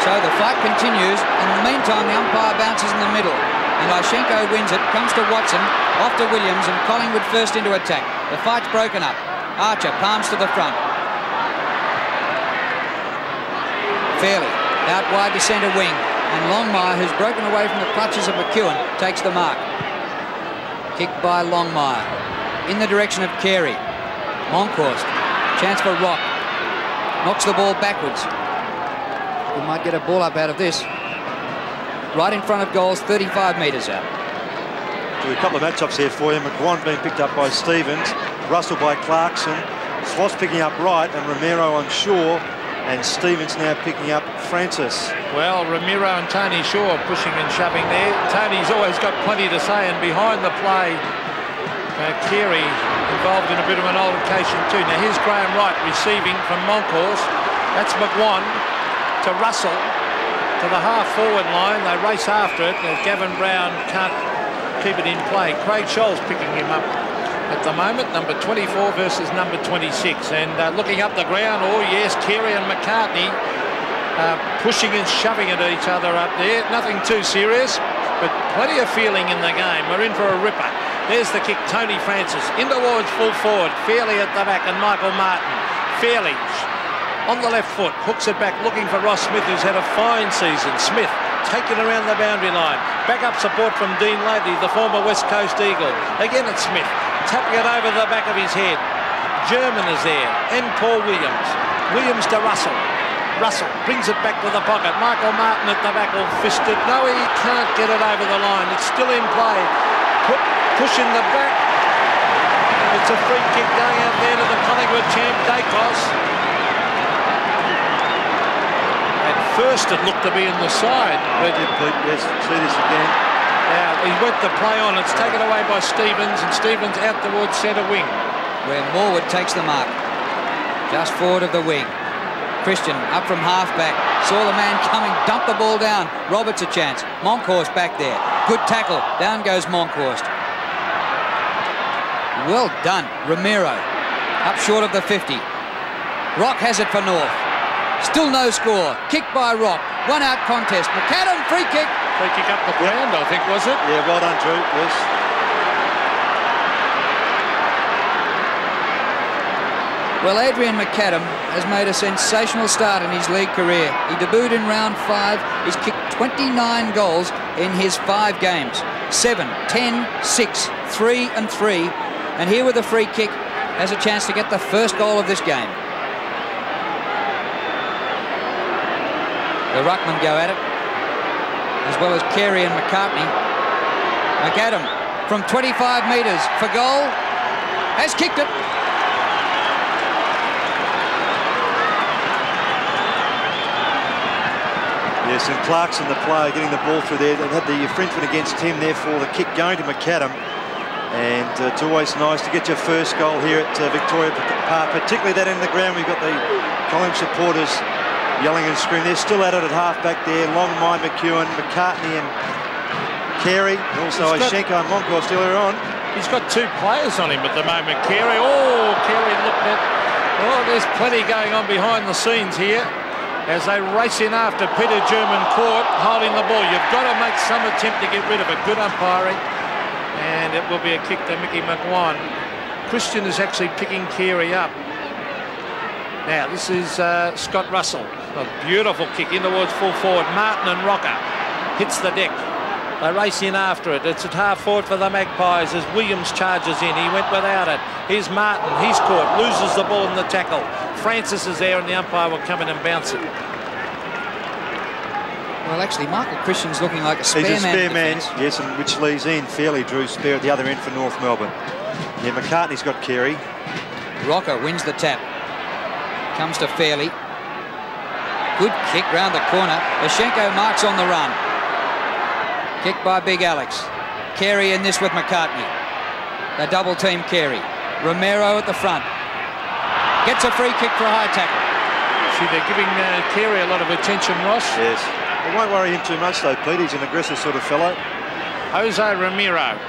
So the fight continues. In the meantime, the umpire bounces in the middle. And Ishenko wins it, comes to Watson, off to Williams, and Collingwood first into attack. The fight's broken up. Archer palms to the front. Fairley out wide to centre wing. And Longmire, who's broken away from the clutches of McKeown, takes the mark. Kicked by Longmire. In the direction of Carey. Monkhorst. Chance for Rock. Knocks the ball backwards. We might get a ball up out of this. Right in front of goals, 35 metres out. Do a couple of matchups here for you. McGuan being picked up by Stevens. Russell by Clarkson. SCHWASS picking up right, and Romero on Shaw. And Stevens now picking up Francis. Well, Romero and Tony Shaw pushing and shoving there. Tony's always got plenty to say, and behind the play, Carey involved in a bit of an altercation too. Now here's Graham Wright receiving from Monkhorst. That's McGuan to Russell to the half-forward line. They race after it. Gavin Brown can't keep it in play. Craig Scholl's picking him up at the moment, number 24 versus number 26. And looking up the ground, oh yes, Carey and McCartney pushing and shoving at each other up there. Nothing too serious, but plenty of feeling in the game. We're in for a ripper. There's the kick, Tony Francis in towards full forward. Fairley at the back and Michael Martin. Fairley on the left foot, hooks it back, looking for Ross Smith, who's had a fine season. Smith taken around the boundary line. Back up support from Dean Laidley, the former West Coast Eagle. Again it's Smith, tapping it over the back of his head. German is there, and Paul Williams. Williams to Russell. Russell brings it back to the pocket. Michael Martin at the back will fist it. No, he can't get it over the line. It's still in play. Push in the back. It's a free kick going out there to the Collingwood champ, Dacos. At first it looked to be in the side, but yes, see this again. Now he went to play on. It's taken away by Stevens, and Stevens out towards centre wing, where Morwood takes the mark. Just forward of the wing. Christian up from half-back. Saw the man coming, dumped the ball down. Roberts a chance. Monkhorst back there. Good tackle. Down goes Monkhorst. Well done, Romero. Up short of the 50. Rock has it for North. Still no score. Kicked by Rock. One out contest. McADAM, free kick. free kick up the ground, I think, was it? Yeah, well done, Drew. Yes. Well, Adrian McADAM has made a sensational start in his league career. He debuted in round 5. He's kicked 29 goals in his 5 games. 7, 10, 6, 3 and 3. And here with a free kick has a chance to get the first goal of this game. The ruckmen go at it, as well as Carey and McCartney. McADAM from 25 metres for goal. Has kicked it. Yes, and Clarkson, the player, getting the ball through there. They had the infringement against him, therefore the kick going to McADAM. And it's always nice to get your first goal here at Victoria Park, particularly that end of the ground. We've got the Collingwood supporters yelling and screaming. They're still at it at half back there. Longmire, McKeown, McCartney and Carey. And also Ishenko and Monkhorst earlier on. He's got 2 players on him at the moment. Carey, oh, Carey looked at. Oh, there's plenty going on behind the scenes here as they race in after Peter German Court holding the ball. You've got to make some attempt to get rid of it. Good umpiring. And it will be a kick to Mickey McGuan. Christian is actually picking Carey up. Now, this is Scott Russell. A beautiful kick in towards full forward. Martin and ROCCA hits the deck. They race in after it. It's at half forward for the Magpies as Williams charges in. He went without it. Here's Martin. He's caught. Loses the ball in the tackle. Francis is there and the umpire will come in and bounce it. Well, actually, Michael Christian's looking like a spare man. He's a spare man, yes, and which leaves in fairly Drew spare at the other end for North Melbourne. Yeah, McCartney's got Carey. ROCCA wins the tap. Comes to Fairley. Good kick round the corner. Ishenko marks on the run. Kick by Big Alex. Carey in this with McCartney. They double team Carey. Romero at the front. Gets a free kick for a high tackle. See, they're giving Carey a lot of attention, Ross. Yes. It won't worry him too much though, Pete. He's an aggressive sort of fellow. Jose Romero,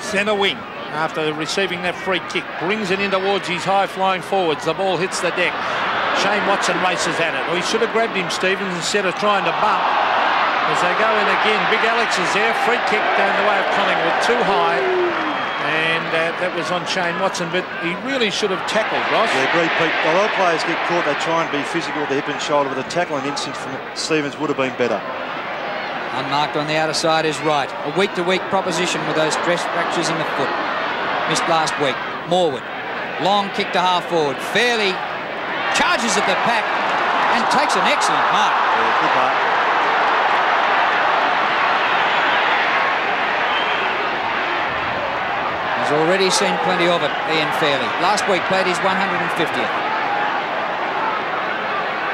centre wing, after receiving that free kick, brings it in towards his high-flying forwards. The ball hits the deck. Shane Watson races at it. Well, he should have grabbed him, Stevens, instead of trying to bump. As they go in again, Big Alex is there. Free kick down the way of Collingwood, too high. And that was on Shane Watson, but he really should have tackled, Ross. Yeah, agreed, Pete. A lot of players get caught, they try and be physical with the hip and shoulder, but a tackling instance from Stevens would have been better. Unmarked on the outer side is right. A week-to-week proposition with those stress fractures in the foot. Missed last week. Morwood. Long kick to half forward. Fairley charges at the pack and takes an excellent mark. Yeah, good mark. He's already seen plenty of it, Ian Fairley. Last week played his 150th.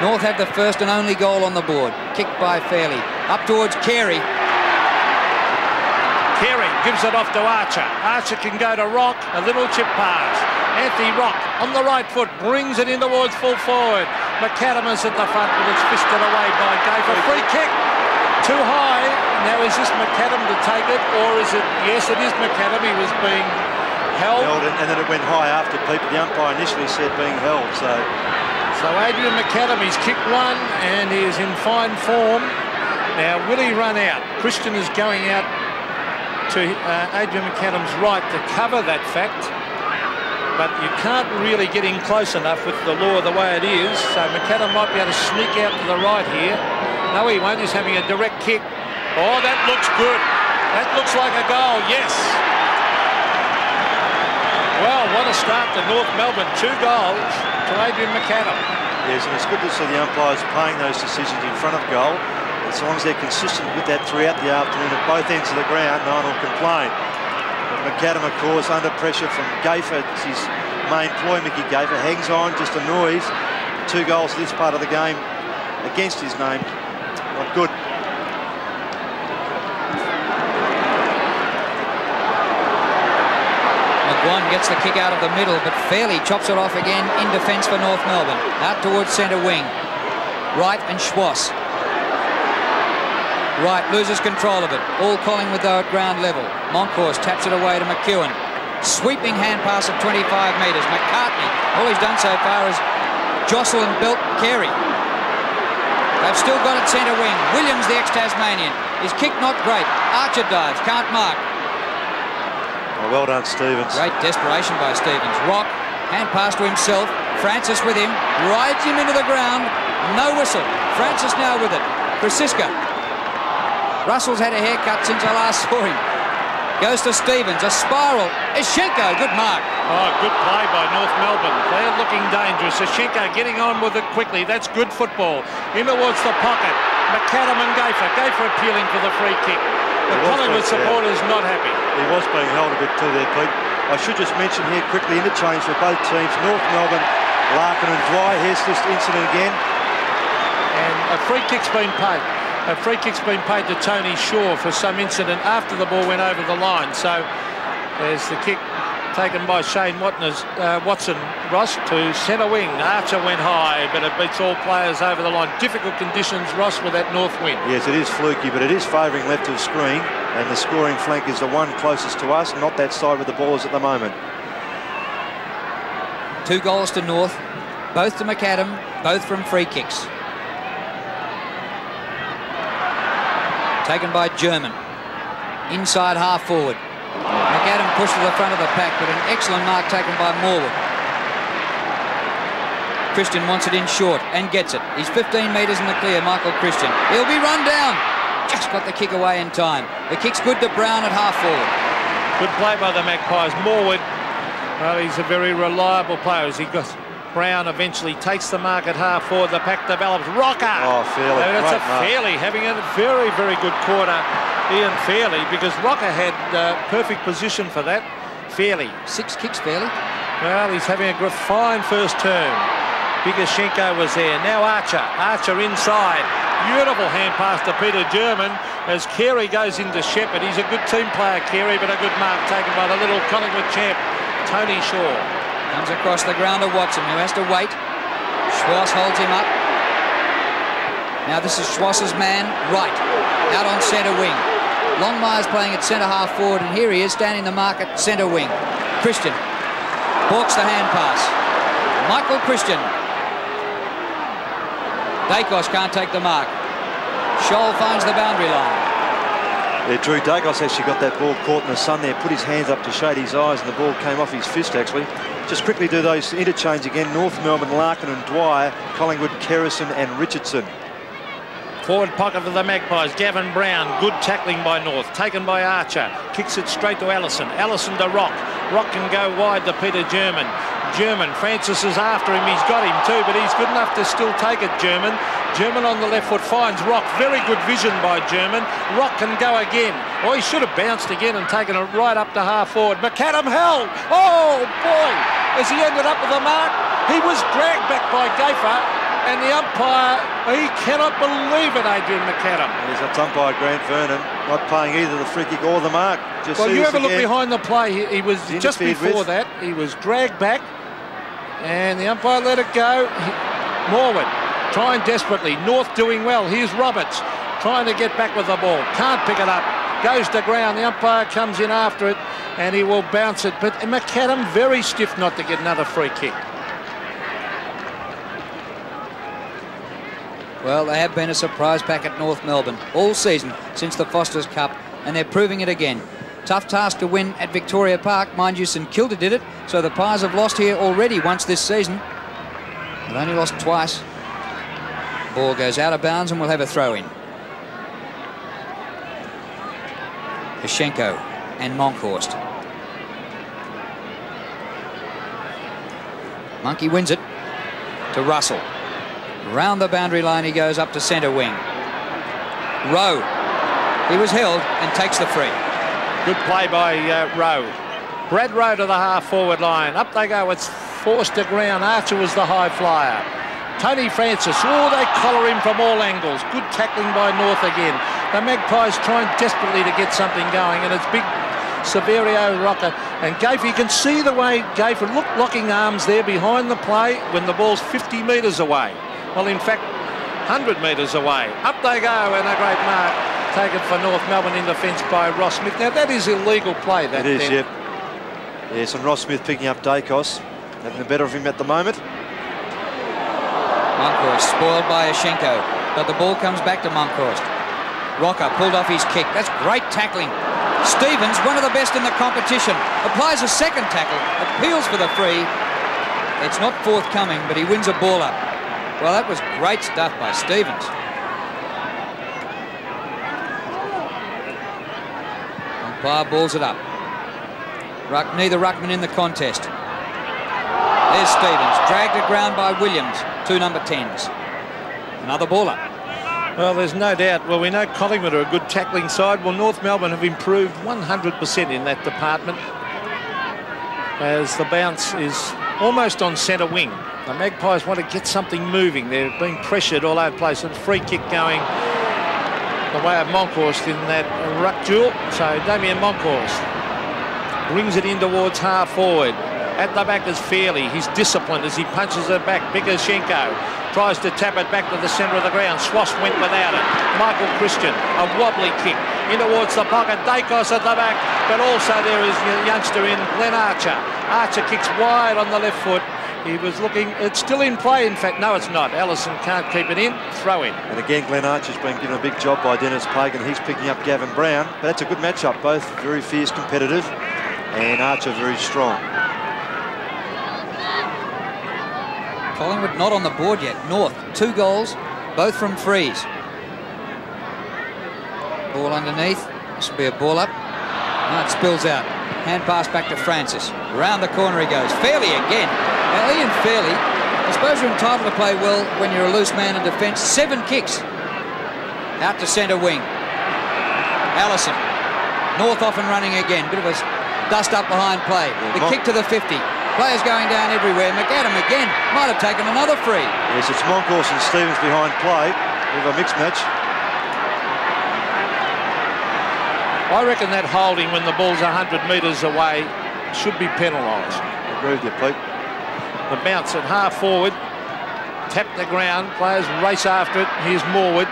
North had the first and only goal on the board. Kicked by Fairley. Up towards Carey. Carey gives it off to Archer. Archer can go to Rock. A little chip pass. Anthony Rock on the right foot brings it in towards full forward. McADAM is at the front, but it's fisted away by Gaver. Free kick. Too high. Now is this McADAM to take it, or is it? Yes, it is McADAM. He was being held. And then it went high after people. The umpire initially said being held. So Adrian McADAM, he's kicked one and he is in fine form. Now, will he run out? Christian is going out to Adrian McADAM's right to cover that fact. But you can't really get in close enough with the law the way it is. So McADAM might be able to sneak out to the right here. No, he won't. He's having a direct kick. Oh, that looks good. That looks like a goal, yes. Well, what a start to North Melbourne. 2 goals to Adrian McADAM. Yes, and it's good to see the umpires playing those decisions in front of goal. As long as they're consistent with that throughout the afternoon at both ends of the ground, no one will complain. But McADAM, of course, under pressure from Gafer, it's his main ploy. Mickey Gafer hangs on, just annoys. 2 goals this part of the game against his name. Not good. McGuan gets the kick out of the middle, but Fairley chops it off again in defence for North Melbourne. Out towards centre wing. Wright and SCHWASS. Wright loses control of it. All Collingwood though at ground level. Monkhorst taps it away to McEOWN. Sweeping hand pass of 25 metres. McCartney, all he's done so far is jostle and belt Carey. They've still got it centre wing. Williams, the ex-Tasmanian. His kick not great. Archer dives, can't mark. Well done, Stevens. Great desperation by Stevens. Rock, hand pass to himself. Francis with him, rides him into the ground. No whistle. Francis now with it. Krasiska. Russell's had a haircut since I last saw him. Goes to Stevens, a spiral. Ischenko, good mark. Oh, good play by North Melbourne. They're looking dangerous. Ischenko getting on with it quickly. That's good football. In towards the pocket. McADAM and Gafer. Gafer appealing for the free kick. The Collingwood supporters not happy. He was being held a bit too there, Pete. I should just mention here quickly, interchange for both teams. North Melbourne, Larkin and Dry. Here's this incident again. And a free kick's been paid. A free kick's been paid to Tony Shaw for some incident after the ball went over the line. So there's the kick taken by Shane Watson, Ross, to centre wing. Archer went high, but it beats all players over the line. Difficult conditions, Ross, with that north wind. Yes, it is fluky, but it is favouring left of screen, and the scoring flank is the one closest to us, not that side with the ball is at the moment. 2 goals to North, both to McADAM, both from free kicks. Taken by German. Inside half forward. McADAM pushed to the front of the pack, but an excellent mark taken by Morwood. Christian wants it in short and gets it. He's 15 metres in the clear, Michael Christian. He'll be run down. Just got the kick away in time. The kick's good to Brown at half forward. Good play by the Magpies. Morwood, well, he's a very reliable player. As he got Brown eventually takes the mark at half forward. The pack develops. ROCCA. Oh, Fairley. That's a Fairley having a very, very good quarter. Ian Fairley, because ROCCA had perfect position for that. Fairley. 6 kicks, Fairley. Well, he's having a fine first turn. Bigashenko was there. Now Archer. Archer inside. Beautiful hand pass to Peter German as Carey goes into Shepherd. He's a good team player, Carey, but a good mark taken by the little Collingwood champ, Tony Shaw. Comes across the ground to Watson, who has to wait. SCHWASS holds him up. Now this is SCHWASS's man, Wright, out on centre wing. Longmire's playing at centre half forward, and here he is standing the mark at centre wing. Christian balks the hand pass. Michael Christian Dacos can't take the mark. Scholl finds the boundary line. Yeah, Drew Dacos actually got that ball caught in the sun there, put his hands up to shade his eyes, and the ball came off his fist, actually. Just quickly do those interchange again. North Melbourne, Larkin and Dwyer, Collingwood, Kerrison and Richardson. Forward pocket for the Magpies. Gavin Brown, good tackling by North. Taken by Archer. Kicks it straight to Allison. Allison to Rock. Rock can go wide to Peter German. German, Francis is after him. He's got him too, but he's good enough to still take it, German. German on the left foot finds Rock. Very good vision by German. Rock can go again. Oh, he should have bounced again and taken it right up to half forward. McADAM held. Oh, boy. As he ended up with the mark, he was dragged back by Gaffer. And the umpire, he cannot believe it, Adrian McADAM. There's that umpire, Grant Vernon, not paying either the free kick or the mark. Just well, you ever look behind the play, he was just before that, he was dragged back, and the umpire let it go. Morwood trying desperately, North doing well. Here's Roberts trying to get back with the ball, can't pick it up, goes to ground. The umpire comes in after it, and he will bounce it. But McADAM very stiff not to get another free kick. Well, they have been a surprise pack at North Melbourne all season since the Foster's Cup, and they're proving it again. Tough task to win at Victoria Park. Mind you, St Kilda did it, so the Pies have lost here already once this season. They've only lost twice. Ball goes out of bounds and we'll have a throw-in. Hashenko and Monkhorst. Monkey wins it to Russell. Round the boundary line he goes up to centre wing. Rowe. He was held and takes the free. Good play by Rowe. Brad Rowe to the half-forward line. Up they go. It's forced to ground. Archer was the high flyer. Tony Francis. Oh, they collar him from all angles. Good tackling by North again. The Magpies trying desperately to get something going, and it's big SAVERIO, ROCCA, and Gafe. You can see the way Gafe looked locking arms there behind the play when the ball's 50 metres away. Well, in fact, 100 metres away. Up they go, and a great mark taken for North Melbourne in defence by Ross Smith. Now, that is illegal play. That it is, yep. Yes, and Ross Smith picking up Dacos, having the better of him at the moment. Monkhorst spoiled by Hashenko, but the ball comes back to Monkhorst. ROCCA pulled off his kick. That's great tackling. Stevens, one of the best in the competition, applies a second tackle, appeals for the free. It's not forthcoming, but he wins a ball up. Well, that was great stuff by Stevens. Umpire balls it up. Neither ruckman in the contest. There's Stevens, dragged to ground by Williams, two number 10s. Another ball up. Well, there's no doubt. Well, we know Collingwood are a good tackling side. Well, North Melbourne have improved 100% in that department, as the bounce is almost on centre wing. The Magpies want to get something moving. They're being pressured all over the place. And free kick going the way of Monkhorst in that ruck duel. So Damien Monkhorst brings it in towards half forward. At the back is Fairley. He's disciplined as he punches it back. Bigoshenko tries to tap it back to the centre of the ground. SCHWASS went without it. Michael Christian, a wobbly kick in towards the pocket. Dacos at the back, but also there is a youngster in, Glenn Archer. Archer kicks wide on the left foot. He was looking, it's still in play, in fact. No, it's not. Allison can't keep it in. Throw in. And again, Glenn Archer's been given a big job by Dennis Pagan. He's picking up Gavin Brown. But that's a good matchup. Both very fierce, competitive, and Archer very strong. Collingwood not on the board yet. North, 2 goals, both from frees. Ball underneath. This will be a ball up. No, it spills out. Hand pass back to Francis. Around the corner he goes. Fairley again. Now, Ian Fairley, I suppose you're entitled to play well when you're a loose man in defence. 7 kicks. Out to centre wing. Allison. North off and running again. Bit of a dust up behind play. The kick to the 50. Players going down everywhere. McADAM again. Might have taken another free. Yes, it's Monkhorst and Stevens behind play. We have a mixed match. I reckon that holding when the ball's 100 metres away should be penalised. I agree with you, Pete. The bounce at half forward, tap the ground, players race after it. Here's Morwood,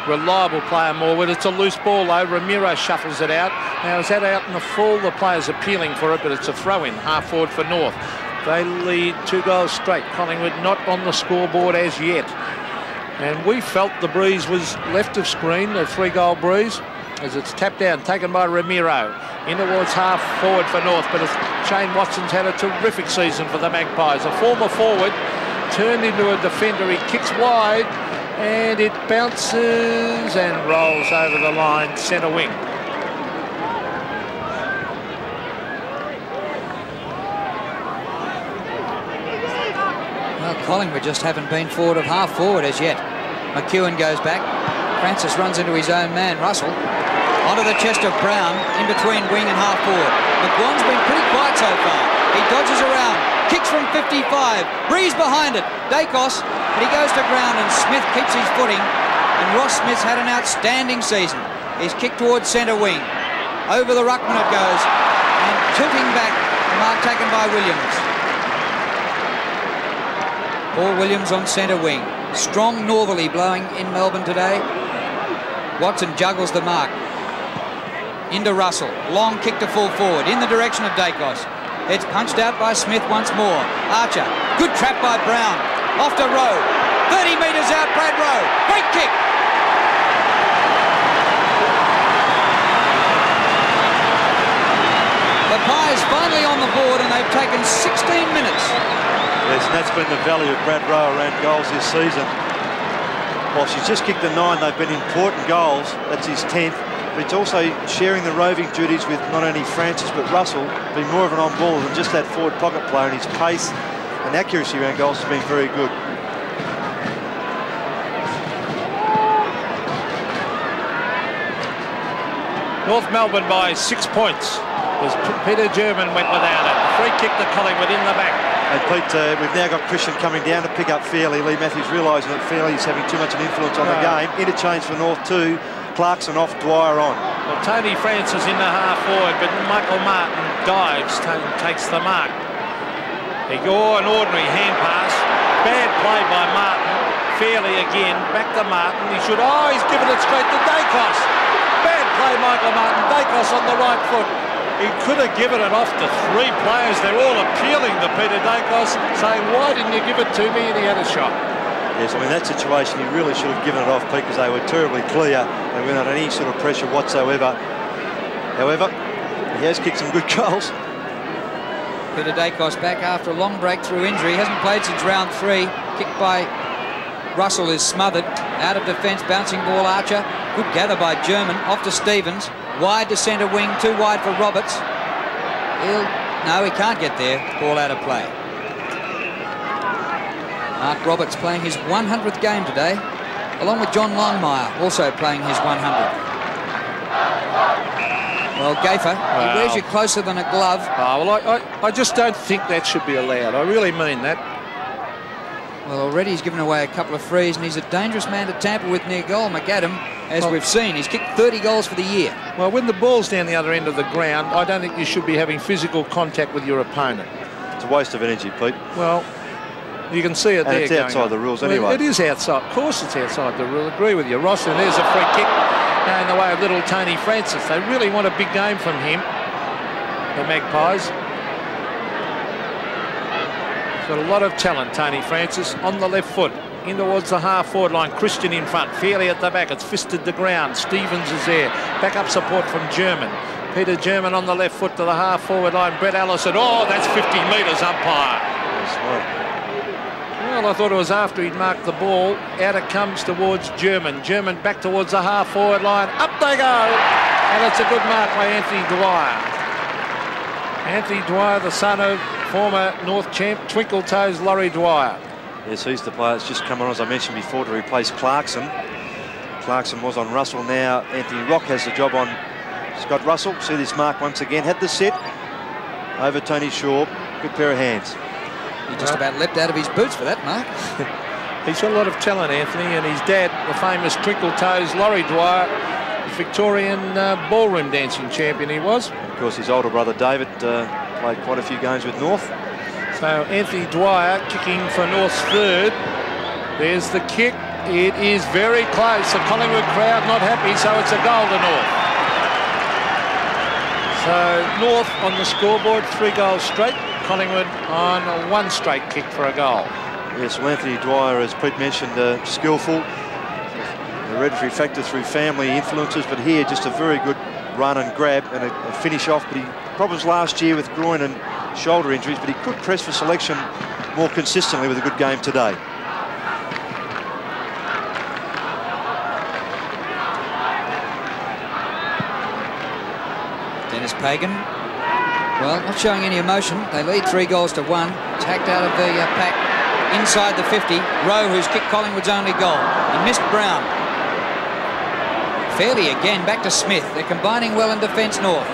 reliable player Morwood. It's a loose ball though. Ramiro shuffles it out. Now is that out in the full? The players appealing for it, but it's a throw-in, half forward for North. They lead 2 goals straight. Collingwood not on the scoreboard as yet. And we felt the breeze was left of screen, the 3-goal breeze, as it's tapped out, taken by Ramiro. In towards half forward for North, but Shane Watson's had a terrific season for the Magpies. A former forward turned into a defender. He kicks wide, and it bounces and rolls over the line, centre wing. Well, Collingwood just haven't been forward of half forward as yet. McEwen goes back. Francis runs into his own man, Russell. Onto the chest of Brown, in between wing and half forward. McGuan's been pretty quiet so far. He dodges around, kicks from 55, Breeze behind it. Dacos, but he goes to ground and Smith keeps his footing. And Ross Smith's had an outstanding season. He's kicked towards centre wing. Over the ruckman it goes, and tilting back, the mark taken by Williams. Paul Williams on centre wing. Strong northerly blowing in Melbourne today. Watson juggles the mark. Into Russell. Long kick to full forward. In the direction of Dacos. It's punched out by Smith once more. Archer. Good trap by Brown. Off to Rowe. 30 metres out, Brad Rowe. Great kick. The Pies finally on the board, and they've taken 16 minutes. Yes, and that's been the value of Brad Rowe around goals this season. While she's just kicked the 9, they've been important goals. That's his 10th. But it's also sharing the roving duties with not only Francis but Russell, being more of an on-baller than just that forward pocket player, and his pace and accuracy around goals has been very good. North Melbourne by 6 points as Peter German went without it. Free kick to Collingwood in the back. And Pete, we've now got Christian coming down to pick up Fairley. Lee Matthews realising that Fairley's having too much an influence on the game. Interchange for North 2. Clarkson off, Dwyer on. Well, Tony Francis in the half forward, but Michael Martin dives, takes the mark. An ordinary hand pass. Bad play by Martin. Fairley again, back to Martin. He's given it straight to Dacos. Bad play, Michael Martin. Dacos on the right foot. He could have given it off to 3 players. They're all appealing to Peter Dacos, saying, why didn't you give it to me? And he had a shot. Yes, I mean, that situation, he really should have given it off, Pete, because they were terribly clear. They weren't under any sort of pressure whatsoever. However, he has kicked some good goals. Peter Dacos back after a long break through injury. He hasn't played since round 3. Kicked by Russell is smothered. Out of defence, bouncing ball, Archer. Good gather by German. Off to Stevens. Wide to centre wing, too wide for Roberts. No, he can't get there. Ball out of play. Mark Roberts playing his 100th game today, along with John Longmire, also playing his 100th. Well, Gaffer, he wears you closer than a glove. I just don't think that should be allowed. I really mean that. Well, already he's given away a couple of frees, and he's a dangerous man to tamper with near goal. McAdam, as we've seen, he's kicked 30 goals for the year. Well, when the ball's down the other end of the ground, I don't think you should be having physical contact with your opponent. It's a waste of energy, Pete. Well, you can see it and there. It's outside the rules anyway. Well, it is outside. Of course it's outside the rule. Agree with you. Ross, and there's a free kick going the way of little Tony Francis. They really want a big game from him, the Magpies. He's got a lot of talent, Tony Francis, on the left foot. In towards the half-forward line. Christian in front. Fairley at the back. It's fisted the ground. Stevens is there. Back-up support from German. Peter German on the left foot to the half-forward line. Brett Allison. Oh, that's 50 metres, umpire. Well, I thought it was after he'd marked the ball. Out it comes towards German. German back towards the half-forward line. Up they go. And it's a good mark by Anthony Dwyer. Anthony Dwyer, the son of former North champ, Twinkle Toes Laurie Dwyer. Yes, he's the player that's just come on, as I mentioned before, to replace Clarkson. Clarkson was on Russell. Now Anthony Rock has the job on Scott Russell. See this mark once again. Had the set over Tony Shaw. Good pair of hands. He just about leapt out of his boots for that mark. He's got a lot of talent, Anthony, and his dad, the famous Twinkle Toes Laurie Dwyer, Victorian ballroom dancing champion he was. Of course, his older brother David played quite a few games with North. So Anthony Dwyer kicking for North's third. There's the kick. It is very close. The Collingwood crowd not happy, so it's a goal to North. So North on the scoreboard, 3 goals straight. Collingwood on 1 straight kick for a goal. Yes, well, Anthony Dwyer, as Pete mentioned, skillful. Hereditary factor through family influences, but here just a very good run and grab and a finish off. But he problems last year with groin and shoulder injuries, but he could press for selection more consistently with a good game today. Dennis Pagan, well, not showing any emotion. They lead 3-1. Tacked out of the pack inside the 50. Rowe, who's kicked Collingwood's only goal. He missed Brown. Fairley again, back to Smith. They're combining well in defence north.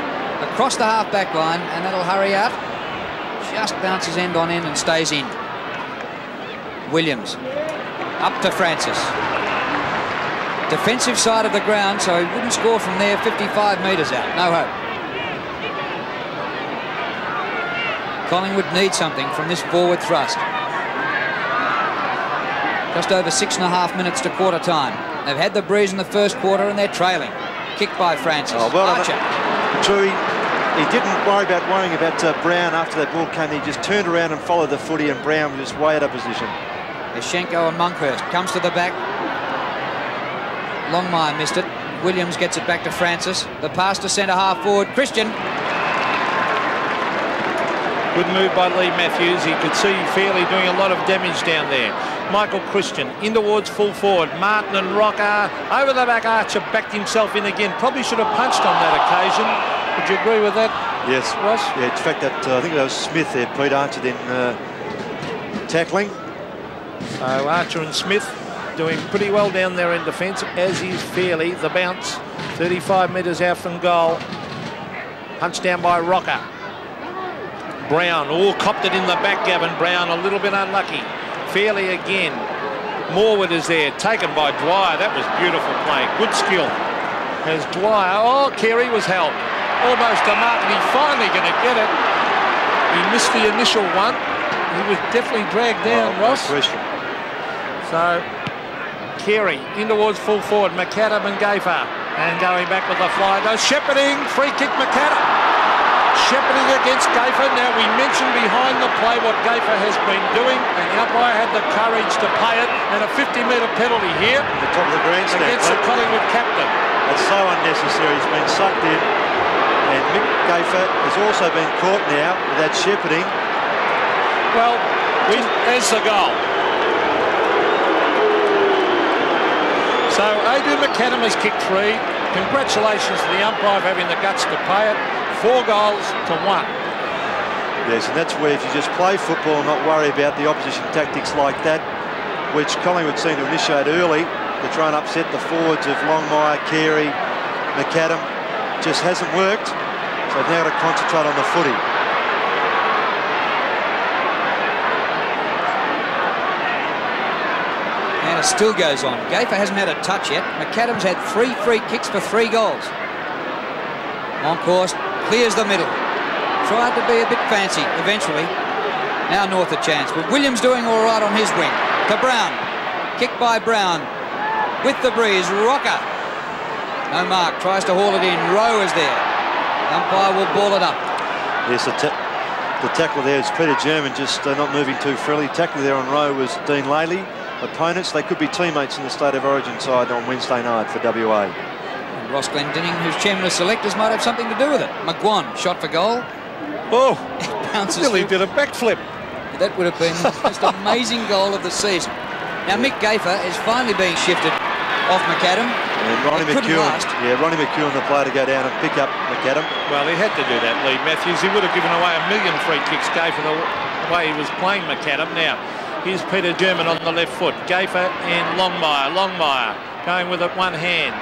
Across the half-back line, and that'll hurry out. Just bounces end on end and stays in. Williams, up to Francis. Defensive side of the ground, so he wouldn't score from there, 55 metres out. No hope. Collingwood needs something from this forward thrust. Just over 6.5 minutes to quarter time. They've had the breeze in the first quarter and they're trailing. Kicked by Francis. Oh, well, Archer. True, he didn't worrying about Brown after that ball came. He just turned around and followed the footy, and Brown was just way out of position. Eshenko and Monkhurst comes to the back. Longmire missed it. Williams gets it back to Francis. The pass to centre half forward. Christian. Good move by Lee Matthews. He could see Fairley doing a lot of damage down there. Michael Christian in towards full forward. Martin and ROCCA over the back. Archer backed himself in again. Probably should have punched on that occasion. Would you agree with that? Yes, Ross? Yeah, in fact, that I think that was Smith there. Pete Archer then tackling. So Archer and Smith doing pretty well down there in defence, as is Fairley. The bounce, 35 metres out from goal. Punched down by ROCCA. Brown, all copped it in the back, Gavin. Brown a little bit unlucky. Fairley again. Morwood is there, taken by Dwyer. That was beautiful play, good skill. As Dwyer, oh, Carey was held. Almost to Martin, he's finally going to get it. He missed the initial one. He was definitely dragged down, Ross. So, Carey in towards full forward, McAdam and Gaffer. And going back with the fly, goes shepherding, free kick McAdam. Shepherding against Gaffer. Now, we mentioned behind the play what Gaffer has been doing, and the umpire had the courage to pay it, and a 50-metre penalty here at the top of the grandstand against the Collingwood captain. That's so unnecessary. He's been sucked in, and Mick Gaffer has also been caught now with that shepherding. Well, there's the goal. So Adrian McAdam has kicked 3. Congratulations to the umpire for having the guts to pay it. 4-1. Yes, and that's where if you just play football and not worry about the opposition tactics like that, which Collingwood seemed to initiate early to try and upset the forwards of Longmire, Carey, McAdam, just hasn't worked. So they've now got to concentrate on the footy. And it still goes on. Gaffer hasn't had a touch yet. McAdam's had 3 free kicks for 3 goals. Monkhurst clears the middle. Tried to be a bit fancy eventually. Now North a chance. But Williams doing all right on his wing. To Brown. Kicked by Brown. With the breeze. ROCCA. No mark. Tries to haul it in. Rowe is there. Umpire will ball it up. Yes, the tackle there is Peter German just not moving too freely. Tackle there on Rowe was Dean Laley. Opponents, they could be teammates in the State of Origin side on Wednesday night for WA. And Ross Glendinning, who's chairman of selectors, might have something to do with it. McGuan, shot for goal. Oh, bounces Billy did a backflip. That would have been the most amazing goal of the season. Now Mick Gaffer is finally being shifted off McAdam. And Ronnie McEown, the player to go down and pick up McAdam. Well, he had to do that, Lee Matthews. He would have given away 1 million free kicks, Gaffer, the way he was playing McAdam. Now, here's Peter German on the left foot. Gaffer and Longmire. Longmire going with it one hand.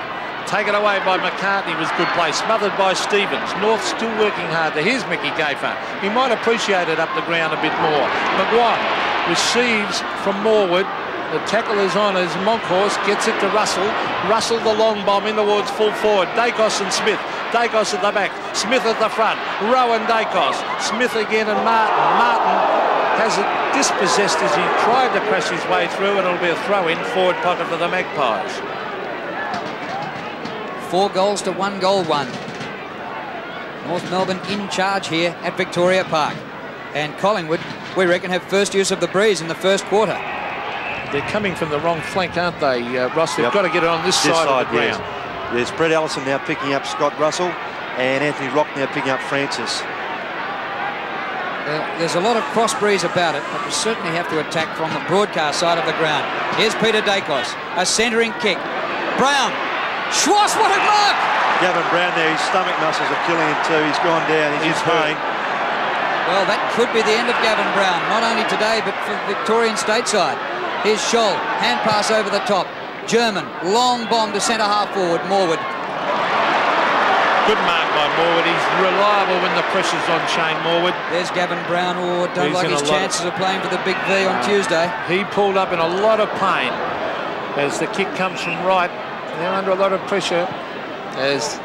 Taken away by McCartney was good play. Smothered by Stevens. North still working hard there. Here's Mickey Gaffer. He might appreciate it up the ground a bit more. McGuan receives from Morwood. The tackle is on as Monkhurst gets it to Russell. Russell the long bomb in towards full forward. Dacos and Smith. Dacos at the back. Smith at the front. Rowe and Dacos. Smith again and Martin. Martin has it dispossessed as he tried to press his way through, and it'll be a throw in forward pocket for the Magpies. 4 goals to 1 goal one. North Melbourne in charge here at Victoria Park. And Collingwood we reckon, have first use of the breeze in the first quarter. They're coming from the wrong flank, aren't they, Ross? They've got to get it on this side of the ground. Yes. There's Brett Allison now picking up Scott Russell, and Anthony Rock now picking up Francis. There's a lot of cross breeze about it, but we certainly have to attack from the broadcast side of the ground. Here's Peter Dacos, a centering kick. Brown, SCHWASS, what a mark! Gavin Brown there, his stomach muscles are killing him too. He's gone down, he's in pain. Well, that could be the end of Gavin Brown, not only today, but for Victorian stateside. Here's Scholl, hand pass over the top. German, long bomb to centre half forward, Morwood. Good mark by Morwood. He's reliable when the pressure's on Shane Morwood. There's Gavin Brown, who don't like his chances of playing for the big V on Tuesday. He pulled up in a lot of pain as the kick comes from right. They're under a lot of pressure as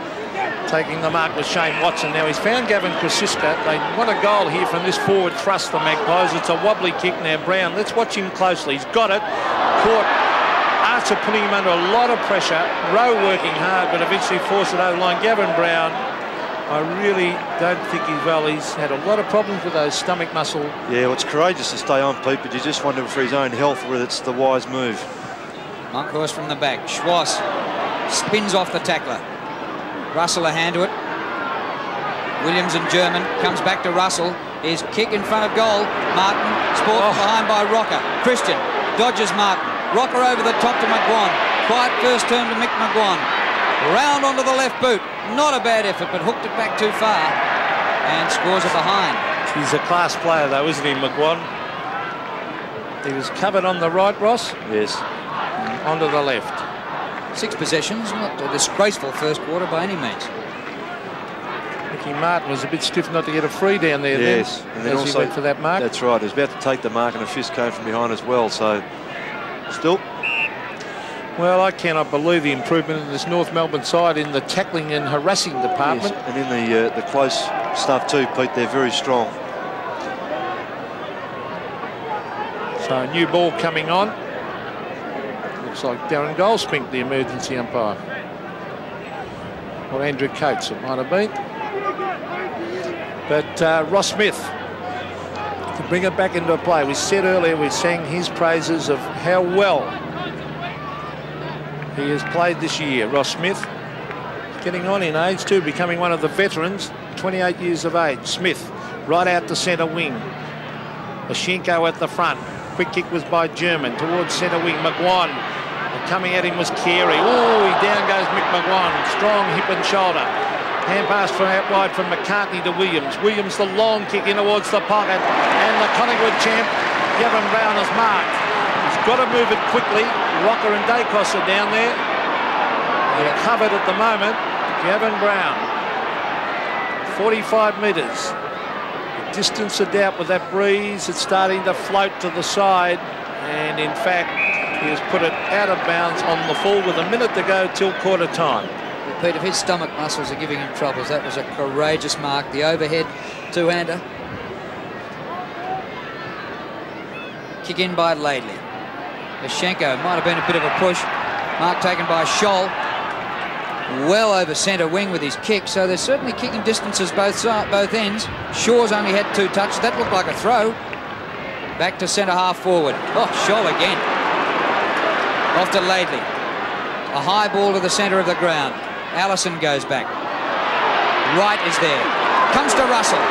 taking the mark was Shane Watson. Now he's found Gavin Krasiska. They want a goal here from this forward thrust, the Magpies. It's a wobbly kick now. Brown, let's watch him closely. He's got it. Caught. Archer putting him under a lot of pressure. Rowe working hard, but eventually forced it over the line. Gavin Brown, I really don't think he's well. He's had a lot of problems with those stomach muscle. Yeah, well, it's courageous to stay on, Pete, but you just wonder for his own health whether it's the wise move. Monkhorst from the back. SCHWASS spins off the tackler. Russell a hand to it. Williams and German comes back to Russell. His kick in front of goal. Martin, sport behind by ROCCA. Christian dodges Martin. ROCCA over the top to McGuan. Quiet first turn to Mick McGuan. Round onto the left boot. Not a bad effort, but hooked it back too far and scores it behind. He's a class player, though, isn't he, McGuan? He was covered on the right, Ross. Yes. Onto the left. 6 possessions, not a disgraceful first quarter by any means. Ricky Martin was a bit stiff not to get a free down there. Yes, then, and then as also he went for that mark. That's right. He was about to take the mark, and a fist came from behind as well. So, still. Well, I cannot believe the improvement in this North Melbourne side in the tackling and harassing department. Yes, and in the close stuff too, Pete. They're very strong. So a new ball coming on. Looks like Darren Goldspink, the emergency umpire. Or Andrew Coates, it might have been. But Ross Smith, to bring it back into play. We said earlier, we sang his praises of how well he has played this year. Ross Smith, getting on in age too, becoming one of the veterans, 28 years of age. Smith, right out to centre wing. Ashenko at the front. Quick kick was by German towards centre wing. McGuan. Coming at him was Carey. Oh, down goes Mick McGuan. Strong hip and shoulder. Hand pass from out wide from McCartney to Williams. Williams the long kick in towards the pocket. And the Collingwood champ, Gavin Brown, is marked. He's got to move it quickly. ROCCA and Dacos are down there. They're covered at the moment. Gavin Brown. 45 metres. Distance of doubt with that breeze. It's starting to float to the side. And in fact, he has put it out of bounds on the full with a minute to go till quarter time. Well, Pete, if his stomach muscles are giving him troubles, that was a courageous mark. The overhead two-hander. Kick in by Laidley. Ashenko might have been a bit of a push. Mark taken by Scholl. Well over centre wing with his kick, so they're certainly kicking distances both ends. Shaw's only had 2 touches. That looked like a throw. Back to centre half forward. Oh, Scholl again. Off to Laidley. A high ball to the centre of the ground. Allison goes back. Wright is there. Comes to Russell.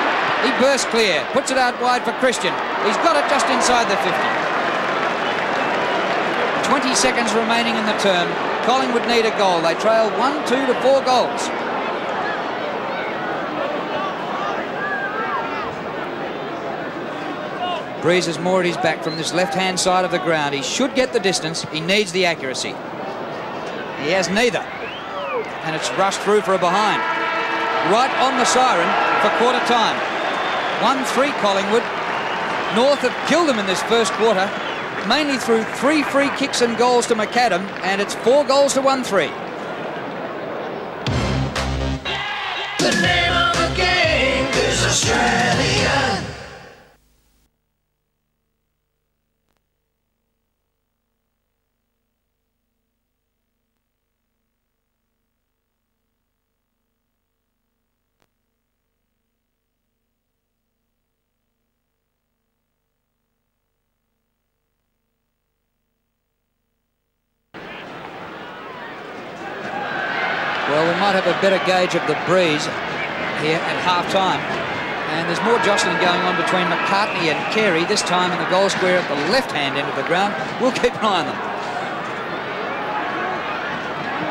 He bursts clear. Puts it out wide for Christian. He's got it just inside the 50. 20 seconds remaining in the term. Collingwood need a goal. They trail 1, 2 to 4 goals. Breeze is more at his back from this left-hand side of the ground. He should get the distance. He needs the accuracy. He has neither. And it's rushed through for a behind. Right on the siren for quarter time. 1-3 Collingwood. North have killed them in this first quarter, mainly through 3 free kicks and goals to MCADAM, and it's 4 goals to 1-3. The name of the game is Australian. Well, we might have a better gauge of the breeze here at half-time. And there's more jostling going on between McCartney and Carey, this time in the goal square at the left-hand end of the ground. We'll keep an eye on them.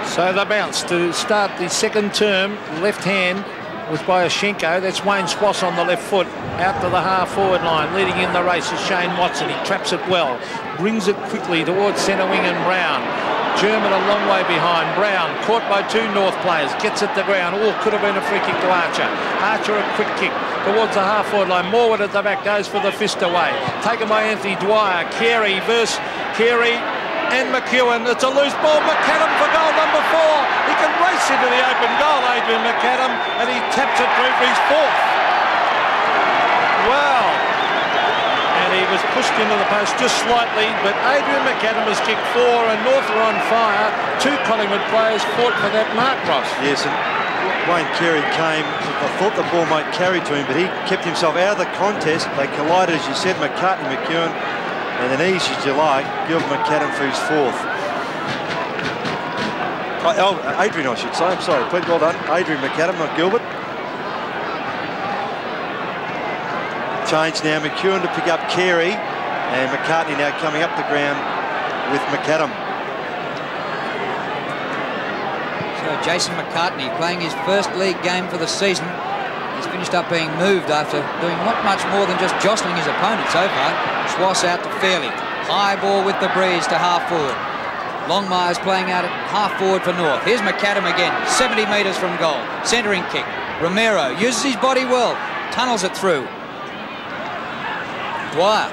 So the bounce to start the second term, left hand was by Ashenko. That's Wayne SCHWASS on the left foot, out to the half-forward line. Leading in the race is Shane Watson. He traps it well, brings it quickly towards centre wing and Brown. German a long way behind. Brown caught by two North players, gets it to ground. Oh, could have been a free kick to Archer. Archer a quick kick towards the half-forward line. Morwood at the back goes for the fist away. Taken by Anthony Dwyer. Carey versus Carey and McEOWN. It's a loose ball. McADAM for goal number 4. He can race into the open goal, Adrian McADAM, and he taps it through for his 4th. Wow. And he was pushed into the post just slightly, but Adrian McADAM has kicked 4 and North are on fire. 2 Collingwood players fought for that mark, Ross. Yes, and Wayne Carey came, I thought the ball might carry to him, but he kept himself out of the contest. They collided, as you said, McCartney, McEOWN, and an easy as you like, give McADAM for his 4th. Oh, Adrian, I should say. I'm sorry, Pete, well done. Adrian McADAM, not Gilbert. Change now, McEOWN to pick up Carey, and McCartney now coming up the ground with McADAM. So Jason McCartney playing his first league game for the season. He's finished up being moved after doing not much more than just jostling his opponent so far. SCHWASS out to Fairley. High ball with the breeze to half-forward. Longmire's playing out at half-forward for North. Here's McADAM again, 70 metres from goal. Centering kick. Romero uses his body well, tunnels it through. Dwyer.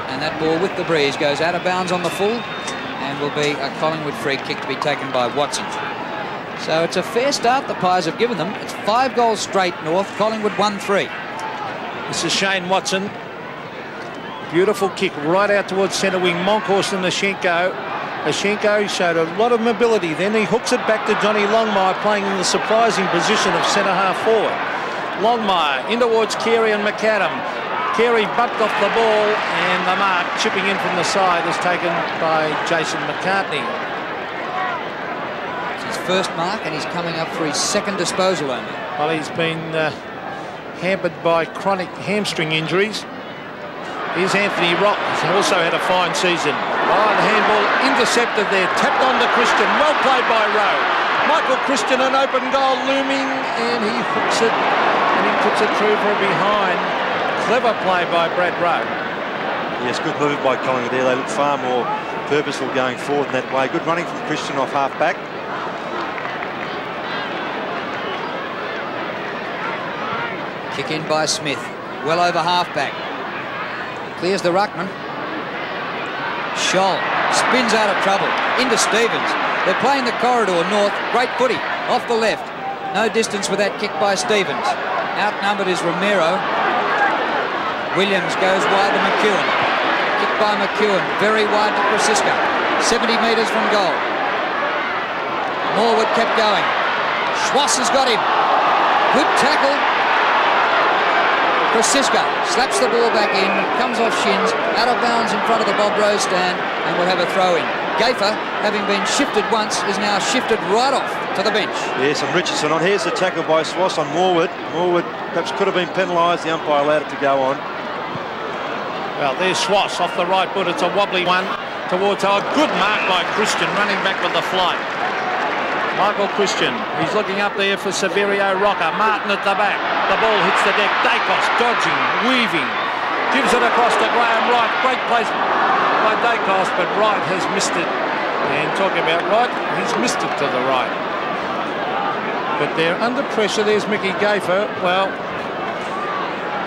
And that ball with the breeze goes out of bounds on the full and will be a Collingwood free kick to be taken by Watson. So it's a fair start the Pies have given them. It's 5 goals straight North, Collingwood 1-3. This is Shane Watson. Beautiful kick right out towards centre wing. Monkhorst and Ashenko. Ashenko showed a lot of mobility. Then he hooks it back to Johnny Longmire, playing in the surprising position of centre half forward. Longmire in towards Carey and McADAM. Carey bumped off the ball and the mark chipping in from the side is taken by Jason McCartney. It's his first mark and he's coming up for his 2nd disposal only. Well, he's been hampered by chronic hamstring injuries. Here's Anthony Rock, who's also had a fine season. Oh, the handball intercepted there, tapped on to Christian. Well played by ROWE. Michael Christian, an open goal looming, and he hooks it and he puts it through for a behind. Clever play by Brad ROWE. Yes, good move by Collingwood there. They look far more purposeful going forward in that way. Good running from Christian off half-back. Kick in by Smith, well over half-back. Clears the ruckman. Scholl spins out of trouble, into Stevens. They're playing the corridor North, great footy, off the left. No distance with that kick by Stevens. Outnumbered is Romero. Williams goes wide to McEOWN. Kick by McEOWN, very wide to Francisco. 70 metres from goal. Morwood kept going. SCHWASS has got him. Good tackle. Francisco slaps the ball back in, comes off shins, out of bounds in front of the Bob Rose stand, and will have a throw in. Gafer, having been shifted once, is now shifted right off to the bench. Yes, and Richardson on. Here's the tackle by SCHWASS on Morwood. Morwood perhaps could have been penalised. The umpire allowed it to go on. Well, there's SCHWASS off the right foot. It's a wobbly one towards a good mark by Christian, running back with the flight. Michael Christian, he's looking up there for SAVERIO ROCCA. Martin at the back. The ball hits the deck. Dacos dodging, weaving. Gives it across to Graham Wright. Great place by Dacos, but Wright has missed it. And talking about Wright, he's missed it to the right. But they're under pressure. There's Mickey Gafer. Well,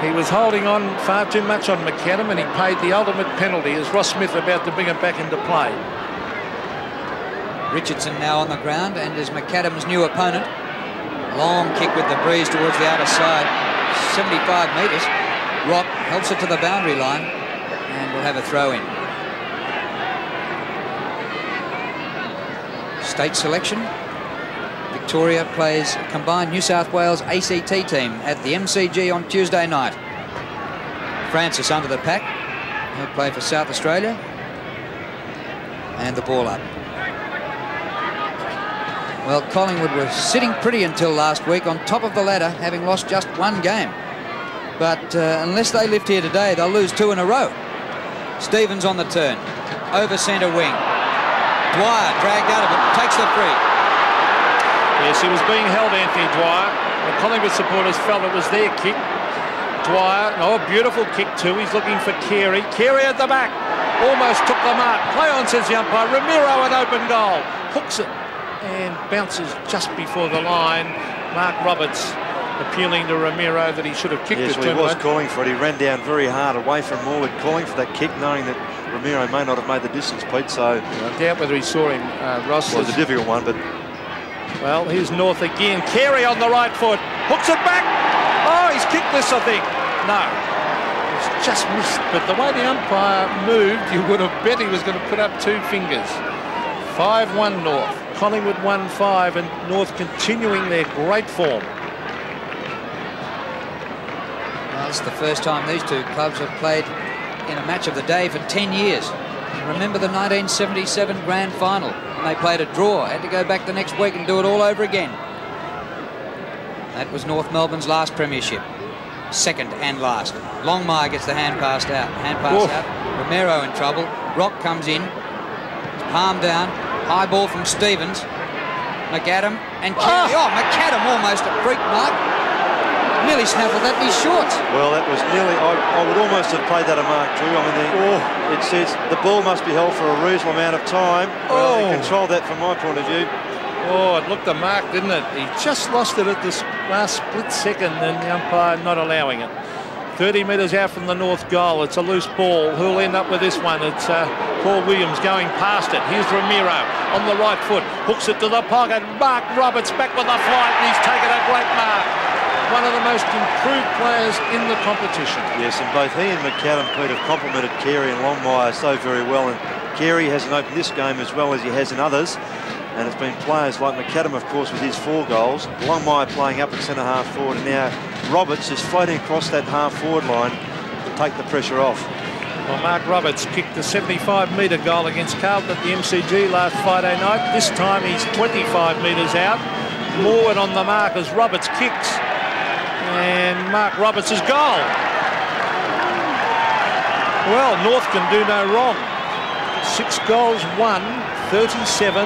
he was holding on far too much on McADAM and he paid the ultimate penalty as Ross Smith about to bring it back into play. Richardson now on the ground and is McADAM's new opponent. Long kick with the breeze towards the outer side, 75 metres. Rock helps it to the boundary line and will have a throw in. State selection. Victoria plays a combined New South Wales ACT team at the MCG on Tuesday night. Francis under the pack. He'll play for South Australia. And the ball up. Well, Collingwood were sitting pretty until last week on top of the ladder, having lost just one game. But unless they lift here today, they'll lose 2 in a row. Stevens on the turn. Over centre wing. Dwyer dragged out of it, takes the free. Yes, he was being held, Anthony Dwyer. The Collingwood supporters felt it was their kick. Dwyer, oh, beautiful kick too. He's looking for Carey. Carey at the back. Almost took the mark. Play on, says the umpire. Ramiro an open goal. Hooks it and bounces just before the line. Mark Roberts appealing to Ramiro that he should have kicked it. Yes, well, he was calling for it. He ran down very hard away from Morwood, calling for that kick, knowing that Ramiro may not have made the distance, Pete. So I doubt whether he saw him, Ross. Well, it was a difficult one, but... Well, here's North again. Carey on the right foot. Hooks it back. Oh, he's kicked this, I think. No. It's just missed. But the way the umpire moved, you would have bet he was going to put up 2 fingers. 5-1 North. Collingwood 1-5, and North continuing their great form. Well, it's the first time these two clubs have played in a match of the day for 10 years. Remember the 1977 grand final, and they played a draw, had to go back the next week and do it all over again. That was North Melbourne's last premiership. Second and last. Longmire gets the hand passed out. out. Romero in trouble. Rock comes in. Palm down. High ball from Stevens. McADAM and Carey. Oh, McADAM almost a freak mark. Nearly snaffled that in his shorts. Well, that was nearly... I would almost have played that a mark, Drew. I mean, it says the ball must be held for a reasonable amount of time. Well, they controlled that from my point of view. Oh, it looked a mark, didn't it? He just lost it at this last split second, and the umpire not allowing it. 30 metres out from the North goal. It's a loose ball. Who'll end up with this one? It's Paul Williams going past it. Here's Ramiro on the right foot. Hooks it to the pocket. Mark Roberts back with the flight, and he's taken a great mark. One of the most improved players in the competition. Yes, and both he and McADAM, Pete, have complimented Carey and Longmire so very well. And Carey hasn't opened this game as well as he has in others. And it's been players like McADAM, of course, with his 4 goals. Longmire playing up at centre-half forward. And now Roberts is floating across that half-forward line to take the pressure off. Well, Mark Roberts kicked the 75-metre goal against Carlton at the MCG last Friday night. This time he's 25 metres out. Morwood on the mark as Roberts kicks. And Mark Roberts' goal. Well, North can do no wrong. 6 goals won, 37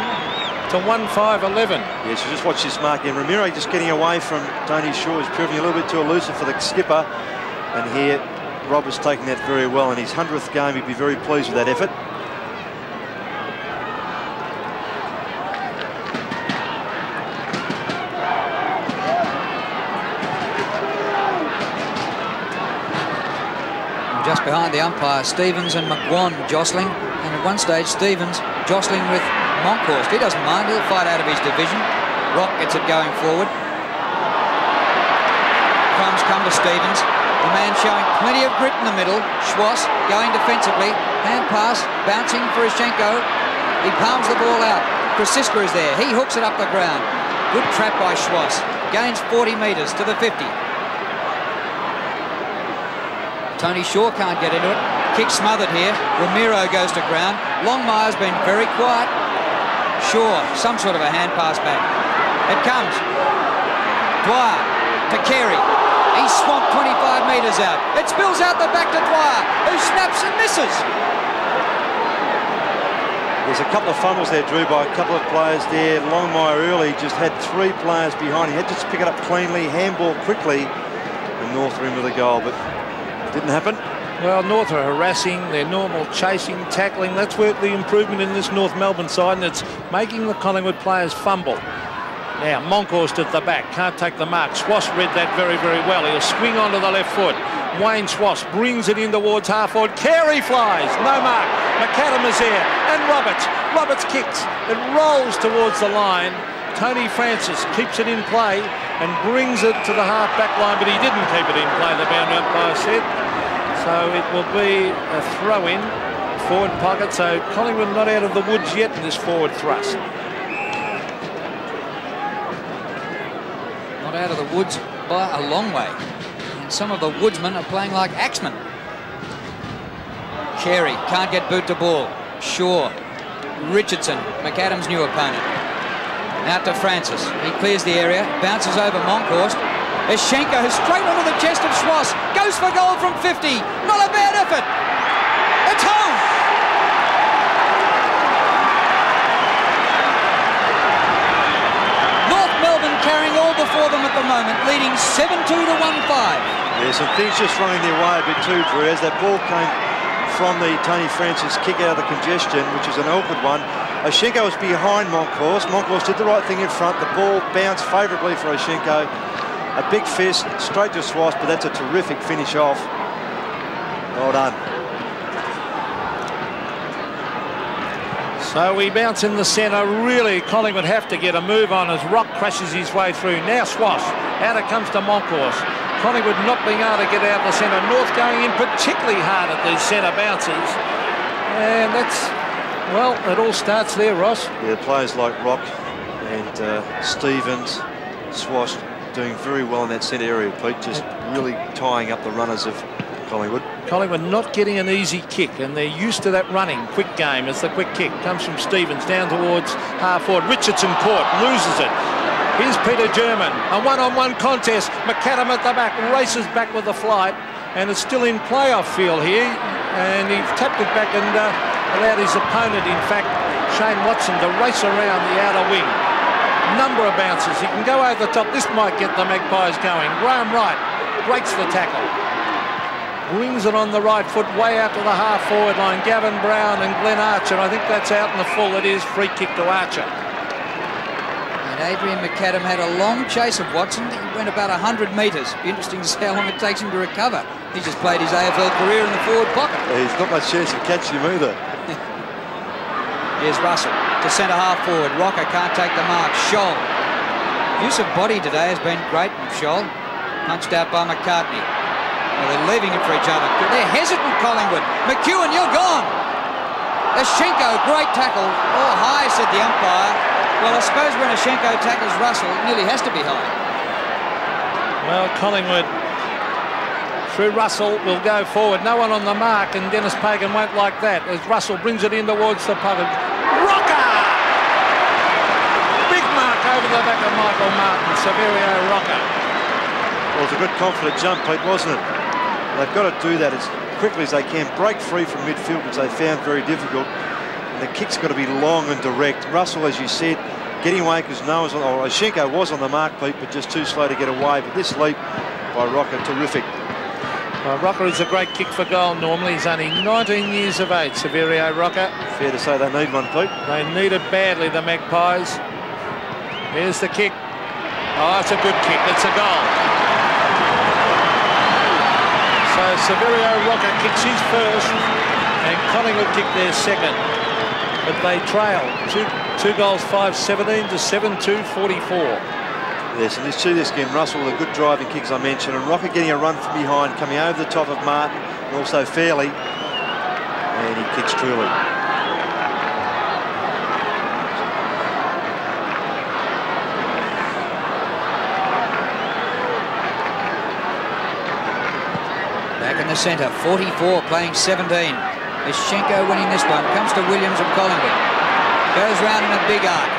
to 1-5-11. Yes, you just watch this mark in. Ramiro just getting away from Tony Shaw is proving a little bit too elusive for the skipper. And here, Roberts taking that very well. In his 100th game, he'd be very pleased with that effort. Just behind the umpire, Stevens and McGuan jostling, and at one stage Stevens jostling with Monkhorst. He doesn't mind, he'll fight out of his division. Rock gets it going forward. Crumbs come to Stevens. The man showing plenty of grit in the middle. SCHWASS going defensively. Hand pass, bouncing for Ishchenko. He palms the ball out. Krasiska is there. He hooks it up the ground. Good trap by SCHWASS. Gains 40 metres to the 50. Tony Shaw can't get into it. Kick smothered here. Ramiro goes to ground. Longmire's been very quiet. Shaw, some sort of a hand pass back. It comes. Dwyer to Carey. He's swamped 25 metres out. It spills out the back to Dwyer, who snaps and misses. There's a couple of fumbles there, Drew, by a couple of players there. Longmire early just had 3 players behind. He had to just pick it up cleanly, handball quickly, and North were in with a goal, but didn't happen. Well, North are harassing, their normal chasing, tackling. That's where the improvement in this North Melbourne side, and it's making the Collingwood players fumble. Now, Monkhorst at the back, can't take the mark. SCHWASS read that very, very well. He'll swing onto the left foot. Wayne SCHWASS brings it in towards half-forward. Carey flies, no mark. McADAM is there, and Roberts kicks. It rolls towards the line. Tony Francis keeps it in play and brings it to the half-back line, but he didn't keep it in play, the boundary umpire said. So it will be a throw-in, forward pocket. So Collingwood not out of the woods yet in this forward thrust. Not out of the woods by a long way. And some of the woodsmen are playing like axemen. Carey can't get boot to ball. Shaw. Richardson, McADAM's new opponent. Out to Francis. He clears the area, bounces over Monkhorst. Eschenko straight onto the chest of SCHWASS. Goes for goal from 50. Not a bad effort. It's home. North Melbourne carrying all before them at the moment, leading 7-2 to 1-5. Yeah, some things just running their way a bit too, Drew, as that ball came from the Tony Francis kick out of the congestion, which is an awkward one. Eschenko was behind Monkhorst. Monkhorst did the right thing in front. The ball bounced favourably for Eschenko. A big fist straight to SCHWASS, but that's a terrific finish off. Well done. So we bounce in the centre. Really, Collingwood have to get a move on as Rock crashes his way through. Now SCHWASS. Out it comes to Monkhorst. Collingwood not being able to get out of the centre. North going in particularly hard at these centre bounces. And that's, well, it all starts there, Ross. Yeah, players like Rock and Stevens, SCHWASS doing very well in that centre area, Pete, just really tying up the runners of Collingwood. Collingwood not getting an easy kick, and they're used to that running quick game. As the quick kick comes from Stevens down towards half forward. Richardson caught, loses it. Here's Peter German, a one-on-one contest. MCADAM at the back, races back with the flight, and it's still in playoff field here. And he tapped it back and allowed his opponent, in fact, Shane Watson, to race around the outer wing. Number of bounces. He can go over the top. This might get the Magpies going. Graham Wright breaks the tackle. Wings it on the right foot, way out to the half-forward line. Gavin Brown and Glenn Archer. I think that's out in the full. It is free kick to Archer. And Adrian McAdam had a long chase of Watson. He went about 100 metres. Be interesting to see how long it takes him to recover. He just played his AFL career in the forward pocket. He's not much chance of catching him either. Here's Russell to centre half forward. ROCCA can't take the mark. Scholl. Use of body today has been great from Scholl. Punched out by McCartney. Well, they're leaving it for each other. They're hesitant, Collingwood. McEOWN, you're gone. Eschenko, great tackle. Oh, high, said the umpire. Well, I suppose when Eschenko tackles Russell, it nearly has to be high. Well, Collingwood through Russell will go forward. No one on the mark, and Dennis Pagan won't like that as Russell brings it in towards the pocket. ROCCA! Big mark over the back of Michael Martin. Saverio ROCCA. Well, it was a good confident jump, Pete, wasn't it? They've got to do that as quickly as they can. Break free from midfield, which they found very difficult. And the kick's got to be long and direct. Russell, as you said, getting away because no one's on, or Eschenko was on the mark, Pete, but just too slow to get away. But this leap by ROCCA, terrific. ROCCA is a great kick for goal normally. He's only 19 years of age, Saverio ROCCA. Fair to say they need one, Pete. They need it badly, the Magpies. Here's the kick. Oh, it's a good kick. It's a goal. So Saverio ROCCA kicks his first, and Collingwood kick their second. But they trail. Two goals, 5-17 to 7-2-44. Yes, and let's see this again. Russell with a good driving kick, as I mentioned, and ROCCA getting a run from behind, coming over the top of Martin, and also Fairley, and he kicks truly. Back in the centre, 44 playing 17. Eschenko winning this one. Comes to Williams of Collingwood. Goes round in a big arc.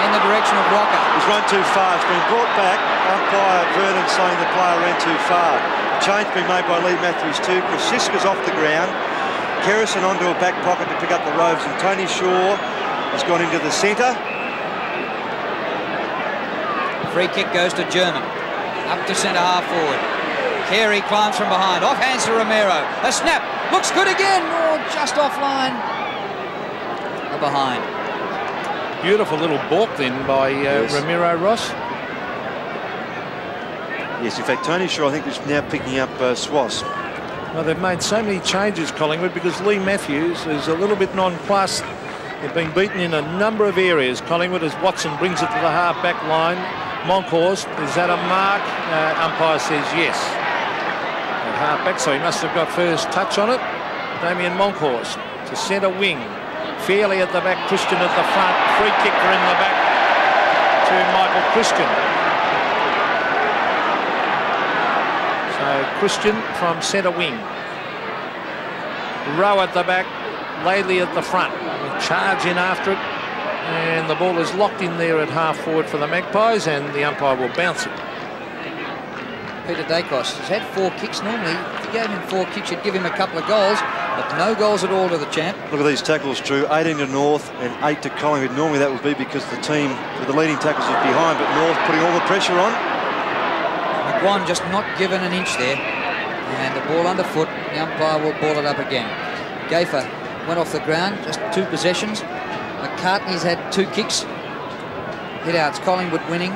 In the direction of ROCCA. He's run too far. It's been brought back. Umpire Vernon saying the player ran too far. Change been made by Lee Matthews too. Krasiska's off the ground. Kerrison onto a back pocket to pick up the Roves, and Tony Shaw has gone into the centre. Free kick goes to German. Up to centre half forward. Carey climbs from behind. Off hands to Romero. A snap. Looks good again. Oh, just offline. Behind. Beautiful little balk then by yes. Romero Ross. Yes, in fact, Tony Shaw, I think, is now picking up SCHWASS. Well, they've made so many changes, Collingwood, because Lee Matthews is a little bit nonplussed. They've been beaten in a number of areas. Collingwood, as Watson brings it to the half-back line. Monkhorst, is that a mark? Umpire says yes. Half-back, so he must have got first touch on it. Damien Monkhorst to centre wing. Fairley at the back, Christian at the front. Free kick for in the back to Michael Christian. So Christian from centre wing. Rowe at the back, Laidley at the front. We charge in after it. And the ball is locked in there at half forward for the Magpies, and the umpire will bounce it. Peter Dacos has had 4 kicks. Normally, if you gave him 4 kicks, you'd give him a couple of goals, but no goals at all to the champ. Look at these tackles, Drew. 18 to North and 8 to Collingwood. Normally that would be because the team with the leading tackles is behind, but North putting all the pressure on. McGuan just not given an inch there. And the ball underfoot. The umpire will ball it up again. Gafer went off the ground, just 2 possessions. McCartney's had 2 kicks. Hit outs, Collingwood winning.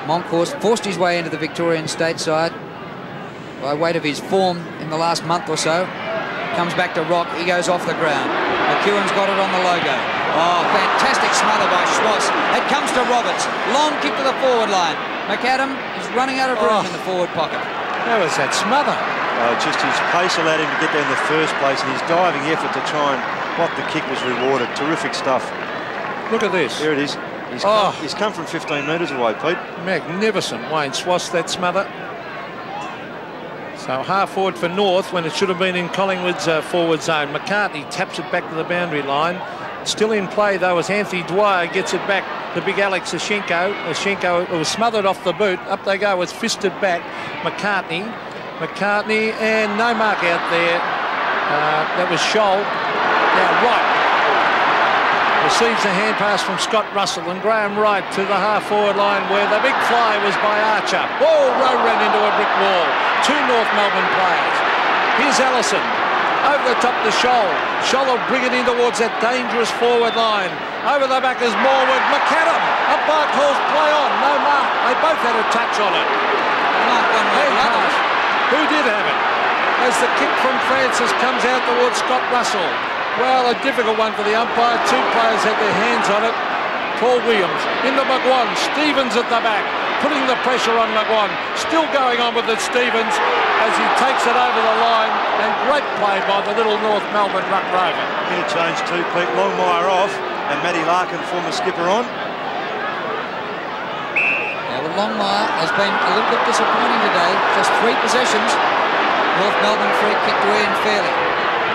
Monkhorst forced his way into the Victorian stateside by weight of his form in the last month or so. Comes back to Rock, he goes off the ground. McEwen's got it on the logo. Oh, fantastic smother by SCHWASS. It comes to Roberts. Long kick to the forward line. McAdam is running out of room in the forward pocket. How was that smother? Just his pace allowed him to get there in the first place, and his diving effort to try and block the kick was rewarded. Terrific stuff. Look at this. There it is. He's come from 15 metres away, Pete. Magnificent, Wayne SCHWASS, that smother. So half forward for North when it should have been in Collingwood's forward zone. McCartney taps it back to the boundary line. Still in play though as Anthony Dwyer gets it back to big Alex Ashenko. Ashenko was smothered off the boot. Up they go, it's fisted back. McCartney, and no mark out there. That was Scholl. Now Wright receives a hand pass from Scott Russell, and Graham Wright to the half forward line where the big fly was by Archer. Oh, Rowe ran into a brick wall. 2 North Melbourne players. Here's Allison over the top to Scholl. Scholl will bring it in towards that dangerous forward line. Over the back is Morwood. McAdam. Umpire calls play on. No mark. They both had a touch on it. Hand pass. Who did have it? As the kick from Francis comes out towards Scott Russell. Well, a difficult one for the umpire. 2 players had their hands on it. Paul Williams into McGuan. Stevens at the back, putting the pressure on McGuan. Still going on with it, Stevens, as he takes it over the line. And great play by the little North Melbourne ruck rover. Interchange too, Pete. Longmire off, and Matty Larkin, former skipper, on. Now, well, Longmire has been a little bit disappointing today. Just 3 possessions. North Melbourne free kick to Ian Fairley.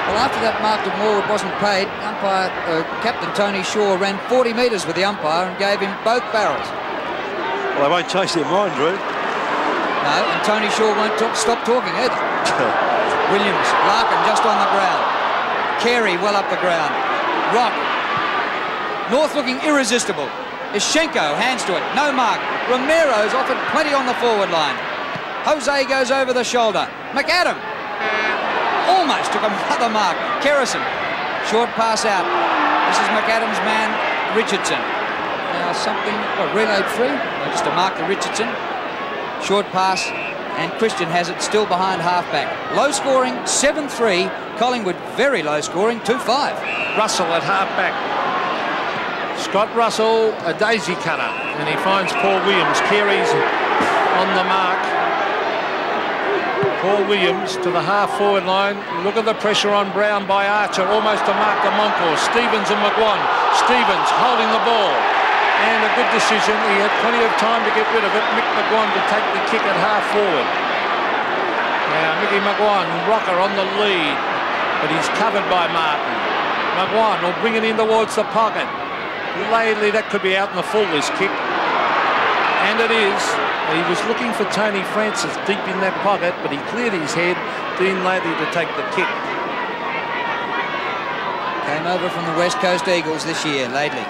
Well, after that mark to Morwood wasn't paid, umpire Captain Tony Shaw ran 40 metres with the umpire and gave him both barrels. Well, they won't change their mind, Drew. No, and Tony Shaw won't stop talking either. Williams, Larkin just on the ground. Carey well up the ground. Rock. North looking irresistible. Ashenko hands to it, no mark. Romero's offered plenty on the forward line. Jose goes over the shoulder. McAdam almost took another mark. Kerrison, short pass out. This is McAdam's man, Richardson. Now something, relayed free? No, just a mark to Richardson. Short pass, and Christian has it still behind halfback. Low scoring, 7-3. Collingwood very low scoring, 2-5. Russell at halfback. Scott Russell, a daisy cutter, and he finds Paul Williams. Carey's on the mark. Paul Williams to the half-forward line. Look at the pressure on Brown by Archer, almost to mark the Monkhorst. Stevens and McGuan. Stevens holding the ball. And a good decision. He had plenty of time to get rid of it. Mick McGuan to take the kick at half-forward. Now, Mickey McGuan, ROCCA on the lead, but he's covered by Martin. McGuan will bring it in towards the pocket. Laidley, that could be out in the full, this kick. And it is. He was looking for Tony Francis deep in that pocket, but he cleared his head. Dean Laidley to take the kick. Came over from the West Coast Eagles this year, Laidley.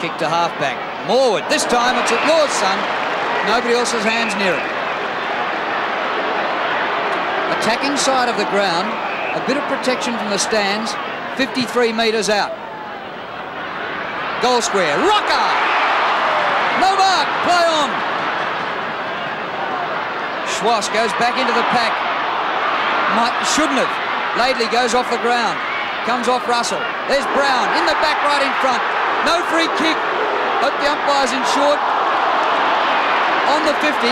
Kick to halfback. Morwood. This time it's at yours, son. Nobody else's hands near it. Attacking side of the ground. A bit of protection from the stands. 53 metres out. Goal square. ROCCA! No mark. Play on. SCHWASS goes back into the pack. Shouldn't have. Laidley goes off the ground. Comes off Russell. There's Brown in the back right in front. No free kick. Hope the umpire's in short. On the 50.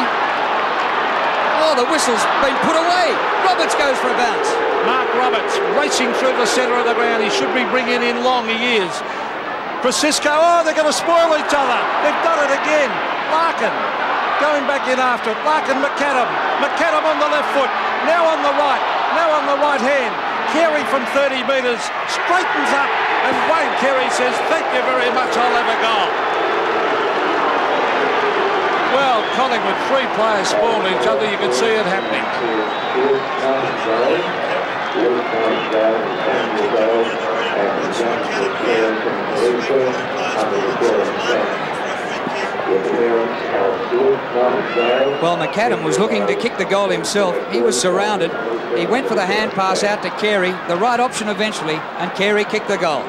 Oh, the whistle's been put away. Roberts goes for a bounce. Mark Roberts racing through the centre of the ground. He should be bringing in Long. He is. Francisco. Oh, they're going to spoil each other. They've done it again. Larkin going back in after it. Larkin, McAdam. McAdam on the left foot. Now on the right. Now on the right hand. Carey from 30 metres straightens up. And Wayne Carey says, thank you very much, I'll have a goal. Well, Collingwood, 3 players spoiled each other. You could see it happening. Well, MCADAM was looking to kick the goal himself. He was surrounded. He went for the hand pass out to Carey, the right option eventually, and Carey kicked the goal.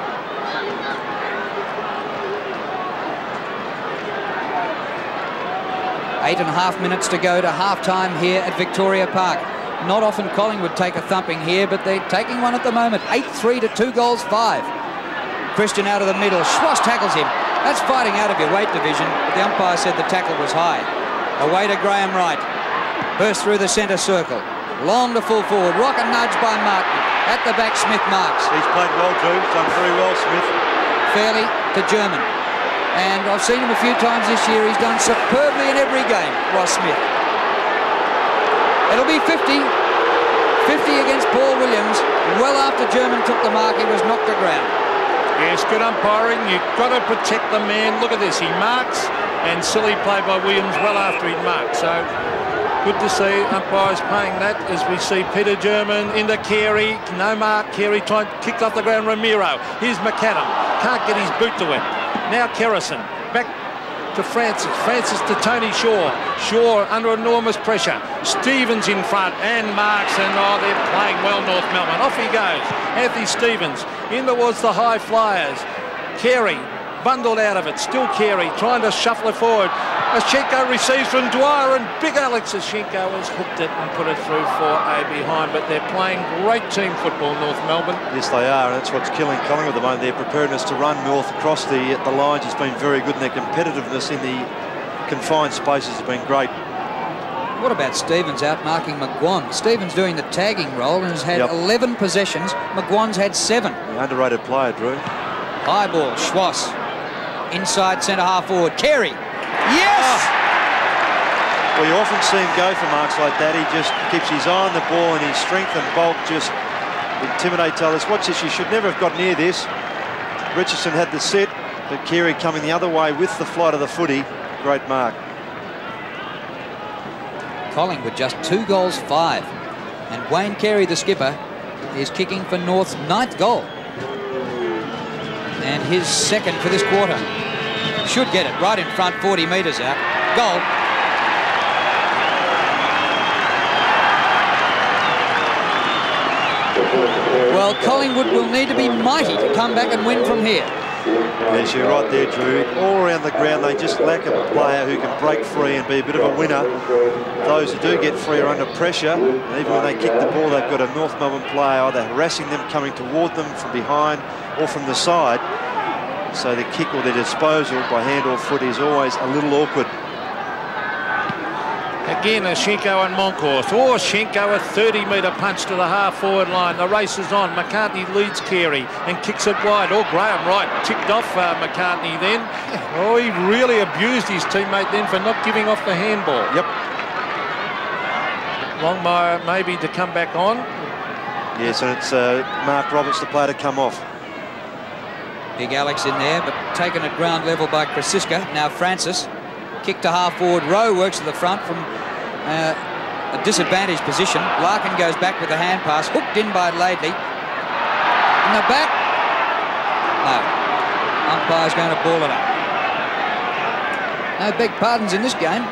Eight and a half minutes to go to half-time here at Victoria Park. Not often Collingwood take a thumping here, but they're taking one at the moment. 8-3 to 2 goals 5. Christian out of the middle. SCHWASS tackles him. That's fighting out of your weight division, but the umpire said the tackle was high. Away to Graham Wright. Burst through the centre circle. Long to full forward. ROCCA nudge by Martin. At the back, Smith marks. He's played well, Drew. He's done very well, Smith. Fairly to German. And I've seen him a few times this year. He's done superbly in every game, Ross Smith. It'll be 50. 50 against Paul Williams. Well after German took the mark, he was knocked to ground. Yes, good umpiring. You've got to protect the man. Look at this. He marks, and silly play by Williams well after he marked. So good to see umpires paying that as we see Peter German into Carey. No mark. Carey kicked off the ground. Ramiro. Here's MCADAM. Can't get his boot to him. Now Kerrison. Back to Francis. Francis to Tony Shaw. Shaw under enormous pressure. Stevens in front and marks, and they're playing well, North Melbourne. Off he goes. Anthony Stevens in towards the high flyers. Carey bundled out of it. Still Carey trying to shuffle it forward. Aschenko receives from Dwyer, and big Alex Aschenko has hooked it and put it through for a behind. But they're playing great team football, North Melbourne. Yes, they are, and that's what's killing Collingwood at the moment. Their preparedness to run north across the lines has been very good, and their competitiveness in the confined spaces has been great. What about Stevens out marking McGuan? Stevens doing the tagging role and has had 11 possessions. McGuan's had 7. The underrated player, Drew. High ball, SCHWASS. Inside centre half forward. Carey. Yes! Well, you often see him go for marks like that. He just keeps his eye on the ball, and his strength and bulk just intimidates others. Watch this. You should never have got near this. Richardson had the set, but Carey coming the other way with the flight of the footy. Great mark. Collingwood just 2 goals 5. And Wayne Carey, the skipper, is kicking for North's 9th goal. And his 2nd for this quarter. Should get it right in front, 40 metres out. Goal. Well, Collingwood will need to be mighty to come back and win from here. Yes, you're right there, Drew. All around the ground, they just lack a player who can break free and be a bit of a winner. Those who do get free are under pressure. And even when they kick the ball, they've got a North Melbourne player either harassing them, coming toward them from behind or from the side. So the kick or their disposal by hand or foot is always a little awkward. Again, Aschenko and Moncourse. Oh, Aschenko, a 30-metre punch to the half-forward line. The race is on. McCartney leads Carey and kicks it wide. Oh, Graham Wright ticked off McCartney then. Oh, he really abused his teammate then for not giving off the handball. Yep. Longmire maybe to come back on. Yes, and it's Mark Roberts, the player, to come off. Big Alex in there, but taken at ground level by Krasiska. Now Francis. Kick to half-forward. Rowe works to the front from a disadvantaged position. Larkin goes back with the hand pass. Hooked in by Laidley. In the back. No. Umpire's going to ball it up. No big pardons in this game.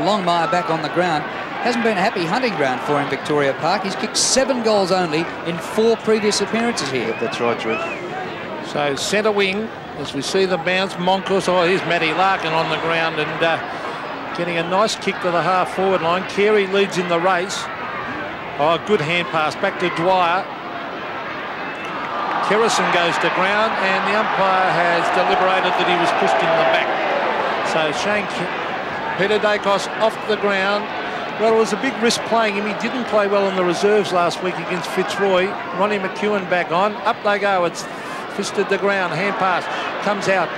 Longmire back on the ground. Hasn't been a happy hunting ground for him, Victoria Park. He's kicked 7 goals only in 4 previous appearances here. Yep, that's right, Drew. So centre wing, as we see the bounce. Moncourse, oh, here's Matty Larkin on the ground and getting a nice kick to the half-forward line. Carey leads in the race. Oh, good hand pass back to Dwyer. Kerrison goes to ground, and the umpire has deliberated that he was pushed in the back. So Shane Peter Dacos off the ground. Well, it was a big risk playing him. He didn't play well in the reserves last week against Fitzroy. Ronnie McEwen back on. Up they go. It's fisted the ground. Hand pass comes out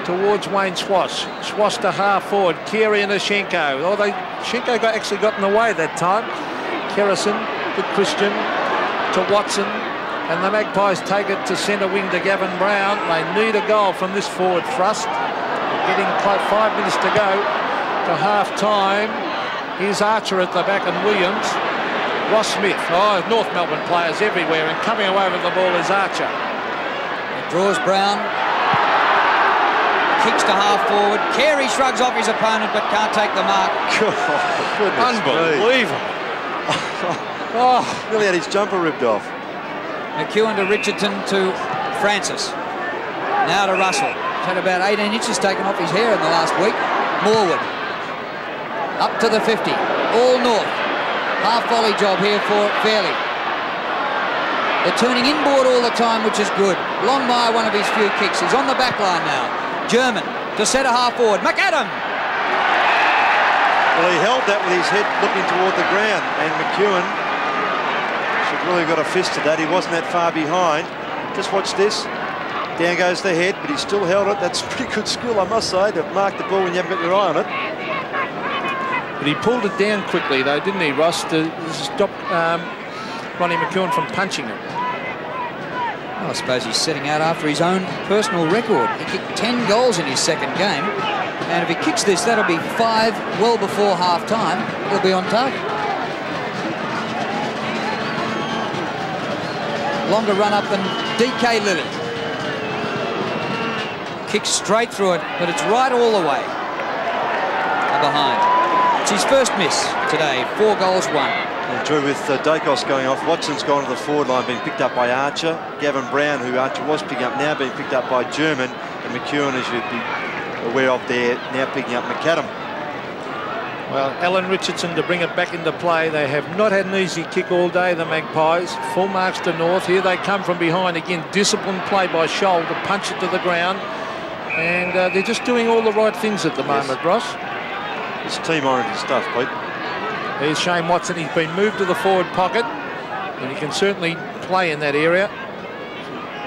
towards Wayne SCHWASS. SCHWASS to half forward. Carey and Aschenko. Oh, Aschenko actually got in the way that time. Kerrison to Christian to Watson. And the Magpies take it to centre wing to Gavin Brown. They need a goal from this forward thrust. They're getting 5 minutes to go to half-time. Here's Archer at the back and Williams. Ross Smith. Oh, North Melbourne players everywhere, and coming away with the ball is Archer. He draws Brown. Kicks to half-forward. Carey shrugs off his opponent but can't take the mark. Unbelievable. Oh, nearly had his jumper ripped off. McEwen to Richardson to Francis. Now to Russell. He's had about 18 inches taken off his hair in the last week. Morwood. Up to the 50. All North. Half volley job here for Fairley. They're turning inboard all the time, which is good. Longmire, one of his few kicks. He's on the back line now. German to centre half forward. McADAM. Well, he held that with his head looking toward the ground, and McEwen really got a fist to that. He wasn't that far behind. Just watch this. Down goes the head, but he still held it. That's pretty good skill, I must say, to mark the ball when you haven't got your eye on it. But he pulled it down quickly, though, didn't he, Ross, to stop Ronnie McEwen from punching him. Well, I suppose he's setting out after his own personal record. He kicked 10 goals in his second game, and if he kicks this, that'll be 5 well before half-time. He'll be on target. Longer run up than DK Lilly. Kicks straight through it, but it's right all the way. And behind. It's his first miss today. 4 goals, 1. And Drew, with Dacos going off, Watson's gone to the forward line, being picked up by Archer. Gavin Brown, who Archer was picking up, now being picked up by German. And McEwen, as you'd be aware of there, now picking up McADAM. Well, Alan Richardson to bring it back into play. They have not had an easy kick all day, the Magpies. Full marks to North. Here they come from behind. Again, disciplined play by Scholl to punch it to the ground. And they're just doing all the right things at the moment, Ross. It's team-oriented stuff, Pete. Here's Shane Watson. He's been moved to the forward pocket, and he can certainly play in that area.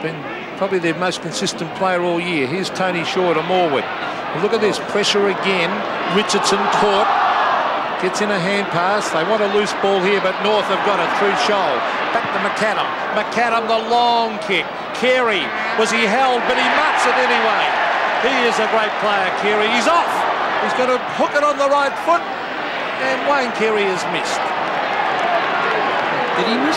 Been probably their most consistent player all year. Here's Tony Shaw to Morwood. And look at this, pressure again. Richardson caught. Gets in a hand pass. They want a loose ball here, but North have got it through Scholl. Back to McADAM. McADAM, the long kick. Carey, was he held? But he mutts it anyway. He is a great player, Carey. He's off. He's going to hook it on the right foot. And Wayne Carey has missed. Did he miss?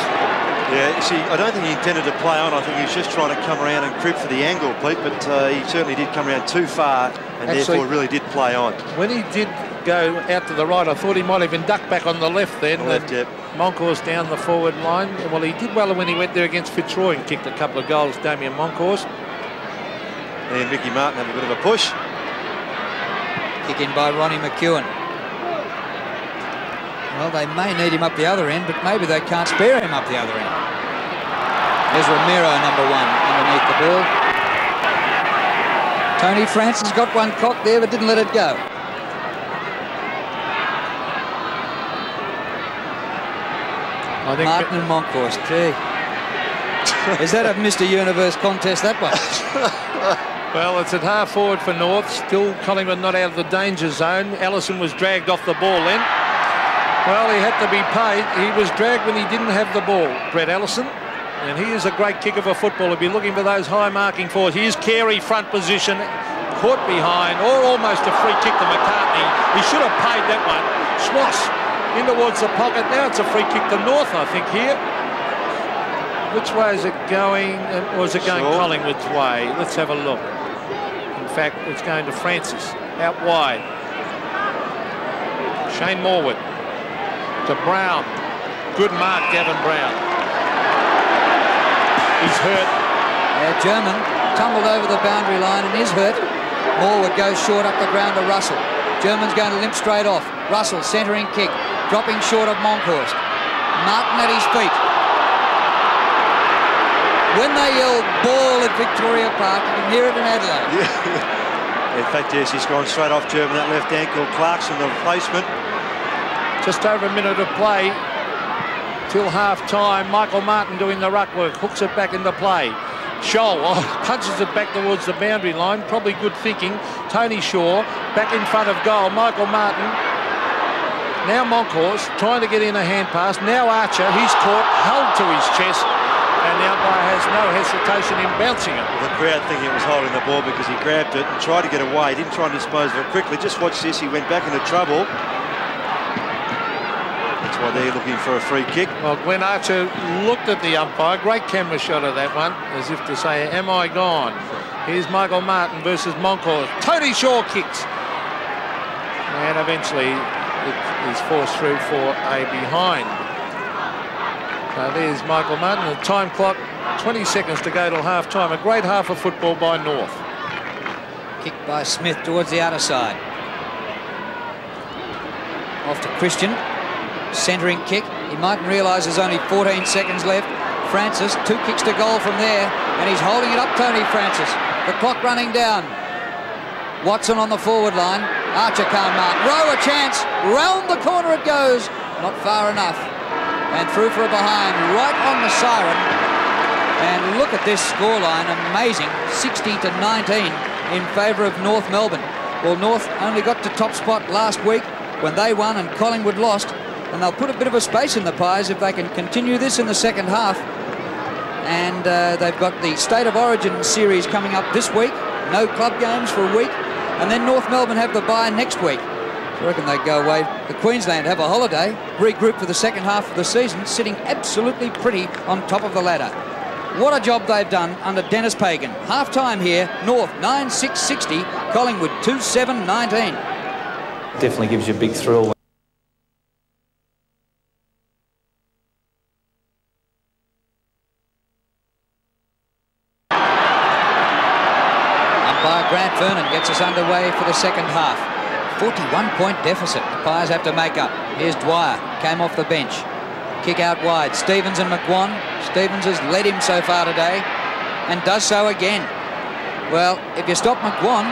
Yeah, you see, I don't think he intended to play on. I think he was just trying to come around and crib for the angle, Pete, but he certainly did come around too far and therefore really did play on. When he did go out to the right, I thought he might even duck back on the left then. Left, yep. Moncourse down the forward line. Well, he did well when he went there against Fitzroy and kicked a couple of goals, Damien Moncourse. And Mickey Martin had a bit of a push. Kick in by Ronnie McEwen. Well, they may need him up the other end, but maybe they can't spare him up the other end. There's Ramiro, number 1, underneath the ball. Tony Francis got one cocked there, but didn't let it go. I think Martin and Moncourse, gee. Is that a Mr. Universe contest, that one? Well, it's at half forward for North. Still Collingwood not out of the danger zone. Allison was dragged off the ball then. Well, he had to be paid. He was dragged when he didn't have the ball, Brett Allison. And he is a great kick of a footballer. Be looking for those high marking forwards. Here's Carey, front position, caught behind, or almost a free kick to McCartney. He should have paid that one. SCHWASS in towards the pocket. Now it's a free kick to North, I think, here. Which way is it going? Or is it going Collingwood's way? Let's have a look. In fact, it's going to Francis, out wide. Shane Morwood to Brown. Good mark, Gavin Brown. He's hurt. Yeah, German tumbled over the boundary line and is hurt. Morwood goes short up the ground to Russell. German's going to limp straight off. Russell centering kick, dropping short of Moncourse. Martin at his feet. When they yell ball at Victoria Park, you can hear it in Adelaide. Yeah. In fact, yes, he's gone straight off German, that left ankle. Clarkson, the replacement. Just over a minute of play till half-time. Michael Martin doing the ruck work, hooks it back into play. Scholl punches it back towards the boundary line. Probably good thinking. Tony Shaw back in front of goal. Michael Martin. Now Moncourse trying to get in a hand pass. Now Archer. He's caught, held to his chest, and the umpire has no hesitation in bouncing it. The crowd thinking it was holding the ball because he grabbed it and tried to get away. He didn't try and dispose of it quickly. Just watch this. He went back into trouble. That's why they're looking for a free kick. Well, Glenn Archer looked at the umpire. Great camera shot of that one, as if to say, am I gone? Here's Michael Martin versus Moncourt. Tony Shaw kicks. And eventually it is forced through for a behind. So there's Michael Martin. The time clock, 20 seconds to go till half-time. A great half of football by North. Kick by Smith towards the outer side. Off to Christian. Centering kick. He mightn't realise there's only 14 seconds left. Francis, 2 kicks to goal from there. And he's holding it up, Tony Francis. The clock running down. Watson on the forward line. Archer can't mark. Rowe a chance. Round the corner it goes. Not far enough. And through for a behind. Right on the siren. And look at this scoreline. Amazing. 60-19 in favour of North Melbourne. Well, North only got to top spot last week when they won and Collingwood lost. And they'll put a bit of a space in the pies if they can continue this in the second half. And they've got the State of Origin series coming up this week. No club games for a week. And then North Melbourne have the bye next week. I reckon they go away. The Queensland have a holiday, regroup for the second half of the season, sitting absolutely pretty on top of the ladder. What a job they've done under Dennis Pagan. Half-time here, North 9-6-60, Collingwood 2-7-19. Definitely gives you a big thrill. Grant Vernon gets us underway for the second half. 41-point deficit the Pies have to make up. Here's Dwyer, came off the bench. Kick out wide, Stevens and McGuan. Stevens has led him so far today and does so again. Well, if you stop McGuan,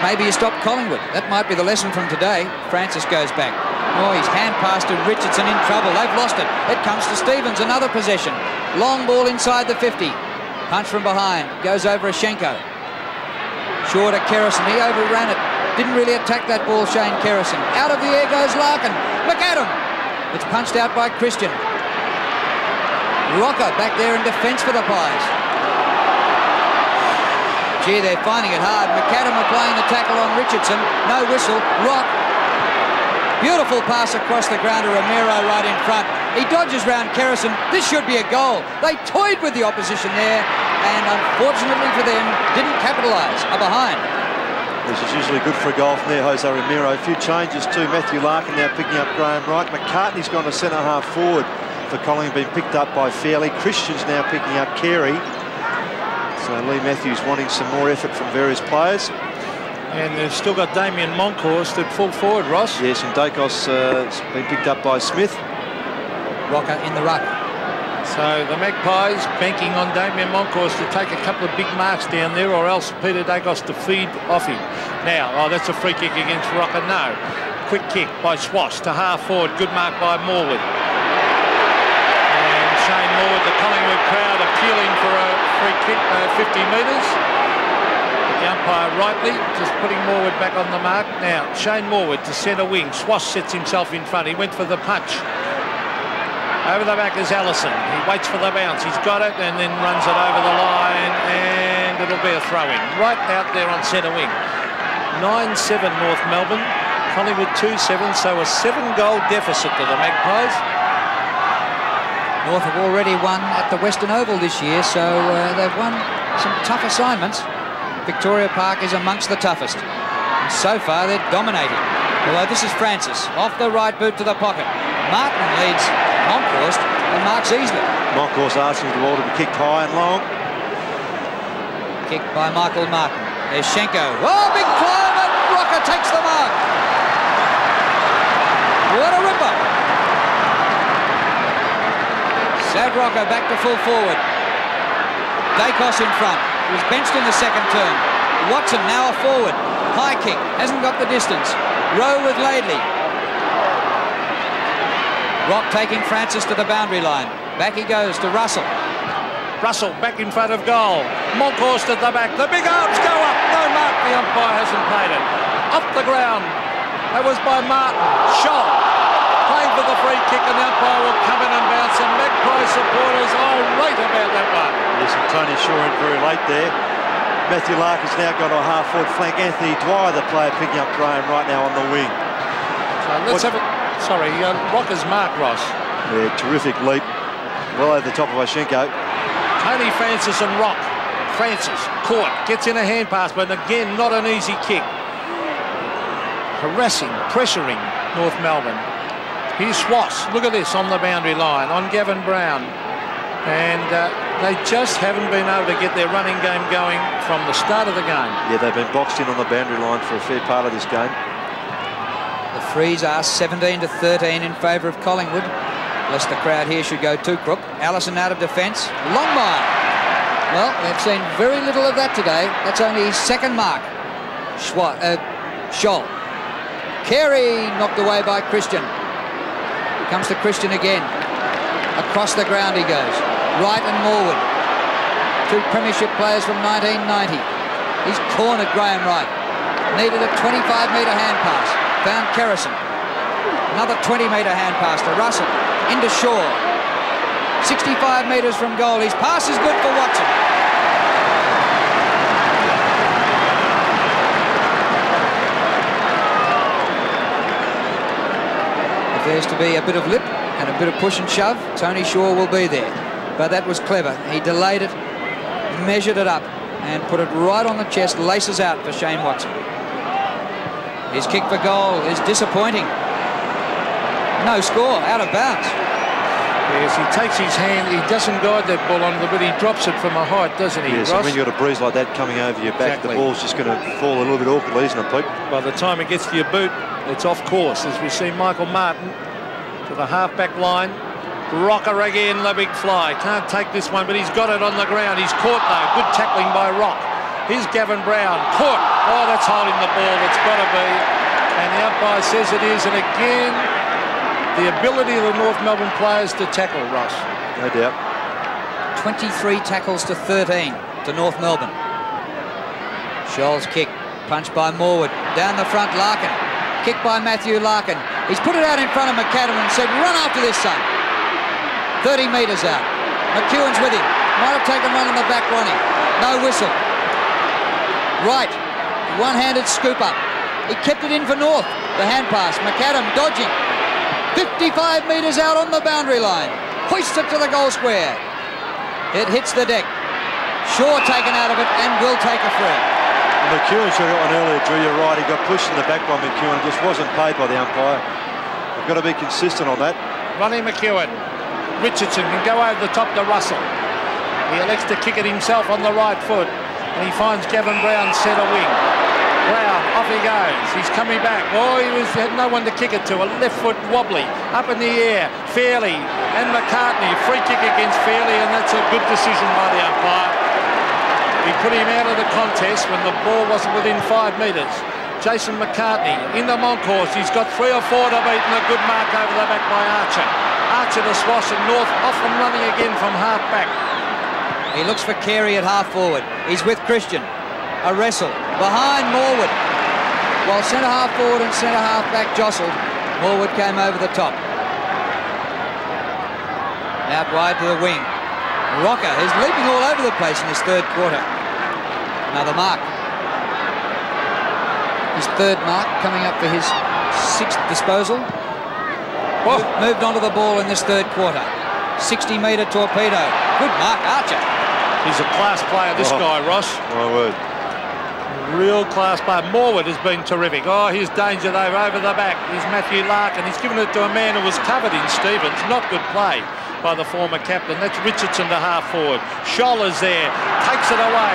maybe you stop Collingwood. That might be the lesson from today. Francis goes back. Oh, he's hand passed to Richardson, in trouble. They've lost it. It comes to Stevens, another possession. Long ball inside the 50. Punch from behind, goes over Ashenko. Short of Kerrison, he overran it. Didn't really attack that ball, Shane Kerrison. Out of the air goes Larkin. McADAM. It's punched out by Christian. ROCCA back there in defence for the Pies. Gee, they're finding it hard. McADAM applying the tackle on Richardson. No whistle. Rock. Beautiful pass across the ground to Romero right in front. He dodges round Kerrison. This should be a goal. They toyed with the opposition there, and unfortunately for them, didn't capitalise. A behind. This is usually good for a goal from there, Jose Romero. A few changes too. Matthew Larkin now picking up Graham Wright. McCartney's gone to centre half forward for Collingwood, being picked up by Fairley. Christian's now picking up Carey. So Lee Matthews wanting some more effort from various players. And they've still got Damien Moncourst at full forward, Ross. Yes, and Dacos has been picked up by Smith. ROCCA in the ruck. So the Magpies banking on Damien Moncourst to take a couple of big marks down there, or else Peter Dacos to feed off him. Now, oh, that's a free kick against ROCCA. No. Quick kick by SCHWASS to half forward. Good mark by Morwood. And Shane Morwood, the Collingwood crowd appealing for a free kick, 50 metres. The umpire rightly just putting Morwood back on the mark. Now, Shane Morwood to centre wing. SCHWASS sets himself in front. He went for the punch. Over the back is Allison. He waits for the bounce. He's got it and then runs it over the line, and it'll be a throw-in. Right out there on centre wing. 9-7 North Melbourne. Collingwood 2-7, so a 7-goal deficit to the Magpies. North have already won at the Western Oval this year, so they've won some tough assignments. Victoria Park is amongst the toughest. And so far, they're dominating. Although this is Francis, off the right boot to the pocket. Martin leads Moncourst and marks easily. Moncourst asking the ball to be kicked high and long. Kicked by Michael Martin. There's Schenko. Oh, big climb, and ROCCA takes the mark. What a ripper. Sav ROCCA back to full forward. Dacos in front. He was benched in the second term. Watson now a forward. High kick. Hasn't got the distance. Rowe with Laidley. Rock taking Francis to the boundary line. Back he goes to Russell. Russell back in front of goal. Moncourst at the back. The big arms go up. No mark. The umpire hasn't paid it. Off the ground. That was by Martin. Scholl playing for the free kick, and the umpire will come in and bounce. And Magpie supporters irate about that Tony Shaw in very late there. Matthew Lark has now gone to a half-forward flank. Anthony Dwyer, the player, picking up Graham right now on the wing. So let's have a... Sorry, Rocca's mark, Ross. Yeah, terrific leap. Well over the top of Oshenko. Tony Francis and Rock. Francis, caught, gets in a hand pass, but again, not an easy kick. Harassing, pressuring North Melbourne. Here's SCHWASS. Look at this on the boundary line, on Gavin Brown. And they just haven't been able to get their running game going from the start of the game. Yeah, they've been boxed in on the boundary line for a fair part of this game. The frees are 17-13 in favour of Collingwood. Lest the crowd here should go too crook. Allison out of defence. Longmire. Well, they've seen very little of that today. That's only his second mark. Scholl. Carey knocked away by Christian. Comes to Christian again. Across the ground he goes. Wright and Morwood. Two premiership players from 1990. He's cornered Graham Wright. Needed a 25-metre hand pass. Found Kerrison. Another 20-metre hand pass to Russell. Into Shaw. 65 metres from goal. His pass is good for Watson. If there's to be a bit of lip and a bit of push and shove, Tony Shaw will be there. But that was clever. He delayed it, measured it up, and put it right on the chest. Laces out for Shane Watson. His kick for goal is disappointing. No score, out of bounds. Yes, he takes his hand, he doesn't guide that ball on, but he drops it from a height, doesn't he, yes, Ross? when you've got a breeze like that coming over your back, exactly. The ball's just going to fall a little bit awkwardly, isn't it, Pete? By the time it gets to your boot, it's off course, as we see Michael Martin to the half-back line. ROCCA again, the big fly. Can't take this one, but he's got it on the ground. He's caught, though. Good tackling by Rock. Here's Gavin Brown. Caught. Oh, that's holding the ball. It's got to be. And the umpire says it is. And again, the ability of the North Melbourne players to tackle, Ross. No doubt. 23 tackles to 13 to North Melbourne. Scholl's kick, punched by Morwood. Down the front, Larkin. Kick by Matthew Larkin. He's put it out in front of McADAM and said, run after this, son. 30 metres out. McEOWN's with him. Might have taken one on the back, Ronnie. No whistle. Right. One-handed scoop up. He kept it in for North. The hand pass. McADAM dodging. 55 metres out on the boundary line. Hoists it to the goal square. It hits the deck. Shaw taken out of it and will take a free. McEOWN should have got one earlier, Drew. You're right. He got pushed in the back by McEOWN. Just wasn't paid by the umpire. We've got to be consistent on that. Ronnie McEOWN. Richardson can go over the top to Russell. He elects to kick it himself on the right foot. And he finds Gavin Brown centre wing. Brown, off he goes. He's coming back. Oh, he had no one to kick it to. A left foot wobbly. Up in the air. Fairley and McCartney. Free kick against Fairley, and that's a good decision by the umpire. He put him out of the contest when the ball wasn't within 5 metres. Jason McCartney in the Moncourse. He's got 3 or 4 to beat, and a good mark over the back by Archer. Archer to SCHWASS, and North off and running again from half back. He looks for Carey at half forward. He's with Christian. A wrestle behind Morwood. While centre half forward and centre half back jostled, Morwood came over the top. Out wide to the wing. ROCCA is leaping all over the place in this third quarter. Another mark. His third mark coming up for his 6th disposal. Oh. Moved onto the ball in this third quarter. 60-metre torpedo. Good mark, Archer. He's a class player, this guy, Ross. My word. Real class player. Morwood has been terrific. Oh, here's danger, though, over the back. Here's Matthew Larkin. He's given it to a man who was covered in Stevens. Not good play by the former captain. That's Richardson to half forward. Scholl is there. Takes it away.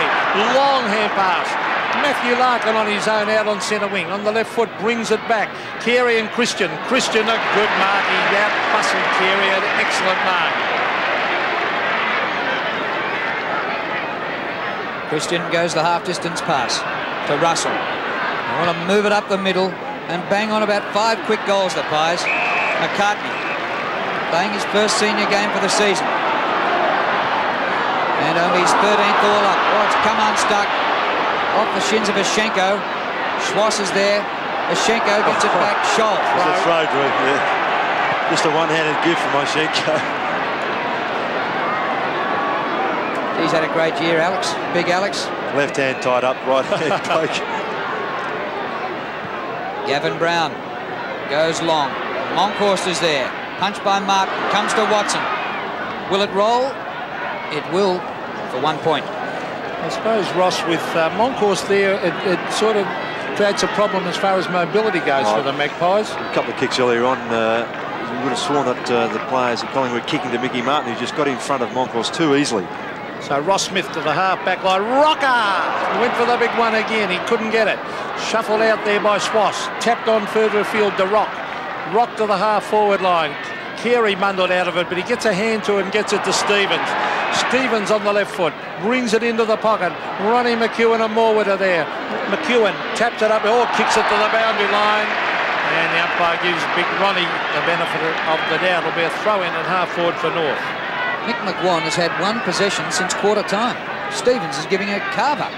Long hand pass. Matthew Larkin on his own out on centre wing. On the left foot, brings it back. Carey and Christian. Christian, a good mark. He out-bustled Carey. An excellent mark. Christian goes the half-distance pass to Russell. They want to move it up the middle and bang on about 5 quick goals, the Pies. McCartney playing his first senior game for the season. And only his 13th all up. Oh, it's come unstuck. Off the shins of Oshenko. SCHWASS is there. Oshenko gets it back. Scholl. It's a throw, Drew. Yeah. Just a one-handed give from Oshenko. He's had a great year, Alex. Big Alex. Left hand tied up, right hand poke. Gavin Brown goes long. Monkhorst is there. Punched by Martin. Comes to Watson. Will it roll? It will for 1 point. I suppose, Ross, with Monkhorst there, it sort of creates a problem as far as mobility goes for the Magpies. A couple of kicks earlier on, you would have sworn that the players at Collingwood were kicking to Mickey Martin, who just got in front of Monkhorst too easily. So Ross Smith to the half-back line. ROCCA! He went for the big one again. He couldn't get it. Shuffled out there by SCHWASS. Tapped on further afield to Rock. Rock to the half-forward line. Carey bundled out of it, but he gets a hand to it and gets it to Stevens. Stevens on the left foot. Brings it into the pocket. Ronnie McEwen and Morwood are there. McEwen taps it up. Kicks it to the boundary line. And the umpire gives Big Ronnie the benefit of the doubt. It'll be a throw-in at half-forward for North. Nick McGuan has had 1 possession since quarter time. Stevens is giving a carver.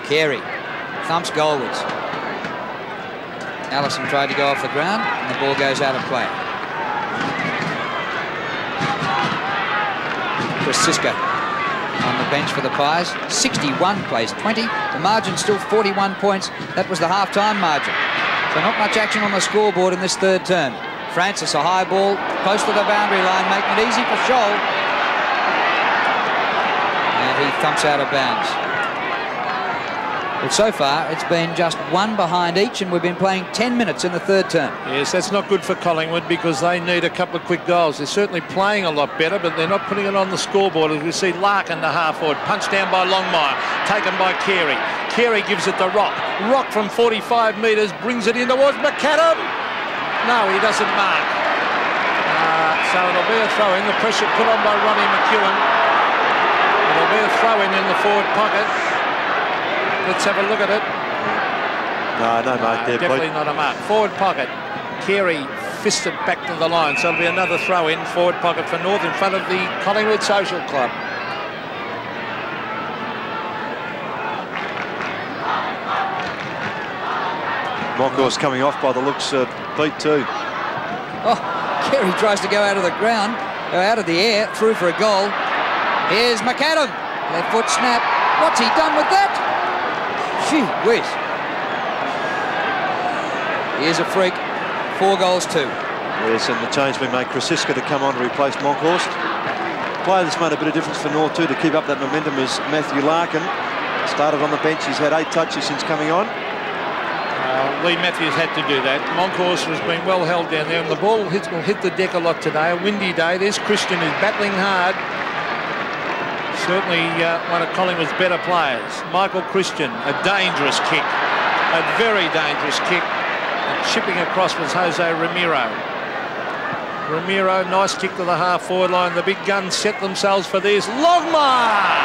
Carey thumps goalwards. Allison tried to go off the ground and the ball goes out of play. Chris Siska on the bench for the Pies. 61 plays 20. The margin's still 41 points. That was the half-time margin. So not much action on the scoreboard in this third term. Francis, a high ball, close to the boundary line, making it easy for Scholl. And he thumps out of bounds. Well, so far, it's been just 1 behind each, and we've been playing 10 minutes in the third term. Yes, that's not good for Collingwood because they need a couple of quick goals. They're certainly playing a lot better, but they're not putting it on the scoreboard. As we see Larkin, the half-forward, punched down by Longmire, taken by Carey. Carey gives it to Rock. Rock from 45 metres brings it in towards McADAM. No, he doesn't mark. So it'll be a throw-in. The pressure put on by Ronnie McEwen. It'll be a throw-in in the forward pocket. Let's have a look at it. No mark there, definitely not a mark. Forward pocket. Carey fisted back to the line. So it'll be another throw-in. Forward pocket for North in front of the Collingwood Social Club. Monkhorst coming off by the looks, Pete too. Carey tries to go out of the ground, out of the air, through for a goal. Here's McADAM. Left foot snap. What's he done with that? Gee whiz. Here's a freak. 4 goals 2. Yes, and the change been made. Krasiska to come on to replace Monkhorst. Player that's made a bit of difference for North too to keep up that momentum is Matthew Larkin. Started on the bench. He's had 8 touches since coming on. Lee Matthews had to do that. Monkhorst has been well held down there, and the ball will hit the deck a lot today. A windy day. There's Christian, who's battling hard. Certainly one of Collingwood's better players. Michael Christian, a dangerous kick. A very dangerous kick. And chipping across was Jose Ramiro. Ramiro, nice kick to the half-forward line. The big guns set themselves for this. Longmire!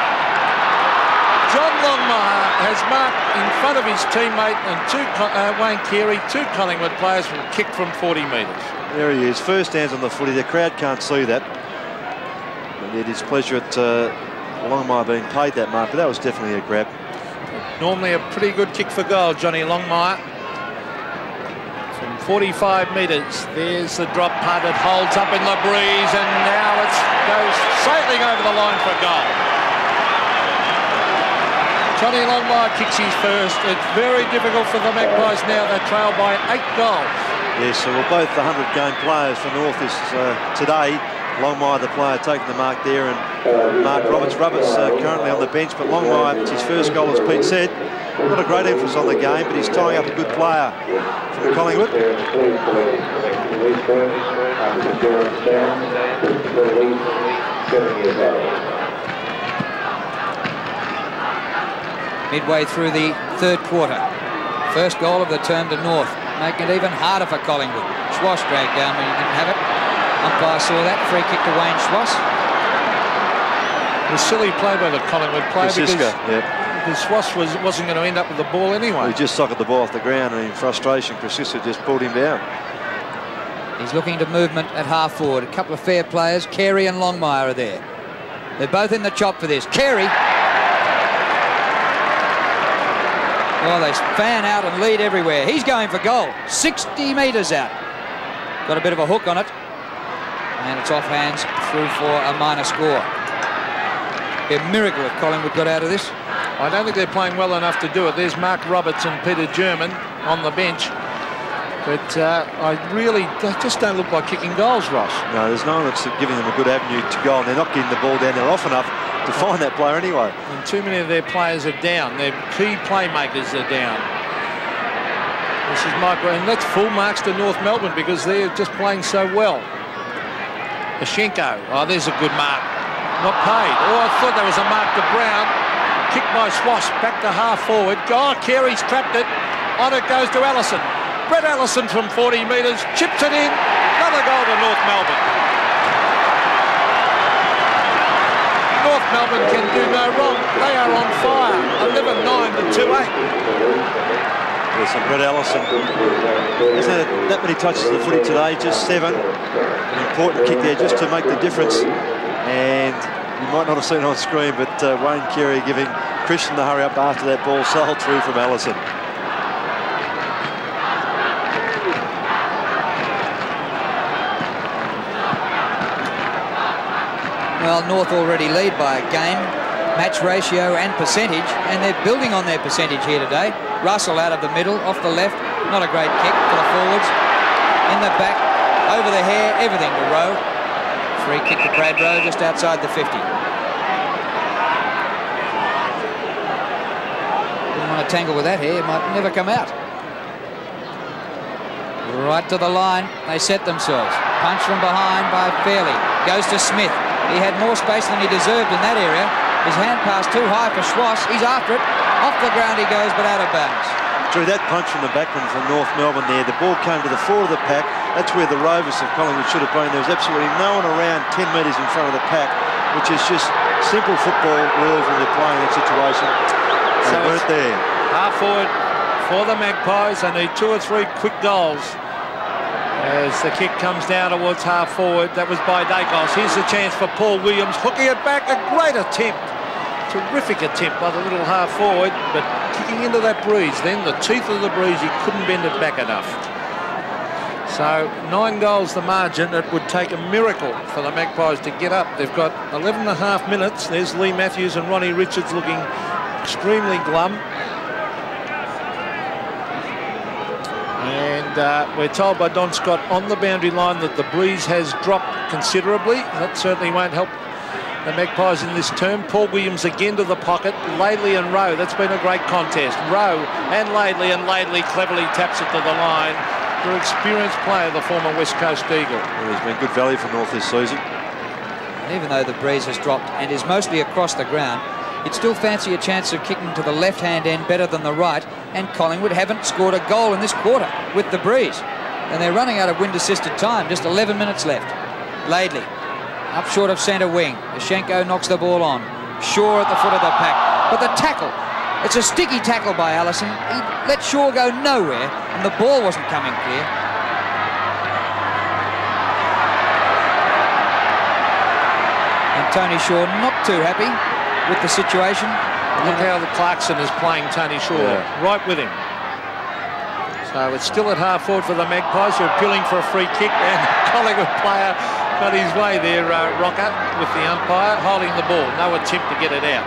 John Longmire has marked in front of his teammate and Wayne Carey, 2 Collingwood players will kick from 40 metres. There he is, first hands on the footy. The crowd can't see that. But it is pleasure at Longmire being paid that mark, but that was definitely a grab. Normally a pretty good kick for goal, Johnny Longmire. From 45 metres, there's the drop punt. It holds up in the breeze, and now it goes sailing over the line for a goal. Johnny Longmire kicks his first. It's very difficult for the Magpies now. They trail by 8 goals. Yes, so we're both the 100-game players for North this today. Longmire, the player, taking the mark there, and Mark Roberts currently on the bench. But Longmire, it's his first goal, as Pete said. Not a great emphasis on the game, but he's tying up a good player from Collingwood. Midway through the third quarter. First goal of the term to North, making it even harder for Collingwood. SCHWASS dragged down when he didn't have it. Umpire saw that. Free kick to Wayne SCHWASS. It was silly play by the Collingwood player because SCHWASS wasn't going to end up with the ball anyway. He just socketed the ball off the ground, and in frustration, Krasiska just pulled him down. He's looking to movement at half forward. A couple of fair players. Carey and Longmire are there. They're both in the chop for this. Carey. Well, they fan out and lead everywhere. He's going for goal. 60 metres out. Got a bit of a hook on it. And it's off hands through for a minor score. Be a miracle if Collingwood got out of this. I don't think they're playing well enough to do it. There's Mark Roberts and Peter German on the bench. But they just don't look like kicking goals, Ross. No, there's no one that's giving them a good avenue to go, and they're not getting the ball down there often enough to find that player anyway. And too many of their players are down. Their key playmakers are down. This is Michael, and that's full marks to North Melbourne because they're just playing so well. Ashenko, oh, there's a good mark. Not paid. Oh, I thought there was a mark to Brown. Kicked by SCHWASS, back to half forward. Oh, Carey's trapped it. On it goes to Allison. Brett Allison from 40 metres, chips it in. Another goal to North Melbourne. North Melbourne can do no wrong. They are on fire. 11-9 to 2-8. Yes, and Brett Allison hasn't had that many touches of the footy today, just 7. An important kick there just to make the difference. And you might not have seen it on screen, but Wayne Carey giving Christian the hurry up after that ball sailed through from Allison. Well, North already lead by a game, match ratio and percentage, and they're building on their percentage here today. Russell out of the middle, off the left, not a great kick for the forwards. In the back, over the hair, everything to Rowe. Free kick to Brad Rowe just outside the 50. Didn't want to tangle with that hair, it might never come out. Right to the line, they set themselves. Punch from behind by Fairley. Goes to Smith. He had more space than he deserved in that area. His hand passed too high for SCHWASS. He's after it. Off the ground he goes, but out of bounds. Through that punch from the backman from North Melbourne there, the ball came to the fore of the pack. That's where the Rovers of Collingwood should have been. There was absolutely no one around 10 metres in front of the pack, which is just simple football rules when you're playing that situation. So they weren't there. Half forward for the Magpies. They need 2 or 3 quick goals. As the kick comes down towards half forward, that was by Dacos. Here's the chance for Paul Williams, hooking it back. A great attempt. Terrific attempt by the little half forward, but kicking into that breeze. Then the teeth of the breeze, he couldn't bend it back enough. So 9 goals the margin. It would take a miracle for the Magpies to get up. They've got 11.5 minutes. There's Lee Matthews and Ronnie Richards looking extremely glum. And we're told by Don Scott on the boundary line that the breeze has dropped considerably. That certainly won't help the Magpies in this term. Paul Williams again to the pocket. Laidley and Rowe. That's been a great contest. Rowe and Laidley cleverly taps it to the line. Their experienced player, the former West Coast Eagle. Well, there's been good value for North this season. And even though the breeze has dropped and is mostly across the ground, you'd still fancy a chance of kicking to the left-hand end better than the right, and Collingwood haven't scored a goal in this quarter with the breeze. And they're running out of wind-assisted time, just 11 minutes left. Laidley, up short of centre wing. Ashenko knocks the ball on. Shaw at the foot of the pack. But the tackle, it's a sticky tackle by Allison. He let Shaw go nowhere, and the ball wasn't coming clear. And Tony Shaw not too happy with the situation. Look how the Clarkson is playing Tony Shaw, right with him. So it's still at half forward for the Magpies, who are appealing for a free kick, and Collingwood player got his way there, ROCCA, with the umpire, holding the ball. No attempt to get it out.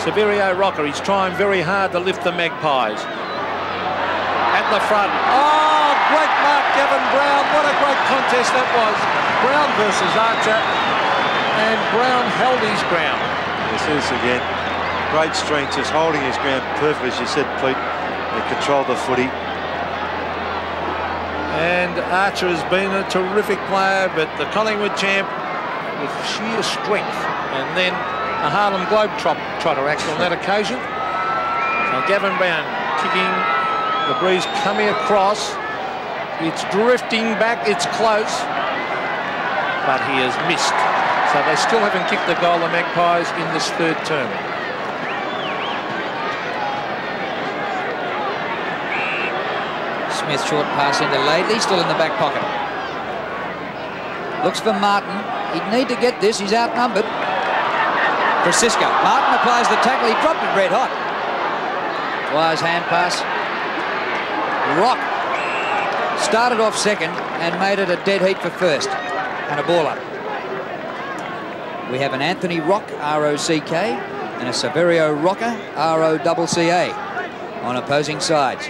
SAVERIO ROCCA, he's trying very hard to lift the Magpies. At the front. Oh, great mark, Gavin Brown. What a great contest that was. Brown versus Archer, and Brown held his ground. Yes, this again. Great strength, just holding his ground perfectly, as you said, Pete. They controlled the footy. And Archer has been a terrific player, but the Collingwood champ with sheer strength. And then a Harlem Globetrotter act on that occasion. So Gavin Brown kicking, the breeze coming across. It's drifting back, it's close, but he has missed. So they still haven't kicked the goal, the Magpies, in this third term. Smith short pass into Laidley, still in the back pocket. Looks for Martin. He'd need to get this, he's outnumbered. Francisco. Martin applies the tackle, he dropped it red hot. Wise hand pass. Rock started off second and made it a dead heat for first. And a ball up. We have an Anthony Rock, R-O-C-K, and a Saverio ROCCA, R-O-C-C-A, on opposing sides.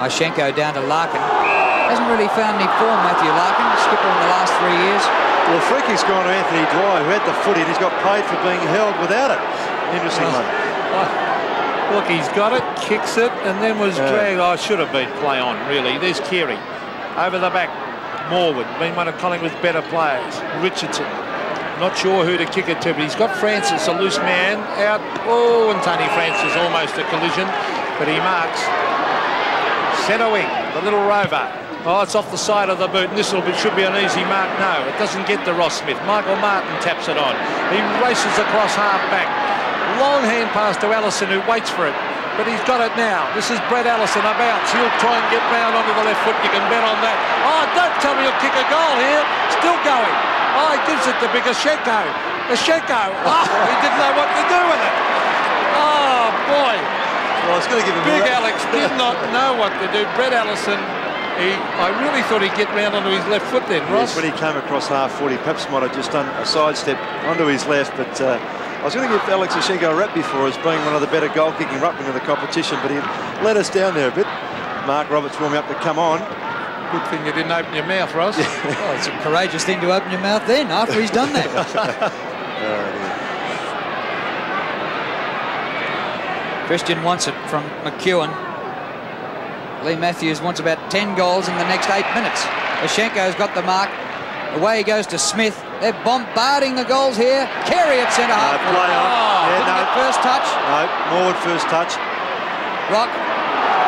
Ishenko down to Larkin. Hasn't really found any form, Matthew Larkin, skipper in the last 3 years. Well, the free kick's gone to Anthony Dwyer, who had the footy, and he's got paid for being held without it. Interesting one. Look, he's got it, kicks it, and then was dragged. Oh, should have been play on, really. There's Carey. Over the back, Morwood, been one of Collingwood's better players. Richardson, not sure who to kick it to, but he's got Francis, a loose man, out. Oh, and Tony Francis, almost a collision, but he marks. Centre wing, the little rover. Oh, it's off the side of the boot, and this should be an easy mark. No, it doesn't get to Ross Smith. Michael Martin taps it on. He races across half back. Long hand pass to Allison, who waits for it. But he's got it now. This is Brett Allison, a bounce. He'll try and get round onto the left foot. You can bet on that. Oh, don't tell me he'll kick a goal here. Still going. Oh, he gives it to Big Ashenko. Ashenko. Oh, he didn't know what to do with it. Oh, boy. Well, I was going to give him Big Alex did not know what to do. Brett Allison, I really thought he'd get round onto his left foot then, Ross. Yes, when he came across half 40, perhaps might have just done a sidestep onto his left, but I was going to give Alex Ashenko a rap before as being one of the better goal-kicking ruckmen of the competition, but he let us down there a bit. Mark Roberts warming up to come on. Good thing you didn't open your mouth, Ross. Well, it's a courageous thing to open your mouth then, after he's done that. Christian wants it from McEOWN. Lee Matthews wants about 10 goals in the next 8 minutes. Ashenko's got the mark. Away he goes to Smith. They're bombarding the goals here. Carey at centre half. Play on. Didn't get first touch. No, Morwood first touch. Rock.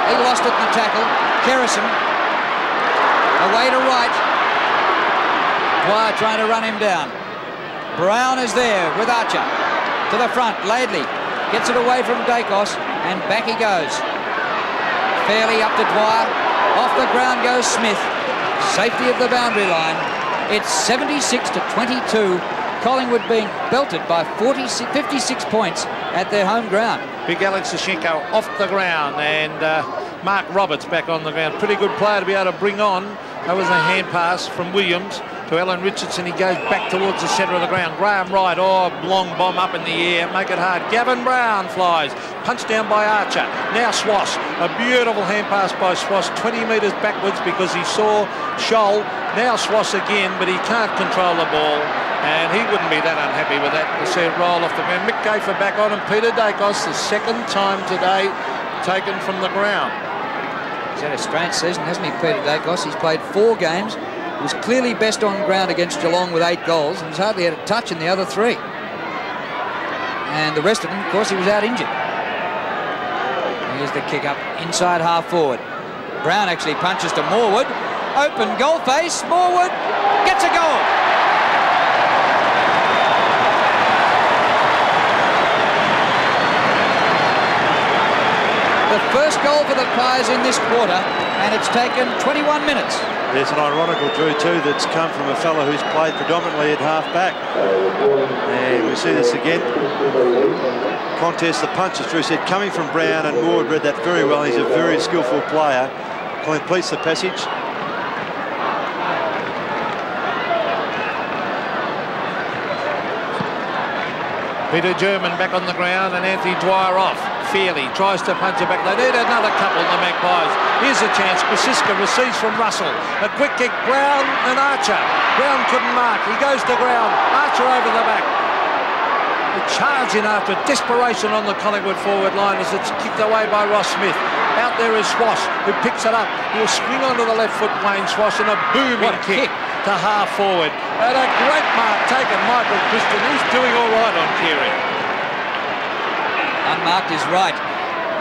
He lost it in the tackle. Kerrison. Away to right. Dwyer trying to run him down. Brown is there with Archer. To the front. Laidley gets it away from Dacos. And back he goes. Fairly up to Dwyer. Off the ground goes Smith. Safety of the boundary line. It's 76-22. Collingwood being belted by 56 points at their home ground. Big Alex Ashenko off the ground, and Mark Roberts back on the ground. Pretty good player to be able to bring on. That was a hand pass from Williams to Alan Richardson. He goes back towards the centre of the ground. Graham Wright, oh, long bomb up in the air, make it hard. Gavin Brown flies, punched down by Archer. Now SCHWASS, a beautiful hand pass by SCHWASS, 20 metres backwards because he saw Scholl. Now SCHWASS again, but he can't control the ball, and he wouldn't be that unhappy with that to see it roll off the ground. Mick Gafer back on, and Peter Dacos, the second time today, taken from the ground. He's had a strange season, hasn't he, Peter Dacos? He's played 4 games. He was clearly best on ground against Geelong with 8 goals, and he's hardly had a touch in the other 3. And the rest of them, of course, he was out injured. Here's the kick up inside half forward. Brown actually punches to Morwood. Open goal face. Morwood gets a goal. The first goal for the Pies in this quarter, and it's taken 21 minutes. There's an ironical, Drew, too, that's come from a fellow who's played predominantly at half-back. And we see this again. Contest, the punches, Drew said, coming from Brown, and Moore read that very well. He's a very skillful player. Completes the passage. Peter German back on the ground, and Anthony Dwyer off. Fairly tries to punch it back. They need another couple, the Magpies. Here's a chance. Kosiska receives from Russell. A quick kick. Brown and Archer. Brown couldn't mark. He goes to ground. Archer over the back. The charge in after desperation on the Collingwood forward line as it's kicked away by Ross Smith. Out there is SCHWASS, who picks it up. He'll swing onto the left foot, Wayne SCHWASS, and a booming kick to half forward. And a great mark taken, Michael Christian. He's doing all right on Carey. Unmarked is right.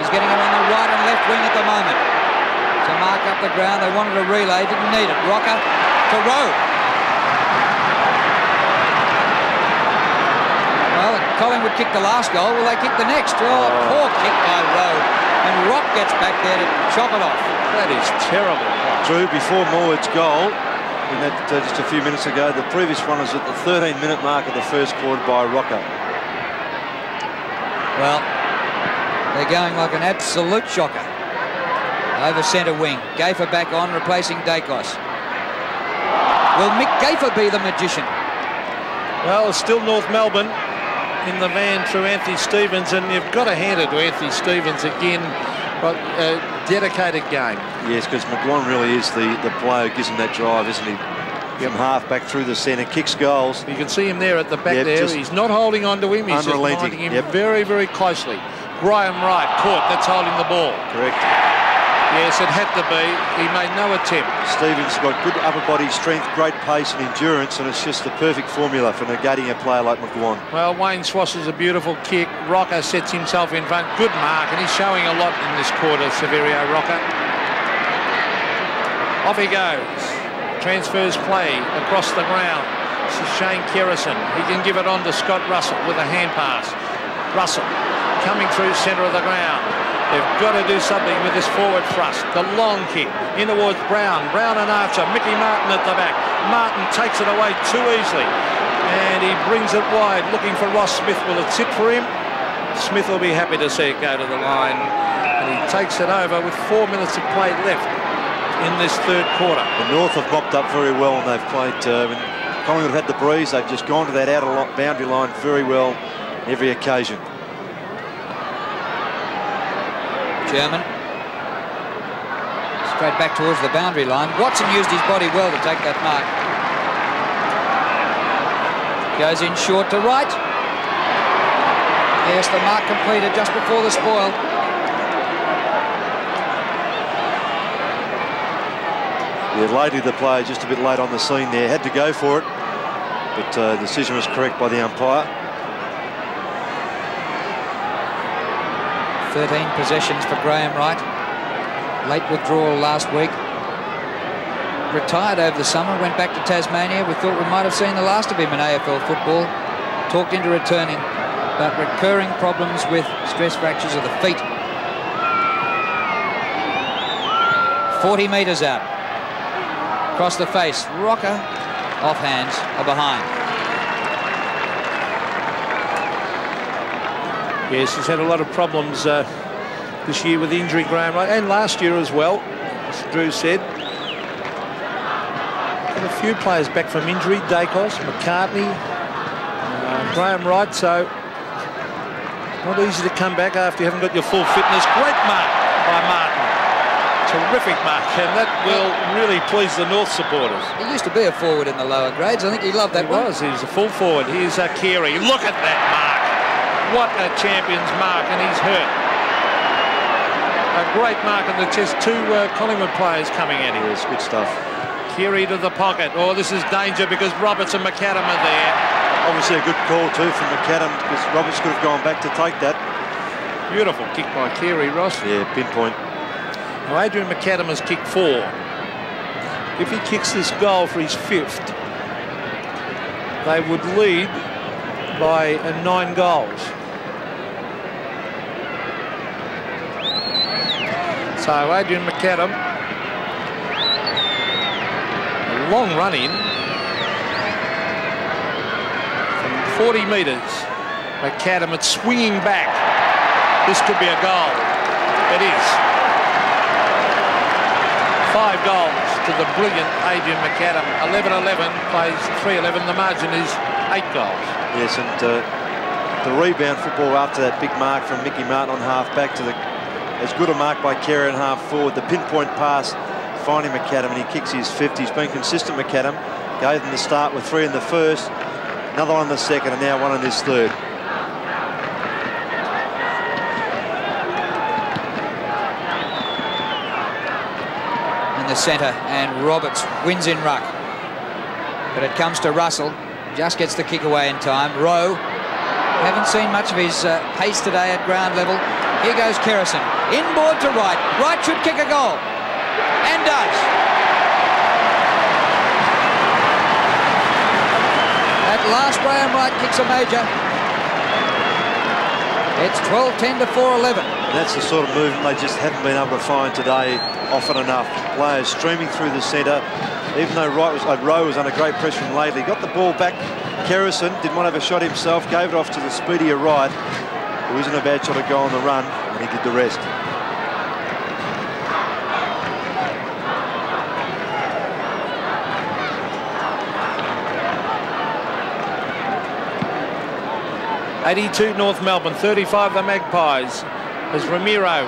He's getting it on the right and left wing at the moment. To mark up the ground, they wanted a relay, didn't need it. ROCCA to ROWE. Well, Collingwood kicked the last goal. Will they kick the next? Oh, poor kick by ROWE. And Rock gets back there to chop it off. That is terrible. Drew, before Morwood's goal, in that just a few minutes ago, the previous one was at the 13-minute mark of the first quarter by ROCCA. Well, they're going like an absolute shocker. Over centre wing. Gafer back on, replacing Dacos. Will Mick Gafer be the magician? Well, it's still North Melbourne in the van through Anthony Stevens, and you've got to hand it to Anthony Stevens again. But a dedicated game. Yes, because McGeown really is the player who gives him that drive, isn't he? From half back through the centre, kicks goals. You can see him there at the back there. He's not holding on to him. He's just minding him very, very closely. Graham Wright caught. That's holding the ball. Correct. Yes, it had to be. He made no attempt. Stevens got good upper body strength, great pace and endurance, and it's just the perfect formula for negating a player like McGeown. Well, Wayne SCHWASS is a beautiful kick. ROCCA sets himself in front. Good mark, and he's showing a lot in this quarter, SAVERIO ROCCA. Off he goes. Transfers play across the ground. This is Shane Kerrison. He can give it on to Scott Russell with a hand pass. Russell coming through centre of the ground. They've got to do something with this forward thrust. The long kick in towards Brown. Brown and Archer. Mickey Martin at the back. Martin takes it away too easily. And he brings it wide, looking for Ross Smith. Will it sit for him? Smith will be happy to see it go to the line. And he takes it over with 4 minutes of play left in this third quarter. The North have mopped up very well, and they've played. When Collingwood have had the breeze, they've just gone to that outer boundary line very well every occasion. German. Straight back towards the boundary line. Watson used his body well to take that mark. Goes in short to right. Yes, the mark completed just before the spoil. Yeah, lately the player just a bit late on the scene there. Had to go for it, but the decision was correct by the umpire. 13 possessions for Graham Wright. Late withdrawal last week. Retired over the summer, went back to Tasmania. We thought we might have seen the last of him in AFL football. Talked into returning, but recurring problems with stress fractures of the feet. 40 metres out. Across the face. ROCCA off hands or behind. Yes, he's had a lot of problems this year with injury, Graham Wright, and last year as well, as Drew said. Got a few players back from injury. Dacos, McCartney, Graham Wright, so not easy to come back after you haven't got your full fitness. Great mark by Martin. Terrific mark, and that will really please the North supporters. He used to be a forward in the lower grades. I think he loved that one. He was a full forward. Here's CAREY. Look at that mark. What a champion's mark, and he's hurt. A great mark in the chest. Two Collingwood players coming in here. Yes, good stuff. CAREY to the pocket. Oh, this is danger because Roberts and McAdam are there. Obviously a good call too from McAdam, because Roberts could have gone back to take that. Beautiful kick by CAREY, Ross. Yeah, pinpoint. Now, Adrian McAdam has kicked 4. If he kicks this goal for his 5th, they would lead by 9 goals. So Adrian McAdam, a long run in from 40 metres. McAdam, it's swinging back. This could be a goal. It is. 5 goals to the brilliant Adrian McAdam. 11-11, plays 3-11. The margin is 8 goals. Yes, and the rebound football after that big mark from Mickey Martin on half-back to the as good a mark by CAREY on half-forward. The pinpoint pass finding McAdam, and he kicks his 5th. He's been consistent, McAdam. Gave them the start with 3 in the first, another one in the second, and now 1 in this third. The centre, and Roberts wins in ruck, but it comes to Russell, just gets the kick away in time. ROWE, haven't seen much of his pace today at ground level. Here goes Kerrison, inboard to Wright. Wright should kick a goal, and does. At last, Graham Wright kicks a major. It's 12-10 to 4-11. And that's the sort of movement they just haven't been able to find today often enough. Players streaming through the centre, even though ROWE was under great pressure from lately. Got the ball back. Kerrison didn't want to have a shot himself, gave it off to the speedier Wright, who isn't a bad shot to go on the run, and he did the rest. 82 North Melbourne, 35 the Magpies. As Ramiro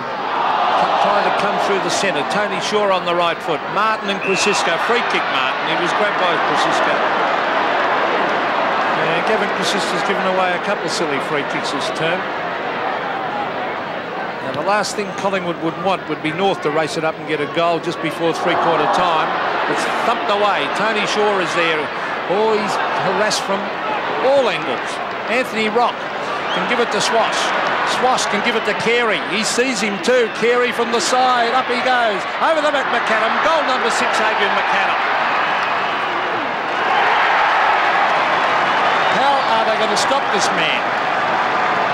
trying to come through the centre. Tony Shaw on the right foot. Martin and Krasiska. Free kick Martin. He was grabbed by Krasiska. Gavin Krasiska's given away a couple of silly free kicks this term. Now the last thing Collingwood would want would be North to race it up and get a goal just before three-quarter time. It's thumped away. Tony Shaw is there. Oh, he's harassed from all angles. Anthony Rock can give it to SCHWASS. SCHWASS can give it to CAREY. He sees him too. CAREY from the side. Up he goes. Over the back, McAdam. Goal number 6, Adrian McAdam. How are they going to stop this man?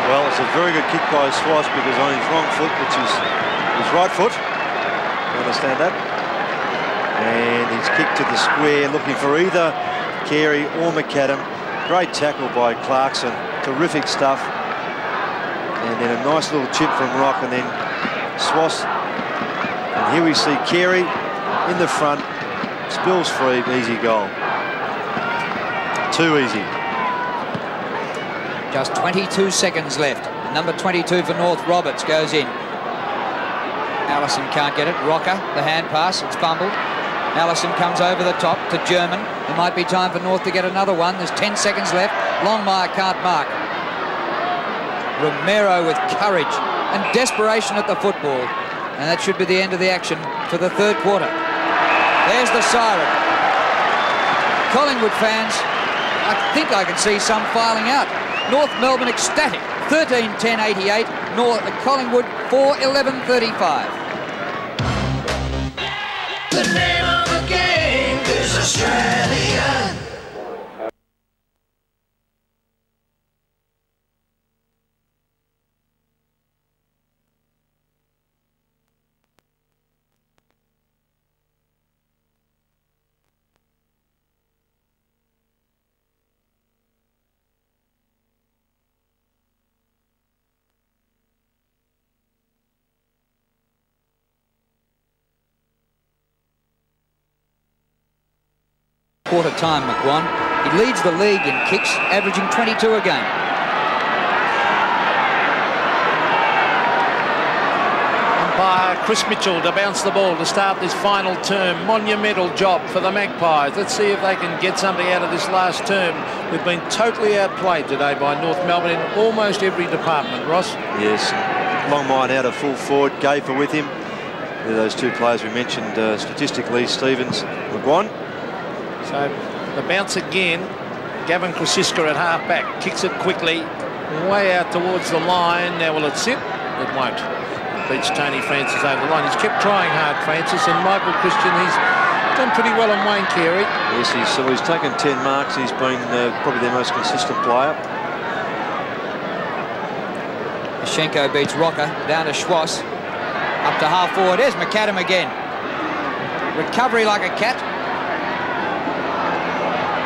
Well, it's a very good kick by SCHWASS because on his wrong foot, which is his right foot. You understand that? And he's kicked to the square, looking for either CAREY or McAdam. Great tackle by Clarkson. Terrific stuff. And then a nice little chip from Rock, and then SCHWASS. And here we see CAREY in the front, spills free, easy goal. Too easy. Just 22 seconds left. Number 22 for North, Roberts, goes in. Allison can't get it. ROCCA, the hand pass, it's fumbled. Allison comes over the top to German. There might be time for North to get another one. There's 10 seconds left. Longmire can't mark. Romero with courage and desperation at the football. And that should be the end of the action for the third quarter. There's the siren. Collingwood fans, I think I can see some filing out. North Melbourne ecstatic. 13-10-88. North Collingwood 4-11-35. The name of the game is Australian. Quarter time, McGuan. He leads the league in kicks, averaging 22 a game. Umpire Chris Mitchell to bounce the ball to start this final term. Monumental job for the Magpies. Let's see if they can get something out of this last term. We've been totally outplayed today by North Melbourne in almost every department, Ross. Yes, Longmire out of full forward, Gafer with him. They're those two players we mentioned statistically, Stevens, McGuan. So the bounce again. Gavin Krasiska at half-back. Kicks it quickly. Way out towards the line. Now will it sit? It won't. Beats Tony Francis over the line. He's kept trying hard, Francis. And Michael Christian, he's done pretty well on Wayne CAREY. Yes, he's taken 10 marks. He's been probably their most consistent player. Schenko beats ROCCA. Down to SCHWASS. Up to half forward. There's McAdam again. Recovery like a cat.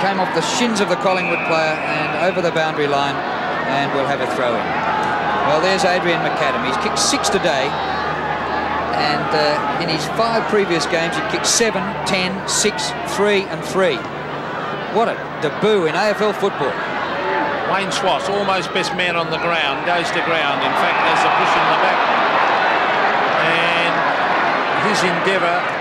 Came off the shins of the Collingwood player and over the boundary line, and we'll have a throw in. Well, there's Adrian McAdam. He's kicked 6 today, and in his 5 previous games he'd kicked 7, 10, 6, 3 and 3. What a debut in AFL football. Wayne SCHWASS, almost best man on the ground, goes to ground. In fact, there's a push in the back, and his endeavour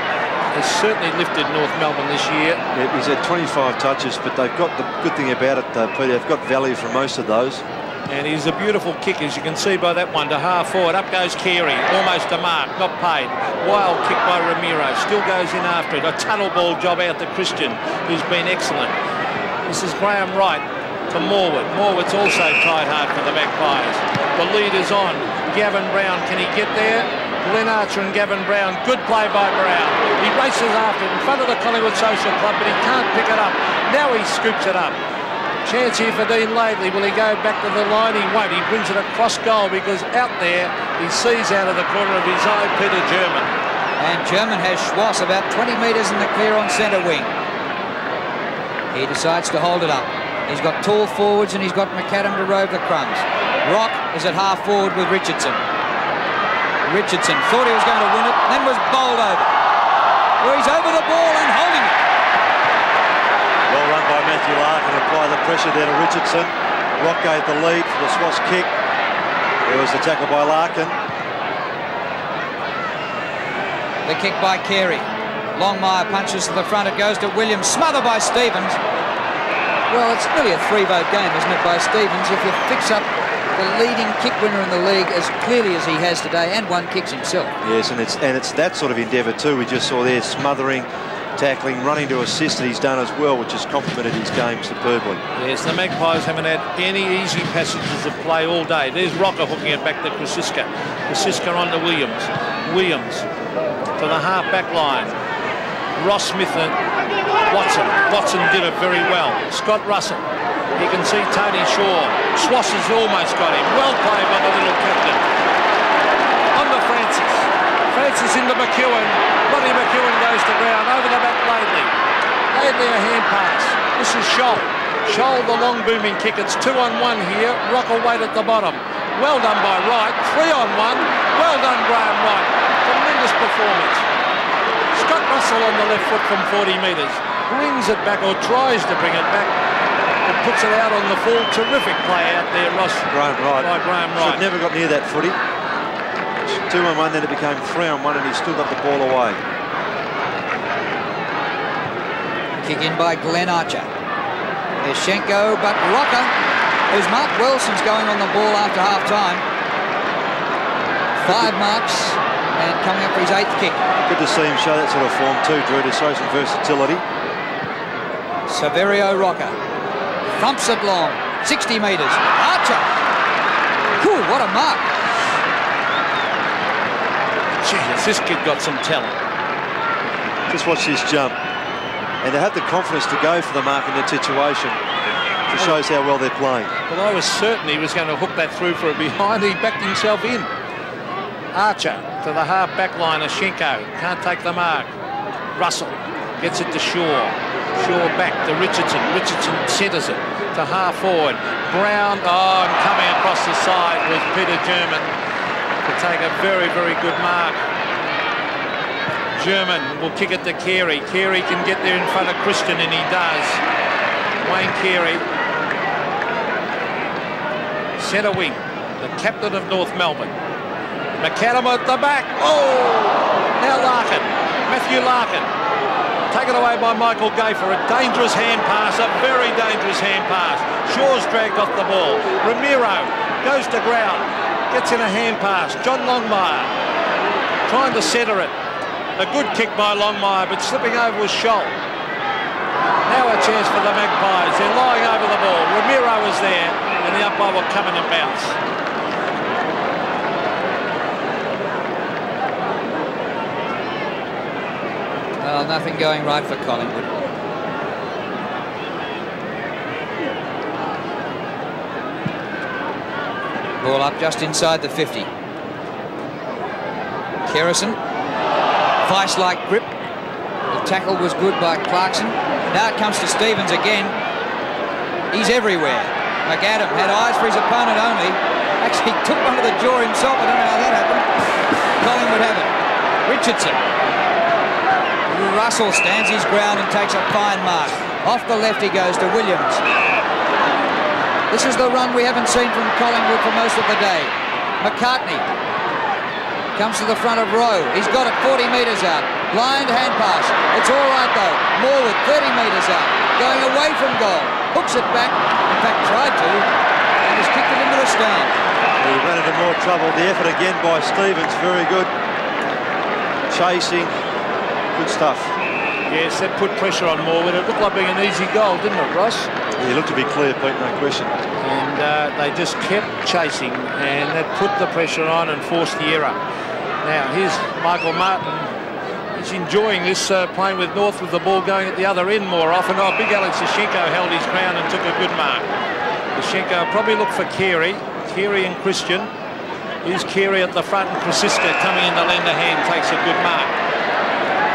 has certainly lifted North Melbourne this year. Yeah, he's had 25 touches, but they've got the good thing about it, Peter, they've got value for most of those. And he's a beautiful kick, as you can see by that one, to half forward. Up goes CAREY, almost a mark, not paid. Wild kick by Ramiro, still goes in after it. A tunnel ball job out to Christian, who's been excellent. This is Graham Wright to Morwood. Morwood's also tied hard for the Magpies. The lead is on. Gavin Brown, can he get there? Glenn Archer and Gavin Brown. Good play by Brown. He races after it in front of the Collingwood Social Club, but he can't pick it up. Now he scoops it up. Chance here for Dean Laidley. Will he go back to the line? He won't. He brings it across goal because out there he sees out of the corner of his eye Peter German. And German has SCHWASS about 20 metres in the clear on centre wing. He decides to hold it up. He's got tall forwards and he's got McAdam to rove the crumbs. Rock is at half forward with Richardson. Richardson thought he was going to win it, then was bowled over. Well, he's over the ball and holding it. Well run by Matthew Larkin, apply the pressure there to Richardson. Rock gave the lead for the SCHWASS kick. There was the tackle by Larkin. The kick by Carey. Longmire punches to the front. It goes to Williams. Smothered by Stevens. Well, it's really a 3-vote game, isn't it, by Stevens? If you fix up the leading kick winner in the league as clearly as he has today, and one kicks himself. Yes, and it's that sort of endeavour too. We just saw there, smothering, tackling, running to assist that he's done as well, which has complemented his game superbly. Yes, the Magpies haven't had any easy passages of play all day. There's ROCCA hooking it back to Krasiska. Krasiska on to Williams. Williams to the half back line. Ross Smith and Watson. Watson did it very well. Scott Russell. You can see Tony Shaw. SCHWASS has almost got him. Well played by the little captain. On to Francis. Francis into McEOWN. Bloody McEOWN goes to ground. Over the back, Laidley. Laidley a hand pass. This is Scholl. Scholl the long booming kick. It's 2-on-1 here. ROCCA Wade at the bottom. Well done by Wright. 3-on-1. Well done, Graham Wright. Tremendous performance. Scott Russell on the left foot from 40 metres. Brings it back, or tries to bring it back. It puts it out on the full. Terrific play out there, Ross. Graham Wright. By Graham Wright. Should never got near that footy. 2-on-1, then it became 3-on-1, and he still got the ball away. Kick in by Glenn Archer. There's Schenko, but ROCCA, who's Mark Wilson's going on the ball after half-time. 5 marks, and coming up for his 8th kick. Good to see him show that sort of form too, Drew, to show some versatility. Saverio ROCCA. Thumps it long. 60 metres. Archer. Cool, what a mark. Jesus, this kid got some talent. Just watch this jump. And to have the confidence to go for the mark in that situation, it shows how well they're playing. Well, I was certain he was going to hook that through for a behind. He backed himself in. Archer to the half back line of Schenko. Can't take the mark. Russell gets it to Shaw. Shaw back to Richardson. Richardson centres it to half forward. Brown, and coming across the side was Peter German to take a very, very good mark. German will kick it to Carey. Carey can get there in front of Christian, and he does. Wayne Carey, centre wing, the captain of North Melbourne. McADAM at the back. Oh! Now Larkin. Matthew Larkin. Taken away by Michael Gayfer. A dangerous hand pass. A very dangerous hand pass. Shaw's dragged off the ball. Ramiro goes to ground. Gets in a hand pass. John Longmire trying to centre it. A good kick by Longmire, but slipping over was Scholl. Now a chance for the Magpies. They're lying over the ball. Ramiro was there, and the umpire will come in and bounce. Well, nothing going right for Collingwood. Ball up just inside the 50. Kerrison. Vice-like grip. The tackle was good by Clarkson. Now it comes to Stevens again. He's everywhere. McADAM had eyes for his opponent only. Actually took one to the jaw himself. I don't know how that happened. Collingwood have it. Richardson. Russell stands his ground and takes a fine mark. Off the left he goes to Williams. This is the run we haven't seen from Collingwood for most of the day. McCartney comes to the front of ROWE. He's got it 40 metres out. Blind hand pass. It's all right though. Morwood 30 metres out. Going away from goal. Hooks it back. In fact tried to. And has kicked it into the stand. He ran into more trouble. The effort again by Stevens. Very good. Chasing. Good stuff. Yes, that put pressure on Morwood. It looked like being an easy goal, didn't it, Ross? Yeah, he looked to be clear, Pete, no question. And they just kept chasing, and that put the pressure on and forced the error. Now, here's Michael Martin. He's enjoying this, playing with North with the ball going at the other end more often. Oh, big Alex Schenko held his ground and took a good mark. Schenko probably looked for Carey. Carey and Christian. Here's Carey at the front, and Krasiska coming in to lend a hand takes a good mark.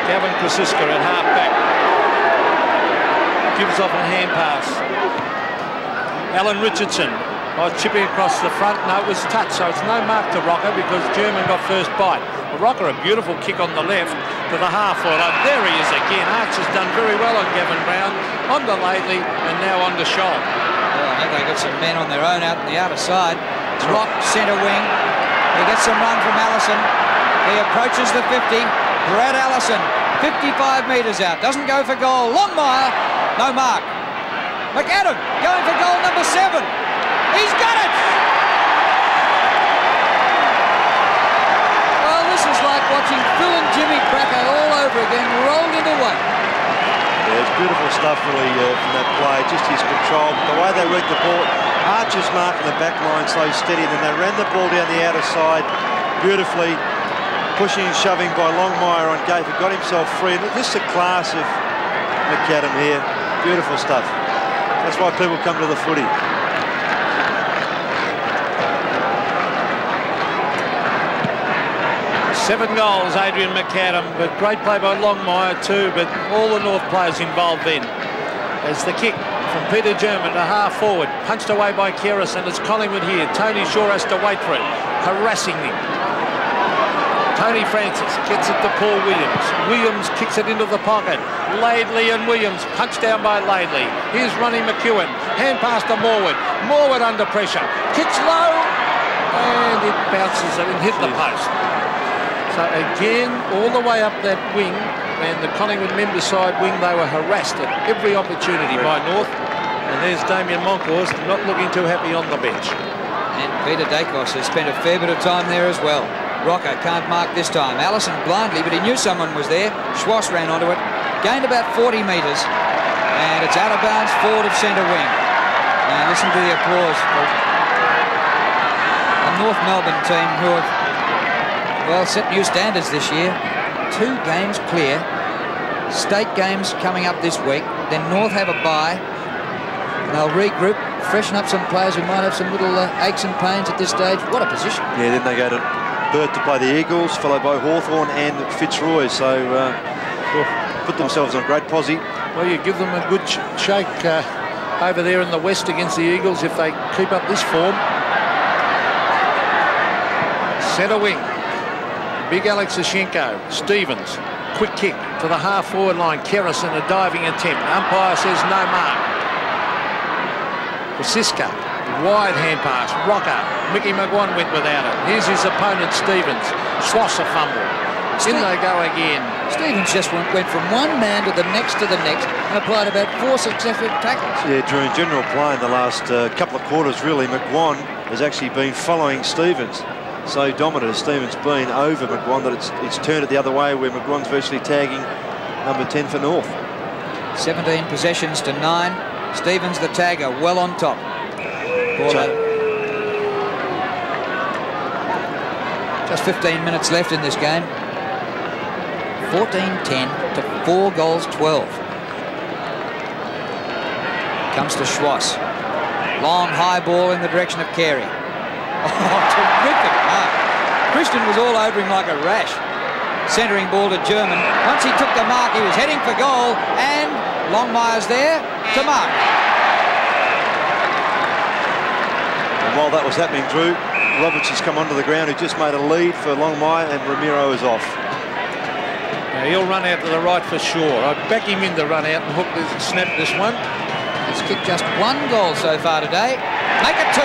Gavin Krasiska at half-back. Gives off a hand pass. Alan Richardson chipping across the front. No, it was touch, so it's no mark to ROCCA because German got first bite. But ROCCA a beautiful kick on the left to the half-forward. There he is again. Archer's done very well on Gavin Brown. On to Laidley and now on to Scholl. Oh, think they got some men on their own out on the outer side. Rock centre wing. He gets some run from Allison. He approaches the 50. Brad Allison, 55 metres out. Doesn't go for goal. Longmire, no mark. McADAM going for goal number 7. He's got it! Well, this is like watching Phil and Jimmy Cracker all over again, rolled into one. Yeah, it's beautiful stuff really from that play. Just his control, the way they worked the ball. Archer's marking the back line so steady, and then they ran the ball down the outer side beautifully. Pushing and shoving by Longmire on Gaither, got himself free. This is a class of McADAM here. Beautiful stuff. That's why people come to the footy. Seven goals, Adrian McADAM, but great play by Longmire too, but all the North players involved then. As the kick from Peter German to half forward, punched away by Kearison. It's Collingwood here. Tony Shaw has to wait for it, harassing him. Tony Francis gets it to Paul Williams. Williams kicks it into the pocket. Laidley and Williams punched down by Laidley. Here's Ronnie McEown. Hand pass to Morwood. Morwood under pressure. Kicks low. And it bounces and hit the post. So again, all the way up that wing, and the Collingwood member side wing, they were harassed at every opportunity by North. And there's Damien Monkhorst not looking too happy on the bench. And Peter Dacos has spent a fair bit of time there as well. ROCCA can't mark this time. Allison blindly, but he knew someone was there. SCHWASS ran onto it, gained about 40 metres, and it's out of bounds forward of centre wing. And listen to the applause for a North Melbourne team who have, well, set new standards this year. 2 games clear. State games coming up this week. Then North have a bye. And they'll regroup, freshen up some players who might have some little aches and pains at this stage. What a position. Yeah, then they go to Perth to play the Eagles, followed by Hawthorn and Fitzroy. So put themselves on a great posse. Well, you give them a good shake over there in the West against the Eagles if they keep up this form. Centre wing. Big Alex Ashenko. Stevens. Quick kick to the half-forward line. Kearison, a diving attempt. Umpire says no mark. Siska. Wide hand pass. ROCCA. Mickey McGuan went without it. Here's his opponent, Stevens. SCHWASS a fumble. In they go again. Stevens just went from one man to the next and applied about 4 successive tackles. Yeah, during general play in the last couple of quarters, really, McGuan has actually been following Stevens. So dominant has Stevens been over McGuan that it's turned it the other way, where McGuan's virtually tagging number 10 for North. 17 possessions to 9. Stevens, the tagger, well on top. Just 15 minutes left in this game. 14-10 to 4 goals 12. Comes to SCHWASS. Long high ball in the direction of Carey. Oh, terrific mark. Christian was all over him like a rash. Centering ball to German. Once he took the mark, he was heading for goal, and Longmire's there to mark. And while that was happening, Drew, Roberts has come onto the ground. He just made a lead for Longmire, and Ramiro is off. Now he'll run out to the right for sure. I'd back him in to run out and hook this, snap this one. He's kicked just 1 goal so far today. Make it 2.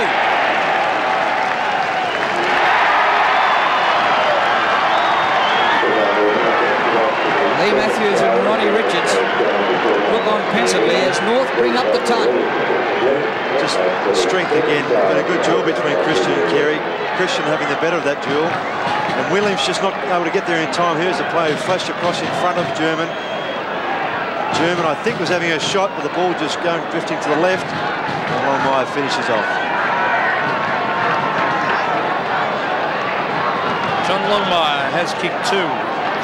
Lee Matthews and Ronnie Richards look on pensively as North bring up the ton. Just strength again, but a good duel between Christian and Carey. Christian having the better of that duel, and Williams just not able to get there in time. Here's a player who flashed across in front of German. German, I think, was having a shot, but the ball just going drifting to the left, and Longmire finishes off. John Longmire has kicked 2.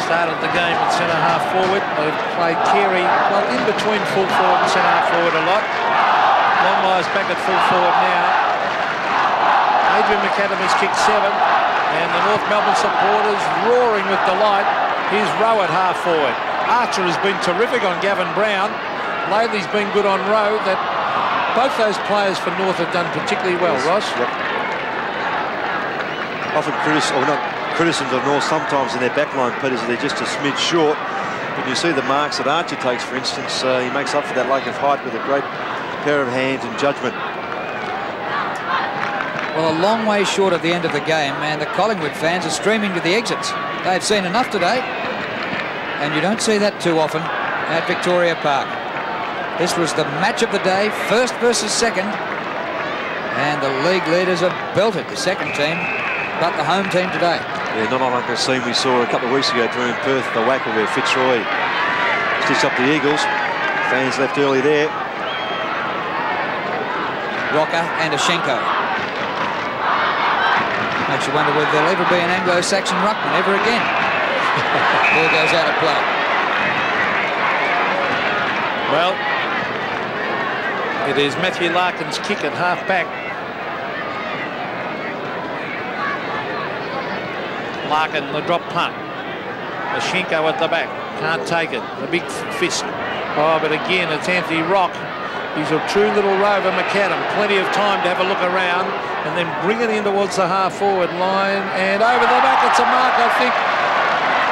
Started the game at centre half forward. They've played Carey, well, in between full forward and centre half forward a lot. Longmire's back at full forward now. Adrian McADAM has kicked 7, and the North Melbourne supporters roaring with delight. Here's ROWE at half forward. Archer has been terrific on Gavin Brown. Laidley's been good on ROWE. That both those players for North have done particularly well, Ross. Yep. Often criticisms of North sometimes in their backline, Peters, they're just a smidge short. But you see the marks that Archer takes, for instance, he makes up for that lack of height with a great pair of hands and judgment. Well, a long way short of the end of the game, and the Collingwood fans are streaming to the exits. They've seen enough today, and you don't see that too often at Victoria Park. This was the match of the day, first versus second, and the league leaders have belted the second team, but the home team today. Yeah, not unlike the scene we saw a couple of weeks ago during Perth, the Wackel, where Fitzroy stitched up the Eagles. Fans left early there. ROCCA and Ashenko. Makes you wonder whether there'll ever be an Anglo-Saxon ruckman ever again. Ball goes out of play. Well, it is Matthew Larkin's kick at half-back. Larkin, the drop punt. Ashenko at the back. Can't take it. The big fist. Oh, but again, it's Anthony Rock. He's a true little rover, McAdam. Plenty of time to have a look around and then bring it in towards the half-forward line. And over the back, it's a mark, I think.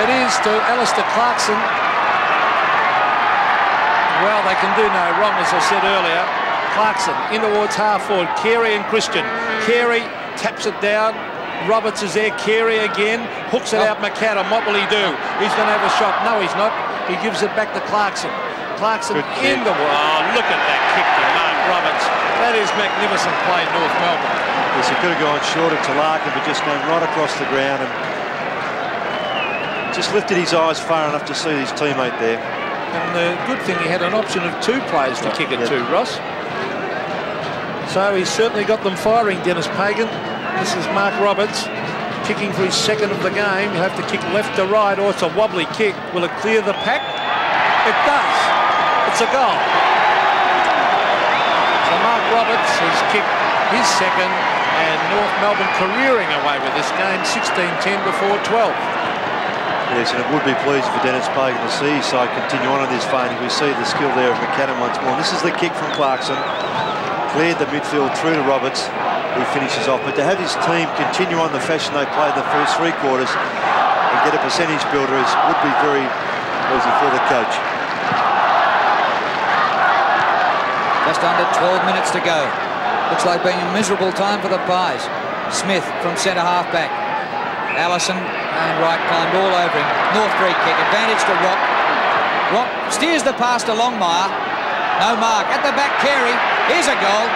It is to Alistair Clarkson. Well, they can do no wrong, as I said earlier. Clarkson in towards half-forward. Carey and Christian. Carey taps it down. Roberts is there. Carey again. Hooks it out McAdam. What will he do? He's going to have a shot. No, he's not. He gives it back to Clarkson. Clarkson in the... Oh, look at that kick to Mark Roberts. That is magnificent play, North Melbourne. Yes, he could have gone shorter to Larkin, but just gone right across the ground and just lifted his eyes far enough to see his teammate there. And the good thing, he had an option of 2 players to kick it to, Ross. So he's certainly got them firing, Dennis Pagan. This is Mark Roberts kicking for his second of the game. He'll have to kick left to right, or it's a wobbly kick. Will it clear the pack? It does. It's a goal. So Mark Roberts has kicked his second, and North Melbourne careering away with this game, 16-10 before 12. Yes, and it would be pleasing for Dennis Pagan to see his side continue on in this vein. We see the skill there of McAdam once more. And this is the kick from Clarkson. Cleared the midfield through to Roberts, who finishes off. But to have his team continue on the fashion they played the first 3 quarters and get a percentage builder would be very pleasing for the coach. Just under 12 minutes to go. Looks like being a miserable time for the Pies. Smith from centre half-back. Allison and Wright climbed all over him. North free kick, advantage to Rock. Rock steers the pass to Longmire. No mark. At the back, Carey. Here's a goal.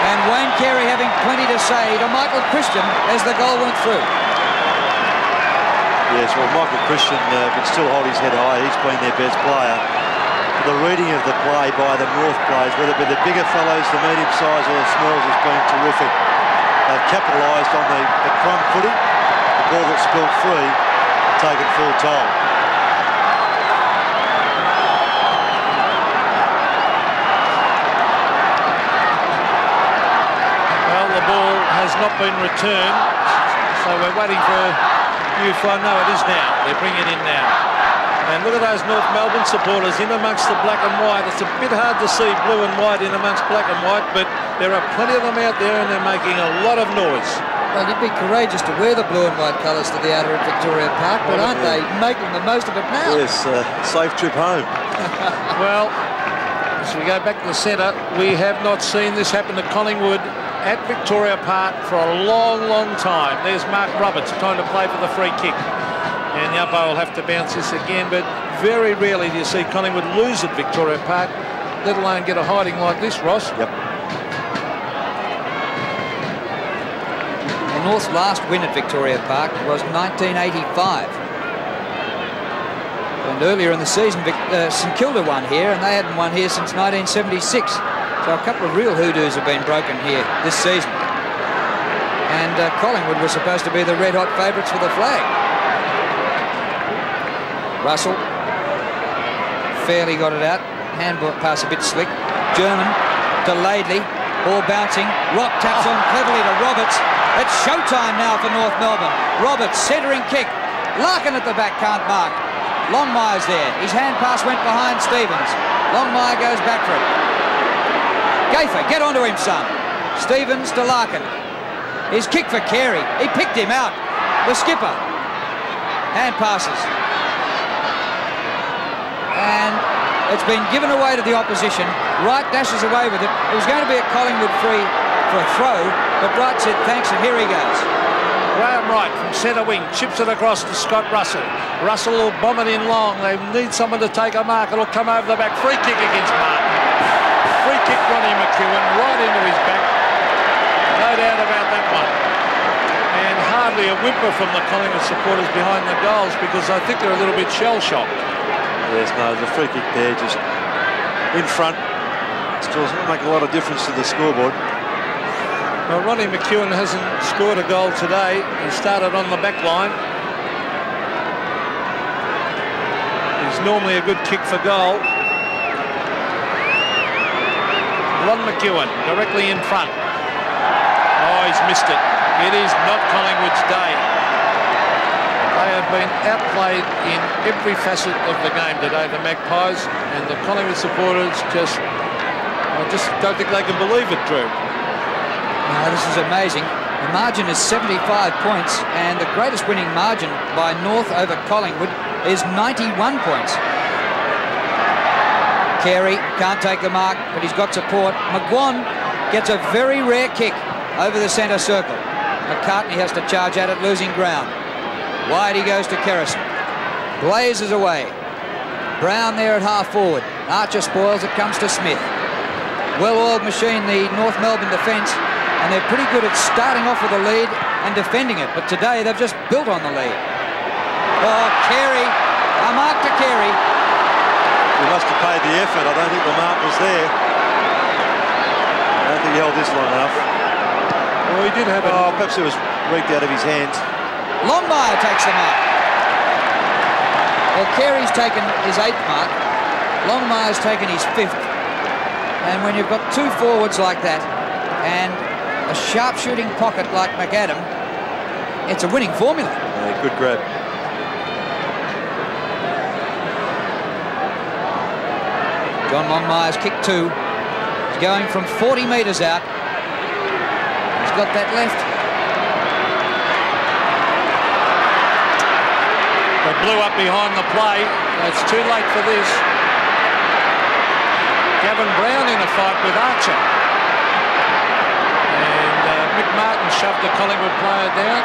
And Wayne Carey having plenty to say to Michael Christian as the goal went through. Yes, well, Michael Christian can still hold his head high. He's been their best player. The reading of the play by the North players, whether it be the bigger fellows, the medium size or the smalls, has been terrific. They've capitalised on the crumb footy, the ball that's spilled free, taken full toll. Well, the ball has not been returned, so we're waiting for you. No, it is now. They're bringing it in now. And look at those North Melbourne supporters in amongst the black and white. It's a bit hard to see blue and white in amongst black and white, but there are plenty of them out there and they're making a lot of noise. Well, you'd be courageous to wear the blue and white colours to the outer at Victoria Park, but aren't they making the most of it now? Yes, safe trip home. Well, as we go back to the centre, we have not seen this happen to Collingwood at Victoria Park for a long, long time. There's Mark Roberts trying to play for the free kick. And the umpire will have to bounce this again, but very rarely do you see Collingwood lose at Victoria Park, let alone get a hiding like this, Ross. Yep. The North's last win at Victoria Park was 1985. And earlier in the season, St Kilda won here, and they hadn't won here since 1976. So a couple of real hoodoos have been broken here this season. And Collingwood was supposed to be the red-hot favourites for the flag. Russell fairly got it out. Handball pass a bit slick. German to Laidley. Ball bouncing. Rock taps on cleverly to Roberts. It's showtime now for North Melbourne. Roberts centering kick. Larkin at the back can't mark. Longmire's there. His hand pass went behind Stevens. Longmire goes back for it. Gaither, get onto him, son. Stevens to Larkin. His kick for Carey. He picked him out. The skipper. Hand passes. And It's been given away to the opposition. Wright dashes away with it. It was going to be a Collingwood free for a throw, but Wright said thanks, and here he goes. Graham Wright from centre wing chips it across to Scott Russell. Russell will bomb it in long. They need someone to take a mark. It'll come over the back. Free kick against Martin. Free kick, Ronnie McEwen, right into his back. No doubt about that one. And hardly a whimper from the Collingwood supporters behind the goals, because I think they're a little bit shell-shocked. Yes, no, the free kick there, just in front. Still doesn't make a lot of difference to the scoreboard. Well, Ronnie McEwen hasn't scored a goal today. He started on the back line. He's normally a good kick for goal. Ron McEwen directly in front. Oh, he's missed it. It is not Collingwood's day. They have been outplayed in every facet of the game today, the Magpies, and the Collingwood supporters I just don't think they can believe it, Drew. No, this is amazing. The margin is 75 points, and the greatest winning margin by North over Collingwood is 91 points. Carey can't take the mark, but he's got support. McGuan gets a very rare kick over the centre circle. McCartney has to charge at it, losing ground. Wide he goes to Kerrison. Blazes away. Brown there at half forward. Archer spoils it, comes to Smith. Well-oiled machine, the North Melbourne defence, and they're pretty good at starting off with a lead and defending it, but today they've just built on the lead. Oh, Carey, a mark to Carey. He must have paid the effort. I don't think the mark was there. I don't think he held this long enough. Well, he did have it. Oh, perhaps it was reeked out of his hands. Longmire takes the mark. Well, Carey's taken his 8th mark. Longmire's taken his 5th. And when you've got two forwards like that and a sharpshooting pocket like McADAM, it's a winning formula. Yeah, good grab. John Longmire's kick 2. He's going from 40 metres out. He's got that left. They blew up behind the play. It's too late for this. Gavin Brown in a fight with Archer. And Mick Martin shoved the Collingwood player down.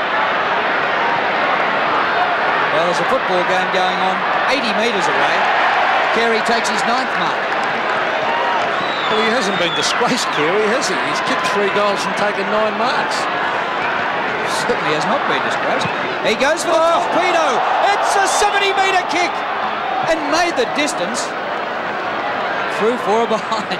Well, there's a football game going on 80 metres away. Carey takes his 9th mark. Well, he hasn't been disgraced, Carey, has he? He's kicked 3 goals and taken 9 marks. Certainly has not been disgraced. He goes for the torpedo. It's a 70-metre kick and made the distance. Through 4 behind.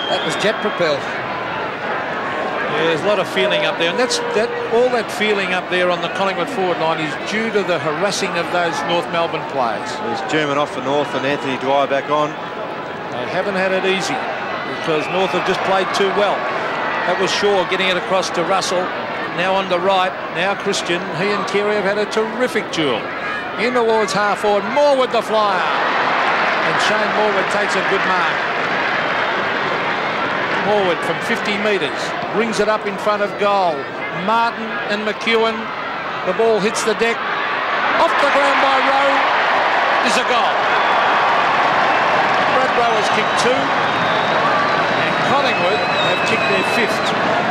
That was jet propelled. Yeah, there's a lot of feeling up there, and all that feeling up there on the Collingwood forward line is due to the harassing of those North Melbourne players. There's German off for North and Anthony Dwyer back on. They haven't had it easy because North have just played too well. That was Shaw getting it across to Russell. Now on the right. Now Christian. He and Carey have had a terrific duel. In towards half forward. Morwood the flyer. And Shane Morwood takes a good mark. Morwood from 50 metres. Brings it up in front of goal. Martin and McEwen. The ball hits the deck. Off the ground by Rowe. Is a goal. Brad Rowe has kicked 2. And Collingwood have kicked their 5th.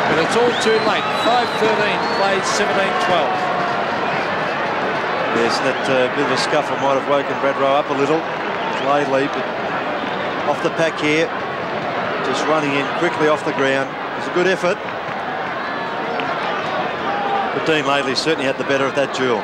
But it's all too late. 5:13 plays 17-12. Yes, that bit of a scuffle might have woken Brad Rowe up a little. Laidley, but off the pack here, just running in quickly off the ground. It was a good effort, but Dean Laidley certainly had the better of that duel.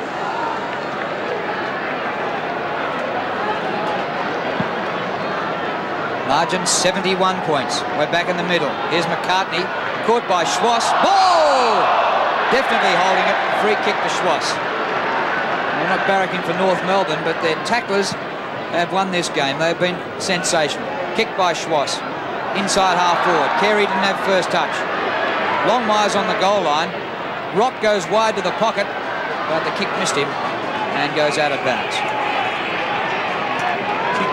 Margin 71 points. We're back in the middle. Here's McCartney, caught by SCHWASS. Ball! Definitely holding it. Free kick to SCHWASS. They're not barracking for North Melbourne, but their tacklers have won this game. They've been sensational. Kick by SCHWASS. Inside half forward. Carey didn't have first touch. Longmire's on the goal line. Rock goes wide to the pocket, but the kick missed him and goes out of bounds.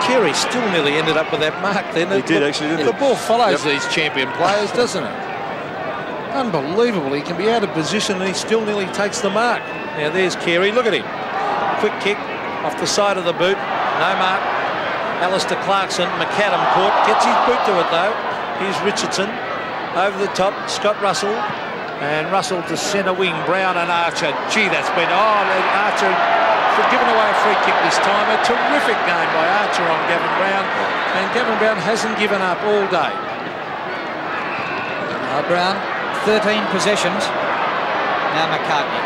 Carey still nearly ended up with that mark then. He did actually, didn't he? The ball follows these champion players, doesn't it? Unbelievable. He can be out of position and he still nearly takes the mark. Now there's Carey. Look at him. Quick kick off the side of the boot. No mark. Alistair Clarkson, McADAM caught, gets his boot to it though. Here's Richardson, over the top, Scott Russell, and Russell to centre wing, Brown and Archer. Gee, that's been, Archer given away a free kick this time. A terrific game by Archer on Gavin Brown, and Gavin Brown hasn't given up all day. Brown, 13 possessions. Now McCartney,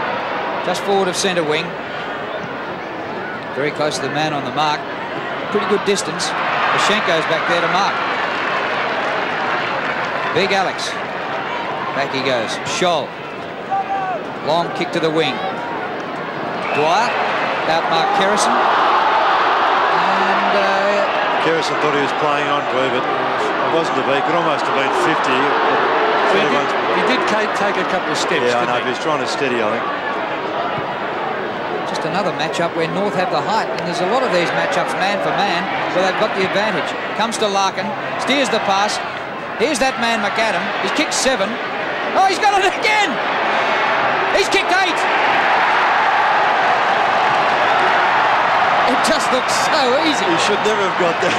just forward of centre wing. Very close to the man on the mark. Pretty good distance. Pashenko's back there to mark. Big Alex. Back he goes. Scholl. Long kick to the wing. Dwyer. Outmark Kerrison. And Kerrison thought he was playing on Blue, but it wasn't to be. Could almost have been 50. He did take a couple of steps. Yeah, I know. He was trying to steady, I think. just another matchup where North have the height, and there's a lot of these matchups man for man where they've got the advantage. Comes to Larkin, steers the pass. Here's that man McADAM. He's kicked 7. Oh, he's got it again. He's kicked 8. It just looks so easy. He should never have got that.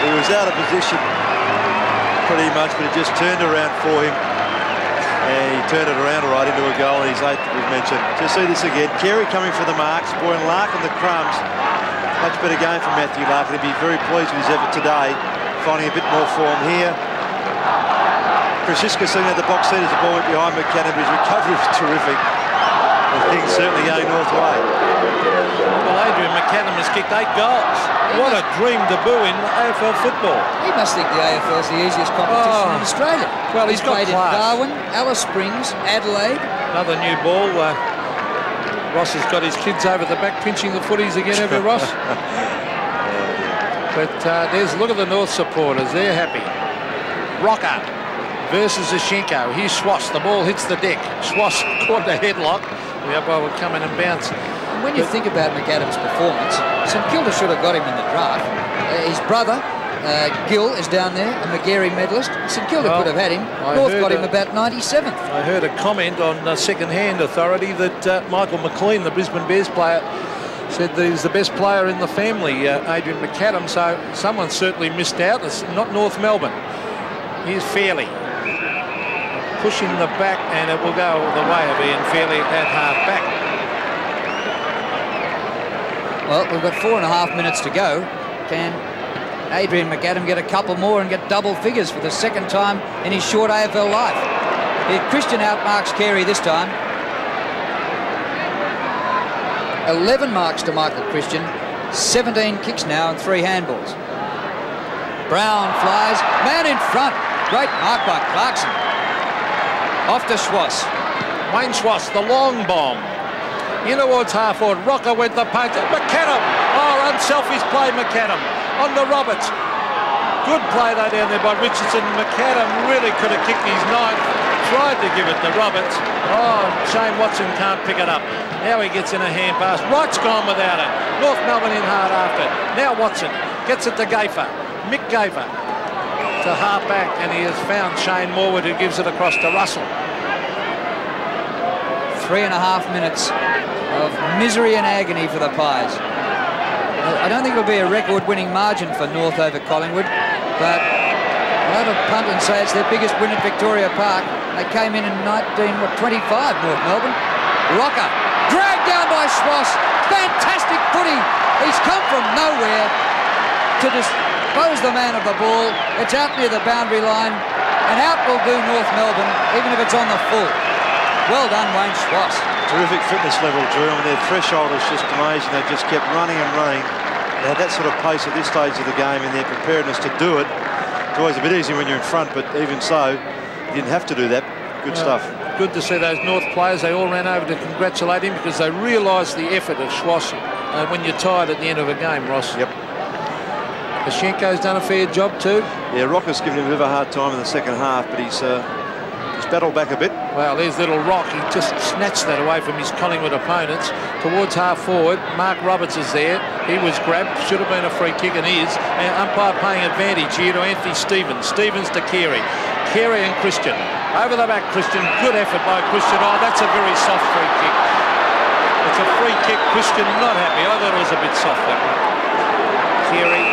He was out of position pretty much, but it just turned around for him. And he turned it around all right into a goal. He's 8th, we've mentioned. Just see this again. Carey coming for the marks. Boy, and Larkin the crumbs. Much better game for Matthew Larkin. He'll be very pleased with his effort today. Finding a bit more form here. Krashiska sitting at the box seat as the ball went behind McADAM, but his recovery was terrific. And things certainly going North way. Well, Adrian McADAM has kicked 8 goals. What a dream debut in AFL football. He must think the AFL's the easiest competition in Australia. Well, he's got played class. in Darwin, Alice Springs, Adelaide. Another new ball. Ross has got his kids over the back pinching the footies again, have you, Ross? But there's a look at the North supporters. They're happy. ROCCA versus Zashenko. Here's SCHWASS. The ball hits the deck. SCHWASS caught the headlock. The umpire will come in and bounce. And when you think about McADAM's performance, St Kilda should have got him in the draft. His brother, Gill, is down there, a McGarry medalist. St Kilda could have had him. North got him about 97th. I heard a comment on second-hand authority that Michael McLean, the Brisbane Bears player, said that he's the best player in the family, Adrian McADAM. So someone certainly missed out. It's not North Melbourne. Here's Fairley. Pushing the back, and it will go the way of Ian Fairley at half-back. Well, we've got 4.5 minutes to go. Can Adrian McADAM get a couple more and get double figures for the second time in his short AFL life? Christian outmarks Carey this time. 11 marks to Michael Christian, 17 kicks now and 3 handballs. Brown flies, man in front. Great mark by Clarkson. Off to SCHWASS. Wayne SCHWASS, the long bomb. In towards half-forward. ROCCA with the punch. McADAM. Oh, unselfish play, McADAM. On to Roberts. Good play though down there by Richardson. McADAM really could have kicked his 9th. Tried to give it to Roberts. Oh, Shane Watson can't pick it up. Now he gets in a hand pass. Wright's gone without it. North Melbourne in hard after. Now Watson gets it to Gafer. Mick Gafer to half-back, and he has found Shane Morwood, who gives it across to Russell. 3.5 minutes of misery and agony for the Pies. I don't think it'll be a record-winning margin for North over Collingwood, but I'll have a punt and say it's their biggest win at Victoria Park. They came in 1925, North Melbourne. ROCCA, dragged down by SCHWASS. Fantastic footy. He's come from nowhere to dispose the man of the ball. It's out near the boundary line, and out will do North Melbourne, even if it's on the full. Well done, Wayne SCHWASS. Terrific fitness level, Drew. I mean, their threshold is just amazing. They just kept running and running. They had that sort of pace at this stage of the game, and their preparedness to do it. It's always a bit easy when you're in front, but even so, you didn't have to do that. Good stuff. Good to see those North players. They all ran over to congratulate him because they realised the effort of SCHWASS when you're tired at the end of a game, Ross. Yep. Pashenko's done a fair job too. Yeah, ROCCA's given him a bit of a hard time in the second half, but he's battled back a bit. Well, there's little Rock. He just snatched that away from his Collingwood opponents. Towards half-forward, Mark Roberts is there. He was grabbed. Should have been a free kick and is. And umpire playing advantage here to Anthony Stevens. Stevens to Carey. Carey and Christian. Over the back, Christian. Good effort by Christian. Oh, that's a very soft free kick. It's a free kick. Christian not happy. I thought it was a bit soft, that one. Carey,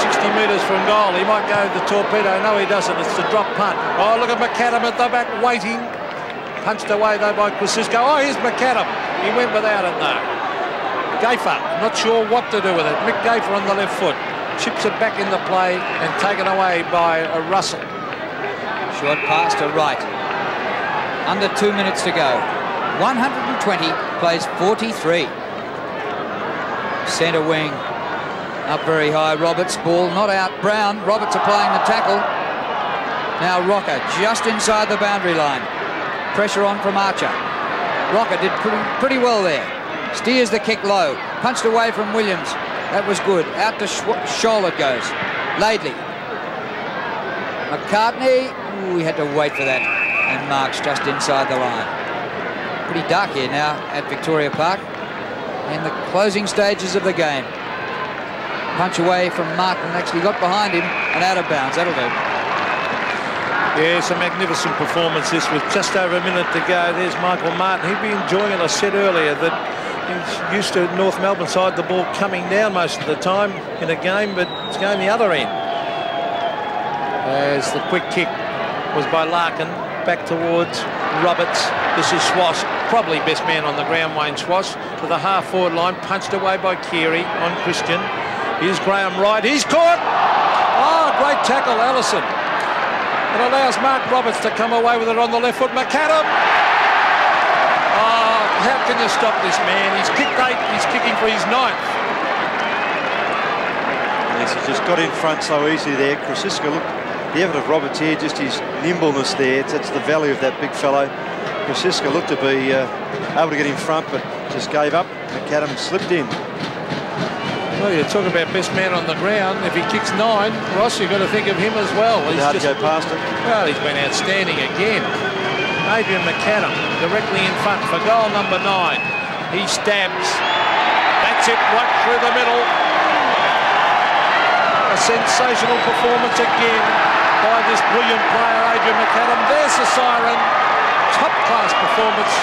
60 metres from goal. He might go the torpedo. No, he doesn't. It's the drop punt. Oh, look at McAdam at the back waiting. Punched away, though, by Francisco. Oh, here's McAdam. He went without it, though. Gafer, not sure what to do with it. Mick Gafer on the left foot. Chips it back into play and taken away by Russell. Short pass to right. Under 2 minutes to go. 120 plays 43. Centre wing. Up very high. Roberts. Ball not out. Brown. Roberts applying the tackle. Now ROCCA just inside the boundary line. Pressure on from Archer. ROCCA did pretty well there. Steers the kick low. Punched away from Williams. That was good. Out to Scholl it goes. Laidley. McCartney. Ooh, we had to wait for that. And Marks just inside the line. Pretty dark here now at Victoria Park. In the closing stages of the game. Punch away from Martin. Actually got behind him and out of bounds. That'll do. Yeah, it's a magnificent performance this with just over a minute to go. There's Michael Martin. He'd be enjoying it. I said earlier that he's used to North Melbourne side the ball coming down most of the time in a game, but it's going the other end. As the quick kick was by Larkin, back towards Roberts. This is SCHWASS, probably best man on the ground, Wayne SCHWASS, to the half-forward line, punched away by Carey on Christian. Here's Graham Wright. He's caught! Oh, great tackle, Allison. It allows Mark Roberts to come away with it on the left foot. McAdam! Oh, how can you stop this man? He's kicked 8, he's kicking for his 9th. Yes, he just got in front so easily there. Francisco, look, the effort of Roberts here, just his nimbleness there. That's the value of that big fellow. Francisco looked to be able to get in front, but just gave up. McAdam slipped in. Well, you talk about best man on the ground. If he kicks 9, Ross, you've got to think of him as well. He's hard to go past him. Well, he's been outstanding again. Adrian McAdam directly in front for goal number 9. He stabs. That's it, right through the middle. A sensational performance again by this brilliant player, Adrian McAdam. There's the siren. Top-class performance.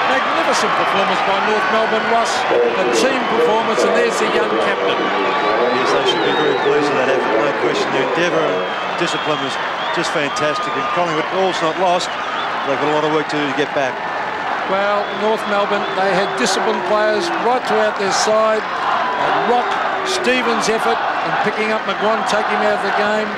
Magnificent performance by North Melbourne, Ross. A team performance, and there's the young captain. Yes, they should be very pleased with that effort, no question. The endeavour and discipline was just fantastic. And Collingwood, all's not lost. They've got a lot of work to do to get back. Well, North Melbourne, they had disciplined players right throughout their side. Rock Stevens' effort in picking up McGuan, taking him out of the game.